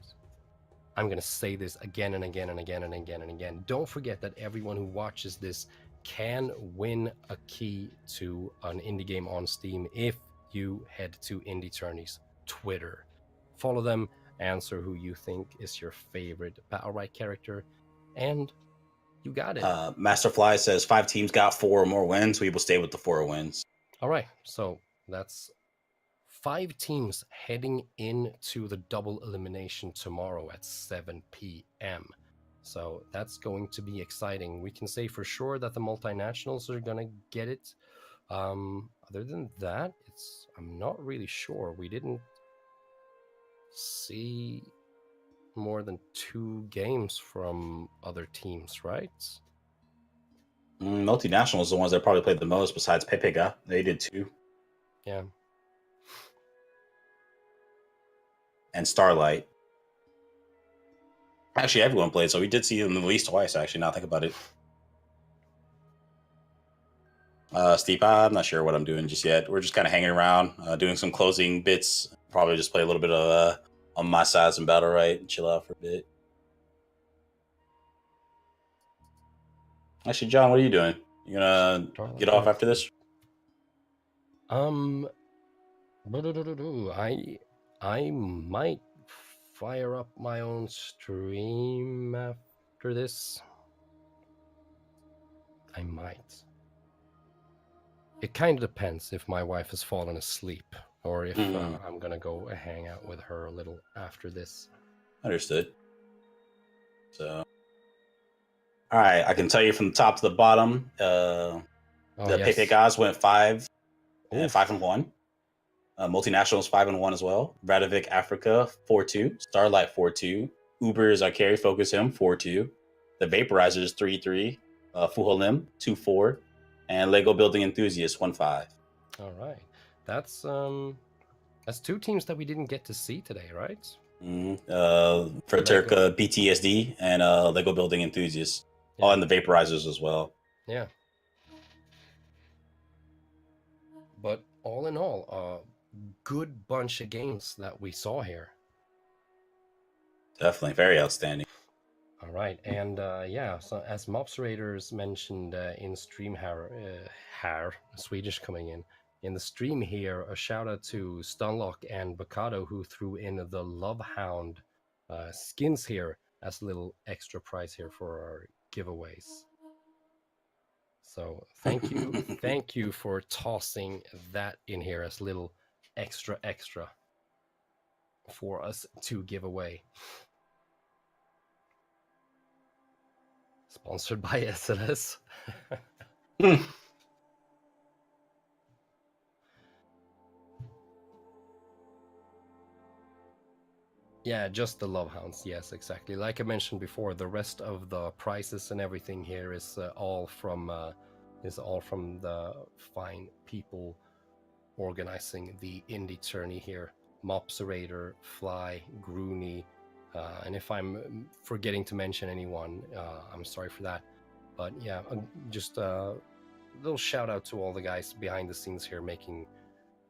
I'm going to say this again and again and again and again and again. Don't forget that everyone who watches this can win a key to an indie game on Steam if you head to Indie Tourney's Twitter. Follow them, answer who you think is your favorite Battlerite character, and you got it. Master Fly says 5 teams got 4 or more wins. We will stay with the 4 wins. All right, so that's 5 teams heading into the double elimination tomorrow at 7 p.m. So that's going to be exciting. We can say for sure that the multinationals are going to get it. Other than that, I'm not really sure. We didn't see more than 2 games from other teams, right? Multinationals are the ones that probably played the most besides Pepega. They did 2. Yeah. And Starlight. Actually, everyone played, so we did see them at least twice, actually, now I think about it. Steve, I'm not sure what I'm doing just yet. We're just kind of hanging around, doing some closing bits. Probably just play a little bit of on my size and Battlerite and chill out for a bit. Actually, John, what are you doing? You gonna get off after this? I might fire up my own stream after this. I might. It kind of depends if my wife has fallen asleep or if I'm gonna go hang out with her a little after this. Understood. So, all right, I can tell you from the top to the bottom. Pepe guys went 5 and 1. Multinationals 5-1 as well. Radovic Africa 4-2. Starlight 4-2. Uber is our carry. Focus him 4-2. The Vaporizers 3-3. Fuholim 2-4. And Lego Building Enthusiasts 1-5. All right, that's 2 teams that we didn't get to see today, right? For Turka, PTSD and Lego Building Enthusiasts. Yeah. Oh, and the Vaporizers as well. Yeah. But all in all, good bunch of games that we saw here. Definitely very outstanding. All right, and so as Mops Raiders mentioned in stream Swedish coming in the stream here, a shout out to Stunlock and Bacado who threw in the Love Hound skins here as a little extra prize here for our giveaways. So thank you for tossing that in here as a little extra for us to give away. Sponsored by SLS. Yeah, just the love hounds. Yes, exactly. Like I mentioned before, the rest of the prizes and everything here is all from the fine people organizing the indie tourney here. Mopserator, Fly, Groony, and if I'm forgetting to mention anyone, I'm sorry for that. But yeah, just a little shout out to all the guys behind the scenes here making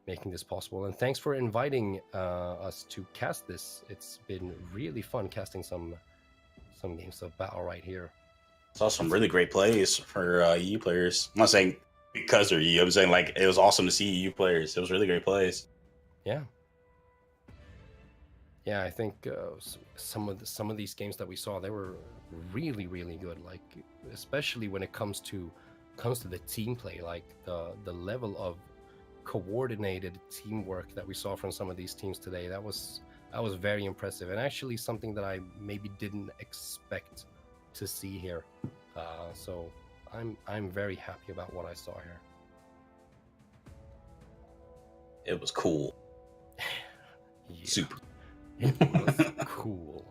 this possible. And thanks for inviting us to cast this. It's been really fun casting some games of Battlerite here. Saw some really great plays for EU players. I'm not saying because they're EU. I'm saying like it was awesome to see EU players. It was really great plays. Yeah. Yeah, I think some of these games that we saw, they were really really good. Like especially when it comes to the team play, like the level of coordinated teamwork that we saw from some of these teams today. That was very impressive, and actually something that I maybe didn't expect to see here. So I'm very happy about what I saw here. It was cool. Yeah, Super. it was cool.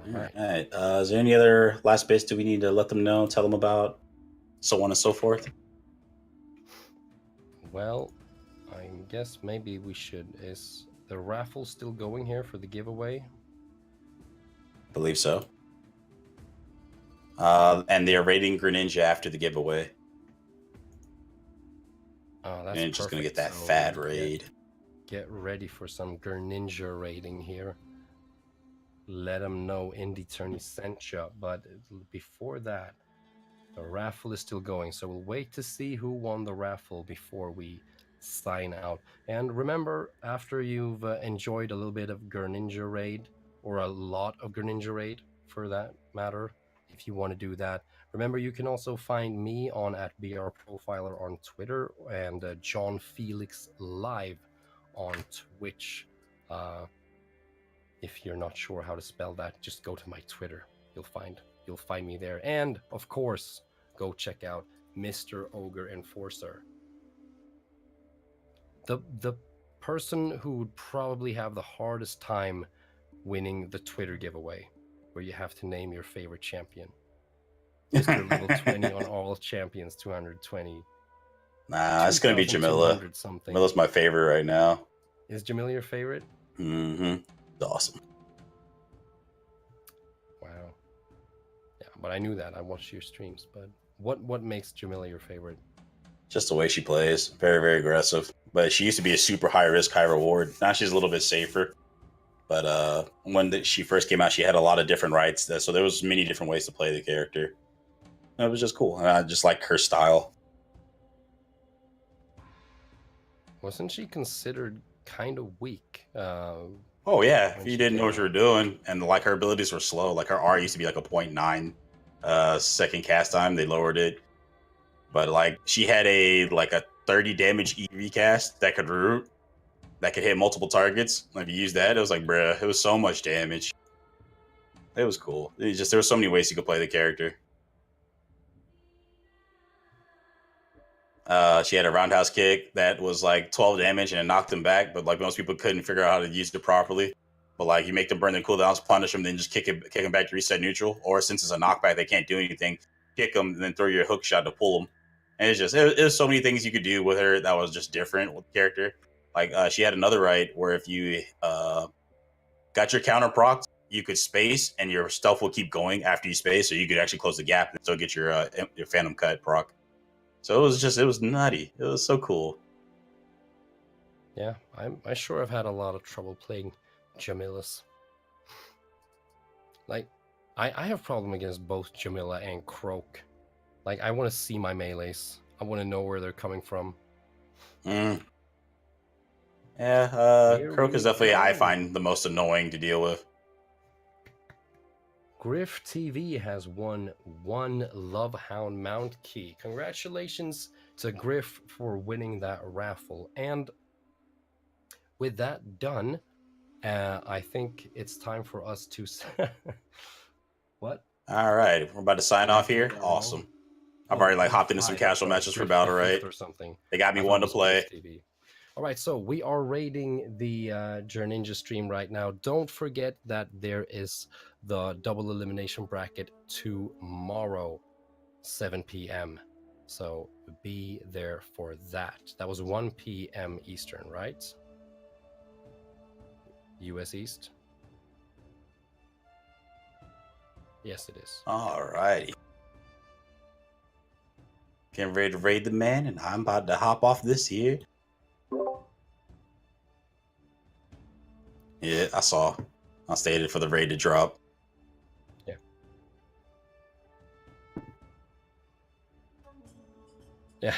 All right. Is there any other last bits? Do we need to let them know, tell them about, so on and so forth? Well, I guess maybe we should. Is the raffle still going here for the giveaway? Believe so. And they're rating Greninja after the giveaway. Oh, that's And just gonna get perfect. that So fad raid. Get ready for some Greninja raiding here. Let them know Indie Tourney sent you. But before that, the raffle is still going. So we'll wait to see who won the raffle before we sign out. And remember, after you've enjoyed a little bit of Greninja raid, or a lot of Greninja raid for that matter, if you want to do that, remember you can also find me on at BR Profiler on Twitter and John Felix Live on Twitch. If you're not sure how to spell that, just go to my Twitter. You'll find me there. And of course, go check out Mr. Ogre Enforcer. The person who would probably have the hardest time winning the Twitter giveaway, where you have to name your favorite champion. Mr. Level 20 on all champions, 220. Nah, it's gonna be Jamila. Something. Jamila's my favorite right now. Is Jamila your favorite? Mm-hmm. It's awesome. Wow. Yeah, but I knew that. I watched your streams. But what makes Jamila your favorite? Just the way she plays. Very, very aggressive. But she used to be a super high risk, high reward. Now she's a little bit safer. But when she first came out, she had a lot of different rights. So there was many different ways to play the character. And it was just cool. And I just like her style. Wasn't she considered kind of weak? Oh yeah, if you didn't know what you were doing, and like her abilities were slow. Like her R used to be like a 0.9 second cast time. They lowered it, but like she had a 30 damage E recast that could root, that could hit multiple targets. If you use that, it was like, bruh, it was so much damage. It was cool. It just, there were so many ways you could play the character. She had a roundhouse kick that was like 12 damage and it knocked them back, but like most people couldn't figure out how to use it properly. But like you make them burn their cooldowns, punish them, then just kick them back to reset neutral. Or since it's a knockback, they can't do anything. Kick them, and then throw your hook shot to pull them. And it's just it was so many things you could do with her that was just different with the character. Like she had another right where if you got your counter proc, you could space and your stealth will keep going after you space, so you could actually close the gap and still get your phantom cut proc. So it was nutty. It was so cool. Yeah, I sure have had a lot of trouble playing Jamilas. Like, I have problem against both Jamila and Croak. Like, I want to see my melees. I want to know where they're coming from. Yeah, Croak is definitely I find the most annoying to deal with. Griff TV has won one Lovehound mount key. Congratulations to Griff for winning that raffle. And with that done, I think it's time for us to... What? All right, we're about to sign off here. Awesome. I've already like grade hopped into some 5, casual so matches for grade 5th Battlerite. or something. They got me I thought one it to was grade play. TV. All right, so we are raiding the Journey stream right now. Don't forget that there is the double elimination bracket tomorrow, 7 p.m. So be there for that. That was 1 p.m. Eastern, right? US East? Yes, it is. All righty. Getting ready to raid the man, and I'm about to hop off this here. Yeah, I saw. I stayed for the raid to drop. Yeah.